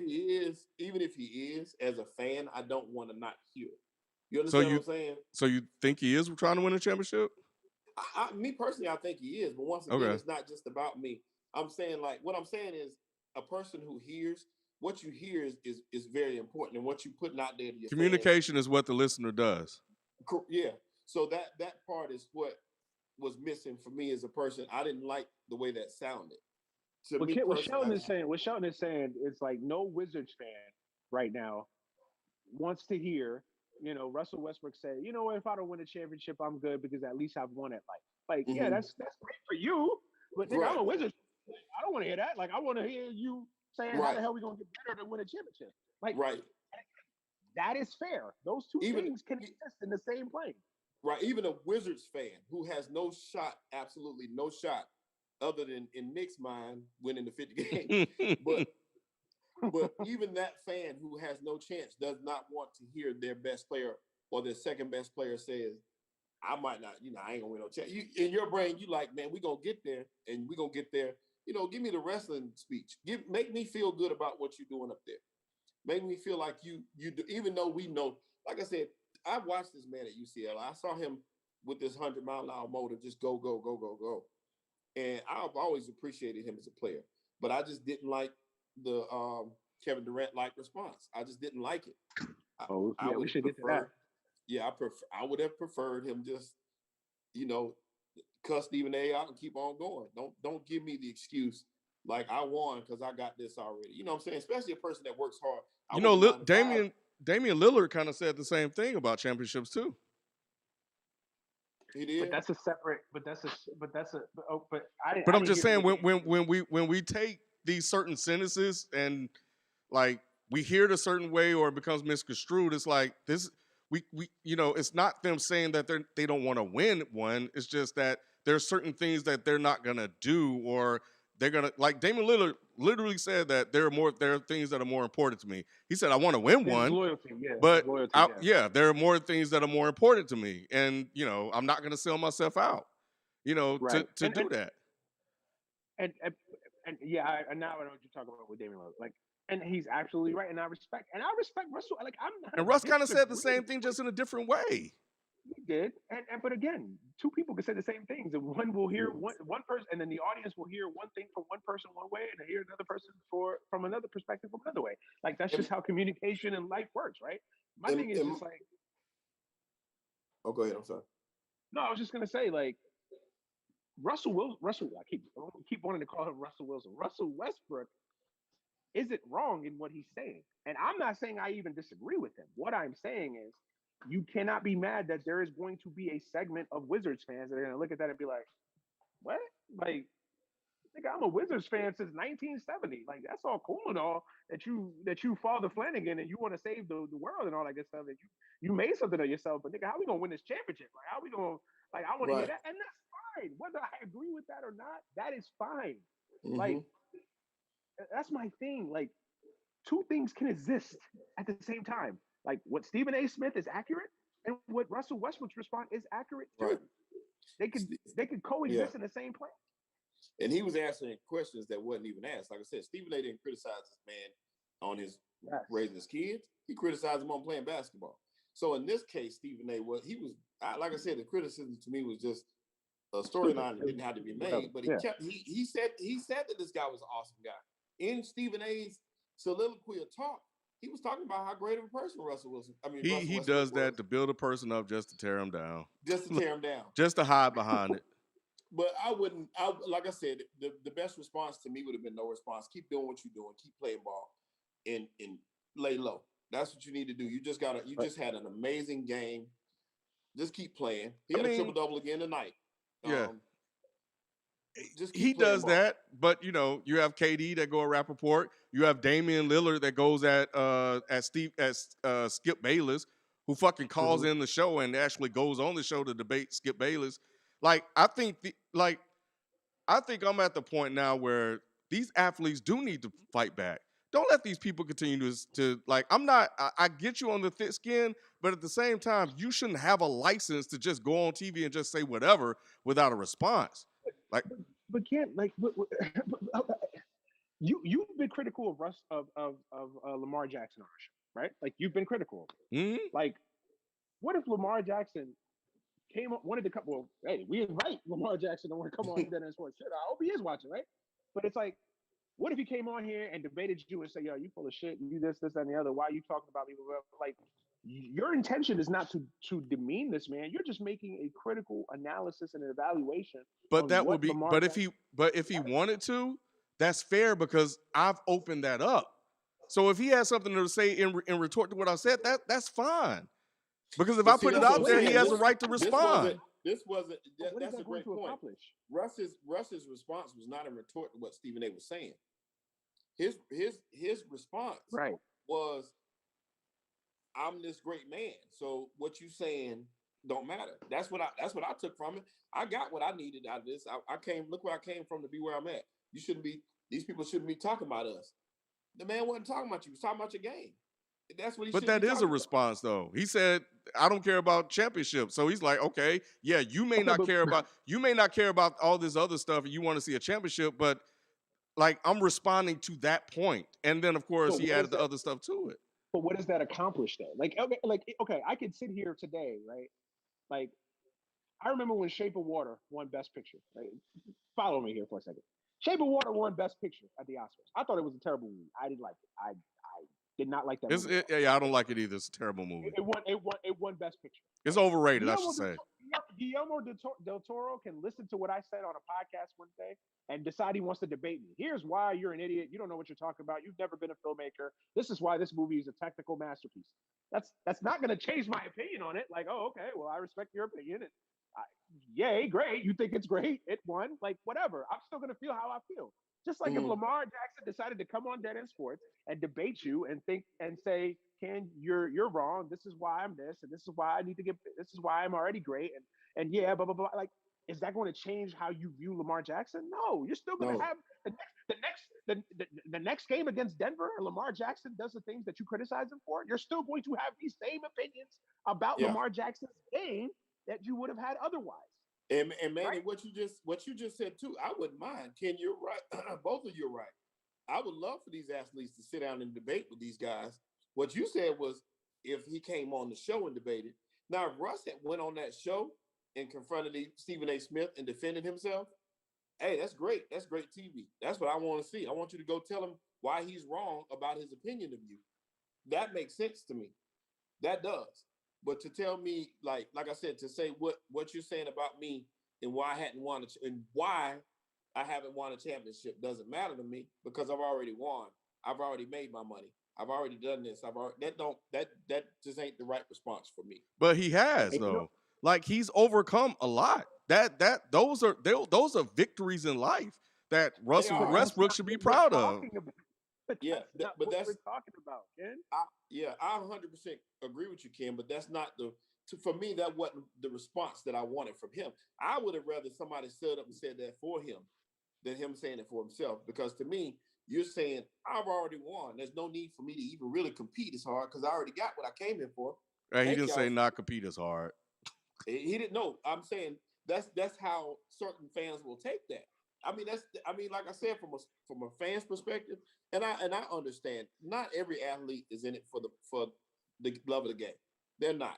he is, as a fan, I don't want to not hear it. You so understand what I'm saying? you think he is trying to win a championship? Me personally, I think he is. But once again, Okay. it's not just about me. I'm saying what I'm saying is a person who hears what you hear is very important, and what you putting out there to your Communication is what the listener does. Yeah. So that part is what was missing for me as a person. I didn't like the way that sounded. To me What personally, Sheldon is saying is like no Wizards fan right now wants to hear, Russell Westbrook say, you know what, if I don't win a championship, I'm good because at least I've won it. Like, yeah, that's great for you, but nigga, I'm a Wizards. I don't want to hear that. Like, I want to hear you saying how the hell we gonna get better to win a championship. Like, that is fair. Those two things can exist in the same plane. Right. Even a Wizards fan who has no shot, absolutely no shot, other than in Nick's mind winning the 50 games. But even that fan who has no chance does not want to hear their best player or their second best player says, I might not, I ain't gonna win no chance. In your brain, you like, man, we gonna get there, and we gonna get there. Give me the wrestling speech. Make me feel good about what you're doing up there. Make me feel like you do, even though we know, like I said, I watched this man at UCLA. I saw him with this 100-mile-an-hour motor just go, go, go, go, go. And I've always appreciated him as a player. But I just didn't like the Kevin Durant-like response. I just didn't like it. We should get to that. Yeah, I would have preferred him just, cuss Stephen A out and keep on going. Don't give me the excuse like I won because I got this already. You know what I'm saying? Especially a person that works hard. Damian Lillard kind of said the same thing about championships too. He did. But that's a separate. But I'm just saying when we take these certain sentences and like we hear it a certain way or it becomes misconstrued, it's like this. We it's not them saying that they don't want to win one. It's just that there's certain things that they're not gonna do or they're gonna like. Damian Lillard literally said that there are things that are more important to me. He said I want to win one, loyalty, but loyalty, there are more things that are more important to me, and I'm not gonna sell myself out, right. to do that. And yeah, now I know what you're talking about with Damian Lillard. Like, and he's absolutely right, and I respect Russell. Like, I'm not. And Russ kind of said the same thing, just in a different way. He did, but again, two people can say the same things, and one will hear one person, and then the audience will hear one thing from one person one way, and they hear another person from another perspective from another way. Like, that's just how communication and life works, right? My thing is just like. Oh, go ahead. I'm sorry. No, I was just gonna say, like, Russell. I keep wanting to call him Russell Wilson. Russell Westbrook isn't wrong in what he's saying. And I'm not saying I even disagree with him. What I'm saying is you cannot be mad that there is going to be a segment of Wizards fans that are going to look at that and be like, what? Like, nigga, I'm a Wizards fan since 1970. Like, that's all cool and all that you Father Flanagan and you want to save the world and all that good stuff. That you made something of yourself, but nigga, how we going to win this championship? Like, how we going to, like, I want to hear that. And that's fine. Whether I agree with that or not, that is fine. Mm-hmm. Like, that's my thing. Like, two things can exist at the same time. Like, what Stephen A. Smith is accurate, and what Russell Westbrook's response is accurate too. Right. They could coexist in the same place. And he was answering questions that wasn't even asked. Like I said, Stephen A. didn't criticize this man on his raising his kids. He criticized him on playing basketball. So in this case, Stephen A. Like I said, the criticism to me was just a storyline that didn't have to be made. But he said that this guy was an awesome guy. In Stephen A.'s soliloquy of talk, he was talking about how great of a person Russell Wilson. He does that to build a person up, just to tear him down. Just to tear him down. Just to hide behind it. But like I said, the best response to me would have been no response. Keep doing what you're doing. Keep playing ball, and lay low. That's what you need to do. You just had an amazing game. Just keep playing. He had a triple double again tonight. Yeah. He does that, but you have KD that go at Rappaport. You have Damian Lillard that goes at Skip Bayless, who fucking calls in the show and actually goes on the show to debate Skip Bayless. Like, I think I'm at the point now where these athletes do need to fight back. Don't let these people continue to like. I'm not. I get you on the thick skin, but at the same time, you shouldn't have a license to just go on TV and just say whatever without a response. Like, but can't like you've been critical of Russ of Lamar Jackson on our show, right? Like you've been critical of it. mm-hmm. Like, what if Lamar Jackson wanted to come? Well, hey, we invite Lamar Jackson to want to come on Dead End Sports. Shit, I hope he is watching, right? But it's like, what if he came on here and debated you and said, "Yo, you full of shit. You this, and the other. Why are you talking about me?" Like, your intention is not to demean this man. You're just making a critical analysis and an evaluation But on that would what be. Lamar But Jackson. if he wanted to, that's fair because I've opened that up. So if he has something to say in retort to what I said, that's fine. Because if But I see, put it that's what out I'm there, he saying. has a right to respond. This wasn't. What is That's a that going great to point. accomplish? Russ's response was not a retort to what Stephen A. was saying. His response Right. was, "I'm this great man, so what you saying don't matter." That's what I took from it. I got what I needed out of this. I came. Look where I came from to be where I'm at. You shouldn't be. These people shouldn't be talking about us. The man wasn't talking about you. He was talking about your game. That's what he But should that be is a talking about. response, though. He said, "I don't care about championships." So he's like, "Okay, yeah, you may not care about all this other stuff, and you want to see a championship, but like I'm responding to that point." And then, of course, But he what is added the that? other stuff to it. But what does that accomplish though? Okay, I could sit here today, right? Like I remember when Shape of Water won Best Picture. Right? Follow me here for a second. Shape of Water won Best Picture at the Oscars. I thought it was a terrible movie. I didn't like it. I did not like that movie. Yeah, I don't like it either. It's a terrible movie. It won Best Picture. It's Right? overrated, I should say. Guillermo del Toro can listen to what I said on a podcast one day and decide he wants to debate me. Here's why you're an idiot. You don't know what you're talking about. You've never been a filmmaker. This is why this movie is a technical masterpiece. That's not going to change my opinion on it. Like, oh, okay, well, I respect your opinion. And yay, great. You think it's great. It won. Like, whatever. I'm still going to feel how I feel. Just like if Lamar Jackson decided to come on Dead End Sports and debate you and think and say, "Ken, you're wrong. This is why I'm this, and this is why I need to get. This is why I'm already great." And yeah, blah blah blah. Like, is that going to change how you view Lamar Jackson? No, you're still going to have the next game against Denver, and Lamar Jackson does the things that you criticize him for. You're still going to have these same opinions about Yeah. Lamar Jackson's game that you would have had otherwise. And Manny, Right? what you just said too, I wouldn't mind. Ken, you're right. Both of you are right. I would love for these athletes to sit down and debate with these guys. What you said was if he came on the show and debated. Now, if Russ had went on that show and confronted Stephen A. Smith and defended himself, hey, that's great. That's great TV. That's what I want to see. I want you to go tell him why he's wrong about his opinion of you. That makes sense to me. That does. But to tell me, like I said, to say what you're saying about me and why I hadn't won and why I haven't won a championship doesn't matter to me because I've already won. I've already made my money. I've already done this. That just ain't the right response for me. But he has, though. Like he's overcome a lot. Those are victories in life that Russell Westbrook should be proud of. But yeah, that's what we're talking about, Ken. I 100% agree with you, Ken. But that's not for me. That wasn't the response that I wanted from him. I would have rather somebody stood up and said that for him than him saying it for himself. Because to me, you're saying I've already won. There's no need for me to even really compete as hard because I already got what I came in for. He didn't say not compete as hard. He didn't know. I'm saying that's how certain fans will take that. I mean, like I said, from a fan's perspective, and I understand. Not every athlete is in it for the love of the game. They're not.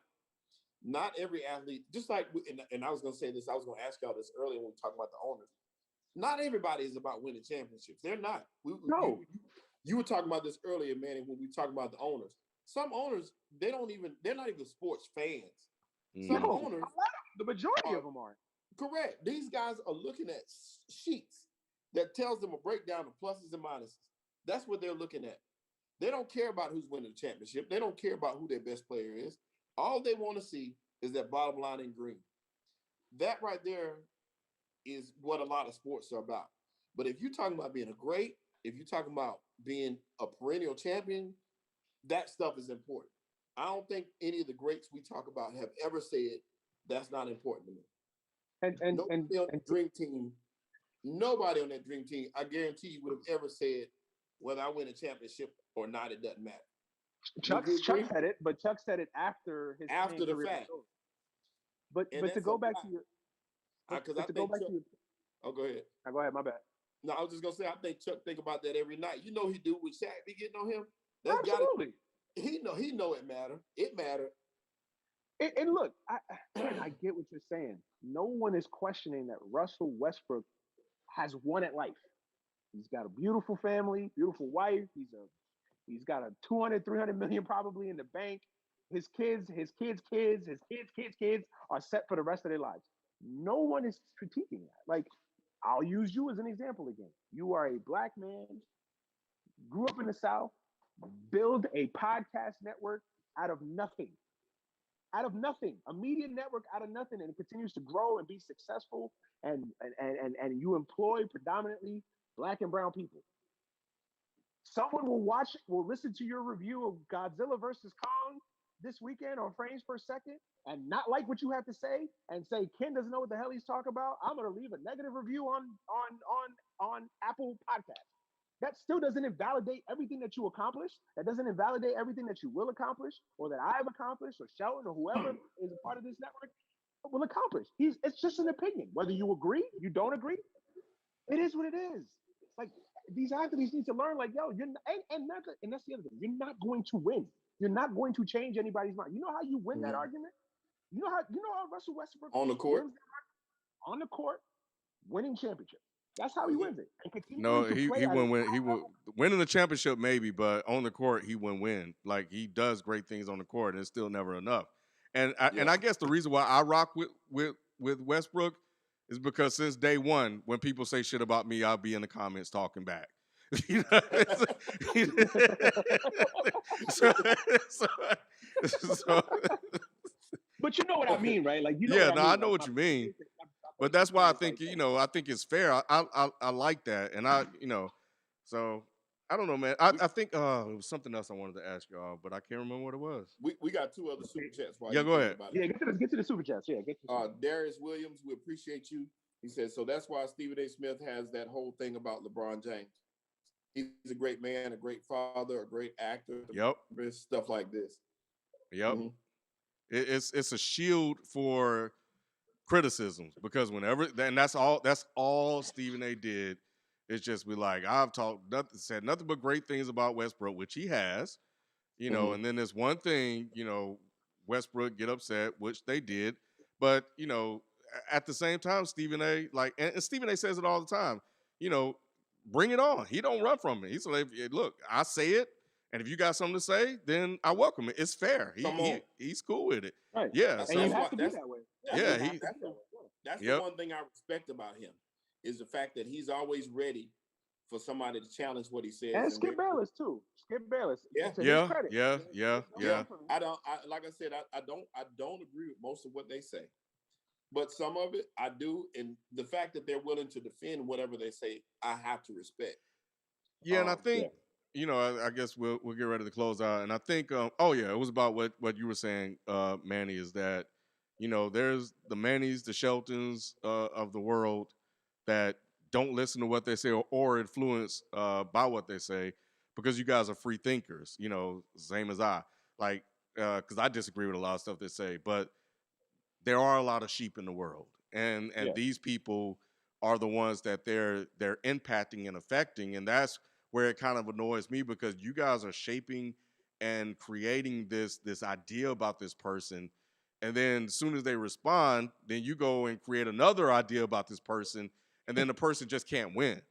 Not every athlete. Just like, and I was going to say this. I was going to ask y'all this earlier when we talked about the owners. Not everybody is about winning championships. They're not. No. You were talking about this earlier, Manny, when we talked about the owners. Some owners, they're not even sports fans. Some owners, the majority of them aren't. Correct. These guys are looking at sheets that tells them a breakdown of pluses and minuses. That's what they're looking at. They don't care about who's winning the championship. They don't care about who their best player is. All they want to see is that bottom line in green. That right there is what a lot of sports are about. But if you're talking about being if you're talking about being a perennial champion, that stuff is important. I don't think any of the greats we talk about have ever said that's not important to me. And the dream team Nobody on that dream team, I guarantee you, would have ever said whether I win a championship or not. It doesn't matter. Would you Chuck agree? said it, but Chuck said it after his After playing the career fact, was over. But and to that's a go back lot. to your Because I but to go think back Chuck. to your Oh, go ahead. go ahead, my bad. No, I was just gonna say I think Chuck think about that every night. You know he do with Shaq be getting on him. That's got to. Absolutely. He know it matter. It matter. And look, I get what you're saying. No one is questioning that Russell Westbrook has won at life. He's got a beautiful family, beautiful wife. He's got a 200, 300 million probably in the bank. His kids are set for the rest of their lives. No one is critiquing that. Like, I'll use you as an example again. You are a black man, grew up in the South, build a podcast network out of nothing. Out of nothing, a media network out of nothing, and it continues to grow and be successful, and you employ predominantly black and brown people. Someone will listen to your review of Godzilla versus Kong this weekend on Frames Per Second and not like what you have to say and say Ken doesn't know what the hell he's talking about. I'm going to leave a negative review on Apple Podcasts. That still doesn't invalidate everything that you accomplished. That doesn't invalidate everything that you will accomplish or that I've accomplished or Shelton or whoever is a part of this network will accomplish. It's just an opinion. Whether you agree, you don't agree, it is what it is. Like, these athletes need to learn, like, yo, and that's the other thing. You're not going to win. You're not going to change anybody's mind. You know how you win that Mhm. argument? You know how Russell Westbrook On the court. wins on the court, winning championships. That's how he Mhm. wins it. And No, continuing to he play he at a wouldn't win. high He would level. winning the championship maybe, but on the court he wouldn't win. Like he does great things on the court, and it's still never enough. And Yeah. I guess the reason why I rock with Westbrook is because since day one, when people say shit about me, I'll be in the comments talking back. You know, so, so, so, But you know what I mean, right? Like, you know what yeah, I no, I mean. know Like, what my you point mean. is that my But point is that's why I that it's think like, yo, I think it's fair. I like that, and so I don't know, man. I think it was something else I wanted to ask y'all, but I can't remember what it was. we got two other super chats while Yeah, you go thinking ahead. about it. yeah, get to the super chats. Yeah, get to the super chats. Darius Williams, we appreciate you. He says, so that's why Stephen A. Smith has that whole thing about LeBron James. He's a great man, a great father, a great actor, Yep, stuff like this. yep. Mm-hmm. It's a shield for criticisms because whenever and that's all Stephen A. did. It's just be like I've talked nothing said nothing but great things about Westbrook, which he has. Mm-hmm. And then there's one thing, Westbrook get upset, which they did, but at the same time, Stephen A. like, and Stephen A. says it all the time, you know, bring it on. He don't run from it. He's like, look, I say it, and if you got something to say, then I welcome it. It's fair. Come on. He's cool with it. Right. Yeah. And you So have to be that way. that's Yeah, yeah, the you have he, to be that way. that's the yep, one thing I respect about him is the fact that he's always ready for somebody to challenge what he says And and Skip Bayless too. Skip Bayless, yeah. to his yeah, credit. yeah, yeah, No Yeah, yeah. shade from him. like I said, I don't agree with most of what they say, but some of it I do, and the fact that they're willing to defend whatever they say, I have to respect. Yeah, and I Yeah. think I guess we'll get ready to close out. And I think, oh yeah, it was about what you were saying, Manny, is that there's the Mannys, the Sheltons of the world that don't listen to what they say or influenced by what they say because you guys are free thinkers. Same as I like because I disagree with a lot of stuff they say, but there are a lot of sheep in the world, and Yeah. these people are the ones that they're impacting and affecting, and that's where it kind of annoys me because you guys are shaping and creating this idea about this person, and then as soon as they respond, then you go and create another idea about this person, and then the person just can't win.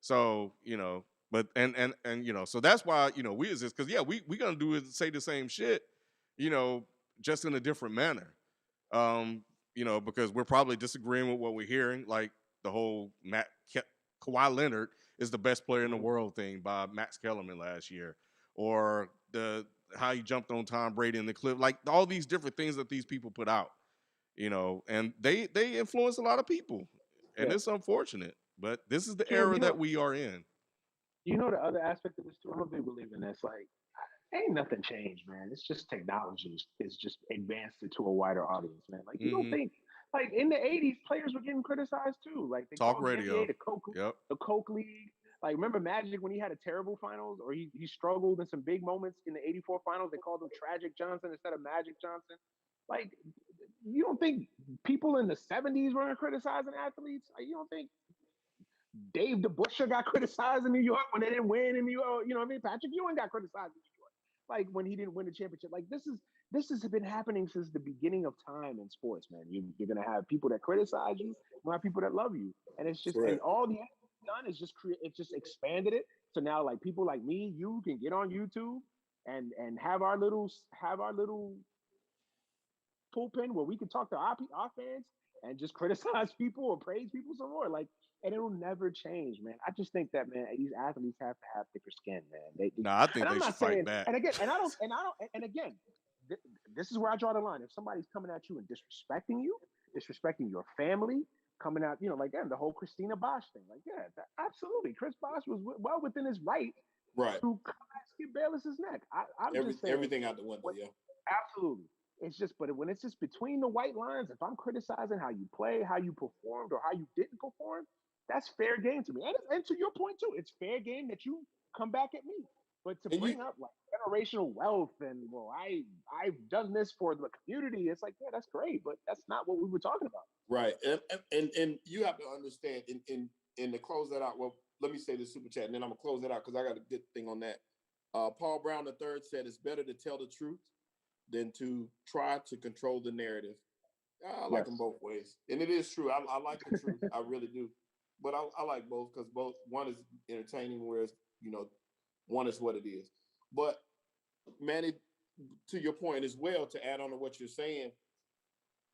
So but so that's why we as this because yeah we gonna do is say the same shit, you know, just in a different manner um, because we're probably disagreeing with what we're hearing, like the whole Kawhi Leonard is the best player in the Mhm. world thing by Max Kellerman last year, or the how he jumped on Tom Brady in the clip, like all these different things that these people put out, and they influence a lot of people, and Yeah. it's unfortunate, but this is the Ken, era that we are in. the other aspect of this too. I'm a big believer in this. Like, ain't nothing changed, man. It's just technology is just advanced it to a wider audience, man. Like, you don't Hmm. think Like in the '80s, players were getting criticized too. Like they Talk called the NBA radio. Yep. the Coke League. Like remember Magic when he had a terrible finals, or he struggled in some big moments in the '84 finals. They called him Tragic Johnson instead of Magic Johnson. Like you don't think people in the '70s weren't criticizing athletes? Like, you don't think Dave DeBusschere got criticized in New York when they didn't win in New York? You know what I mean? Patrick Ewing got criticized in New York, like when he didn't win the championship. Like this has been happening since the beginning of time in sports, man. You're gonna have people that criticize you, you have people that love you, and it's just Correct. and all the done is just create. It just expanded it. So now, like people like me, you can get on YouTube and have our little pulpit where we can talk to our fans and just criticize people or praise people some more. Like, and it'll never change, man. I just think that, man, these athletes have to have thicker skin, man. Nah, I think And I'm they should not fight saying, back. and again, and again, this is where I draw the line. If somebody's coming at you and disrespecting you, disrespecting your family, coming out, like the whole Christina Bosch thing, like, yeah, absolutely. Chris Bosch was well within his right Right. to cut Skip Bayless's neck. I'm just saying, Everything out the window. Yeah. absolutely. It's just, but when it's just between the white lines, if I'm criticizing how you play, how you performed, or how you didn't perform, that's fair game to me. And to your point too, it's fair game that you come back at me. But to And bring up like generational wealth and well, I've done this for the community, it's like, yeah, that's great, but that's not what we were talking about. Right. And you have to understand in to close that out. Well, let me say the super chat, and then I'm gonna close it out because I got a good thing on that. Paul Brown III said it's better to tell the truth than to try to control the narrative. I like them both ways, and it is true. I like the truth, I really do. But I like both because both one is entertaining, whereas one is what it is. But Manny, to your point as well, to add on to what you're saying,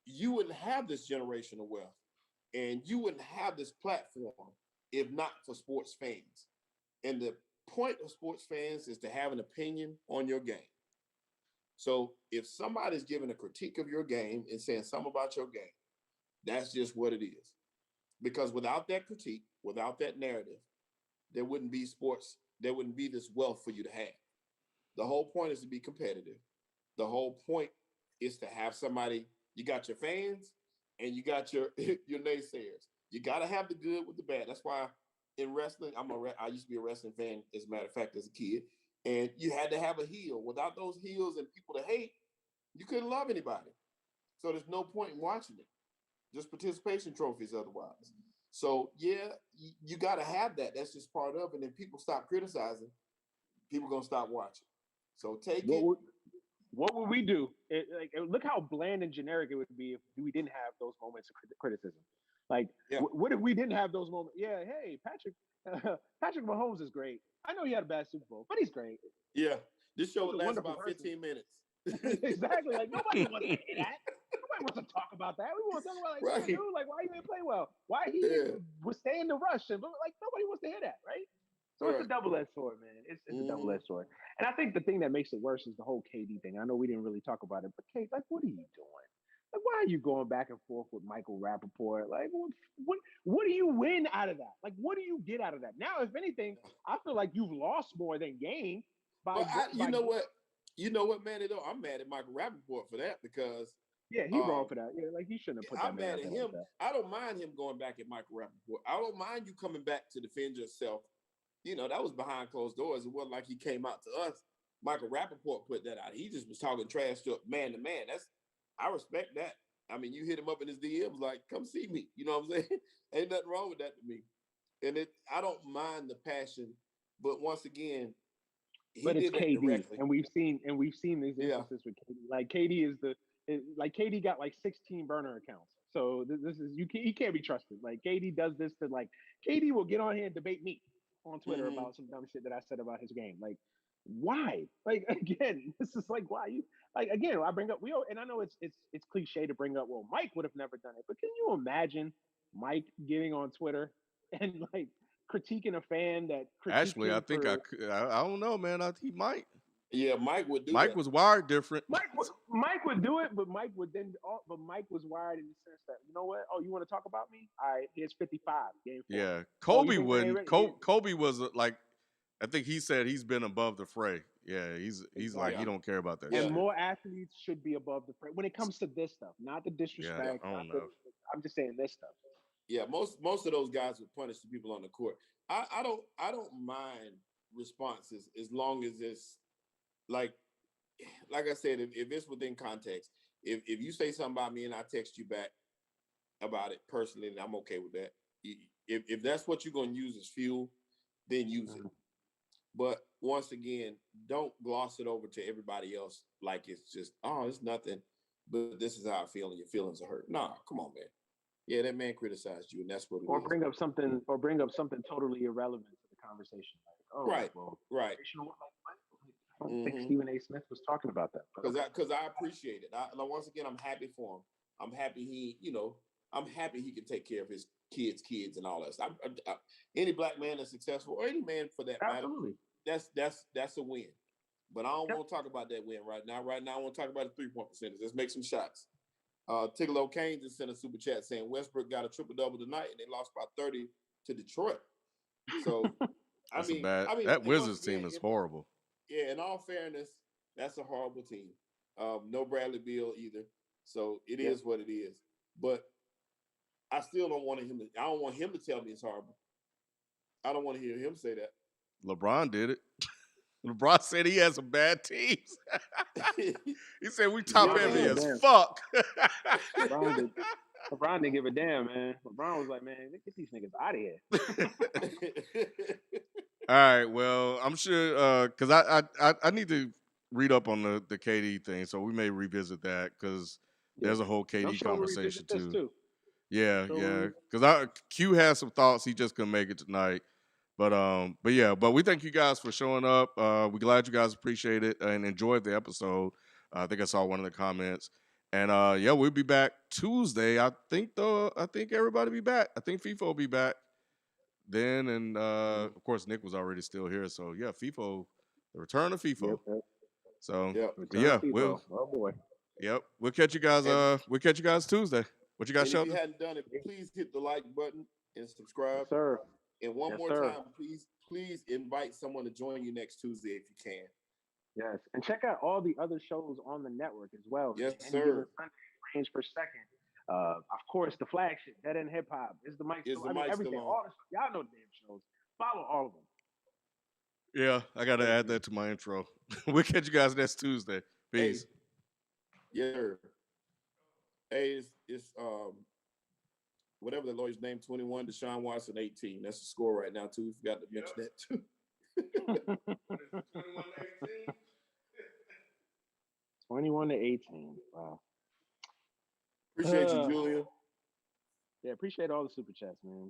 you wouldn't have this generational wealth, and you wouldn't have this platform if not for sports fans. And the point of sports fans is to have an opinion on your game. So if somebody's giving a critique of your game and saying something about your game, that's just what it is. Because without that critique, without that narrative, there wouldn't be sports, there wouldn't be this wealth for you to have. The whole point is to be competitive. The whole point is to have somebody, you got your fans and you got your your naysayers. You got to have the good with the bad. That's why in wrestling, I used to be a wrestling fan, as a matter of fact, as a kid. And you had to have a heel. Without those heels and people to hate, you couldn't love anybody. So there's no point in watching it. Just participation trophies otherwise. So yeah, you got to have that. That's just part of it. And if people stop criticizing, people gonna stop watching. So take it. What would we do? Look how bland and generic it would be if we didn't have those moments of criticism. Like, what if we didn't have those moments? Yeah, hey, Patrick Mahomes is great. I know he had a bad Super Bowl, but he's great. Yeah, this show would last about 15 minutes. Exactly. Like nobody wants to hear that. Nobody wants to talk about that. We want to talk about like, dude, like why you didn't play well? Why he didn't withstand the rush? And like nobody wants to hear that, right? So it's a double-edged sword, man. It's a double-edged sword. And I think the thing that makes it worse is the whole KD thing. I know we didn't really talk about it, but Kate, like, what are you doing? Like, why are you going back and forth with Michael Rappaport? Like, what do you win out of that? Like, what do you get out of that? Now, if anything, I feel like you've lost more than gained. You know what, man? I'm mad at Michael Rappaport for that because he wrong for that. Yeah, like he shouldn't have put that. I'm mad at him. Like I don't mind him going back at Michael Rappaport. I don't mind you coming back to defend yourself. That was behind closed doors. It wasn't like he came out to us. Michael Rappaport put that out. He just was talking trash to man to man. I respect that. I mean, you hit him up in his DMs like, come see me. You know what I'm saying? Ain't nothing wrong with that to me. And I don't mind the passion, but once again, but it's KD, and we've seen these instances with KD. Like KD got like 16 burner accounts. So this is he can't be trusted. Like KD does this to KD will get on here and debate me on Twitter about some dumb shit that I said about his game. Like, why? Like again, this is like why you like again. I bring up and I know it's cliche to bring up. Well, Mike would have never done it, but can you imagine Mike getting on Twitter and like critiquing a fan that actually I think I don't know, man. He might. Yeah, Mike would do Mike that. was wired different. Mike would do it, but Mike was wired in the sense that, you know what? Oh, you want to talk about me? All right, here's 55. Game 4. Yeah, Kobe wouldn't. Kobe was like, I think he said he's been above the fray. Yeah, he's like Exactly. he don't care about that And Yeah, shit. more athletes should be above the fray when it comes to this stuff, not the Yeah, yeah, disrespect, I not don't the. know. I'm just saying this stuff. yeah. Most of those guys would punish the people on the court. I don't mind responses as long as it's like like I said, if it's within context. If you say something about me and I text you back about it personally, and I'm okay with that. If that's what you're going to use as fuel, then use it. Mhm. But once again, don't gloss it over to everybody else like it's just, oh, it's nothing. But this is how I feel, and your feelings are hurt. Nah, come on, man. Yeah, that man criticized you, and that's what it Or is. bring up something totally irrelevant to the conversation. Like, oh Right, well, right. racial- like, what? I don't think Mm-hmm. Stephen A. Smith was talking about that. But okay. Because I appreciate it. Like, once again, I'm happy for him. I'm happy I'm happy he can take care of his kids, and all that stuff. Any black man that's successful, or any man for that matter, Absolutely. that's a win. But I don't Yep. want to talk about that win right now. Right now, I want to talk about the 3-point percentage. Let's make some shots. Tigolo Kane just sent a super chat saying Westbrook got a triple double tonight, and they lost by 30 to Detroit. So That's a bad. I mean, That and once Wizards again, team is horrible. yeah, in all fairness, that's a horrible team. No Bradley Beal either. So it Yep. is what it is. But I still don't want him to. I don't want him to tell me it's horrible. I don't want to hear him say that. LeBron did it. LeBron said he has some bad teams. He said we top LeBron Your didn't heavy give a as teams. damn. fuck. LeBron did. LeBron didn't give a damn, man. LeBron was like, man, get these niggas out of here. All right. Well, I'm sure because I need to read up on the KD thing, so we may revisit that because Yeah. there's a whole And I'm KD sure we'll revisit conversation this too. too. Yeah, So yeah. Because I Q has some thoughts. He just couldn't make it tonight. But yeah. But we thank you guys for showing up. We're glad you guys appreciate it and enjoyed the episode. I think I saw one of the comments. And yeah, we'll be back Tuesday. I think everybody be back. I think FIFA will be back then, and of course Nick was already still here. So yeah, FIFO, the return of FIFO. yep, yep. So Yep. but Return yeah, of FIFO. Oh boy. we'll catch you guys. And We'll catch you guys Tuesday. What you got, and if you Sheldon? hadn't done it, please hit the like button and subscribe. Yes, sir. And one Yes, more sir. time, please invite someone to join you next Tuesday if you can. Yes. And check out all the other shows on the network as well. Yes, Any given sir. Sunday, range per second. Of course, the flagship, Dead End Hip Hop. Is the mic Is still? the I mean, mic still everything. on? All the y'all know the damn shows. Follow all of them. Yeah, I got to Hey, add that to my intro. We'll catch you guys next Tuesday. hey, Peace. yeah. Sir. Hey, it's whatever the lawyer's name, 21, Deshaun Watson, 18. That's the score right now, too. Forgot to mention that too. 21 to 18. Wow. Appreciate you, Julia. Yeah, appreciate all the super chats, man.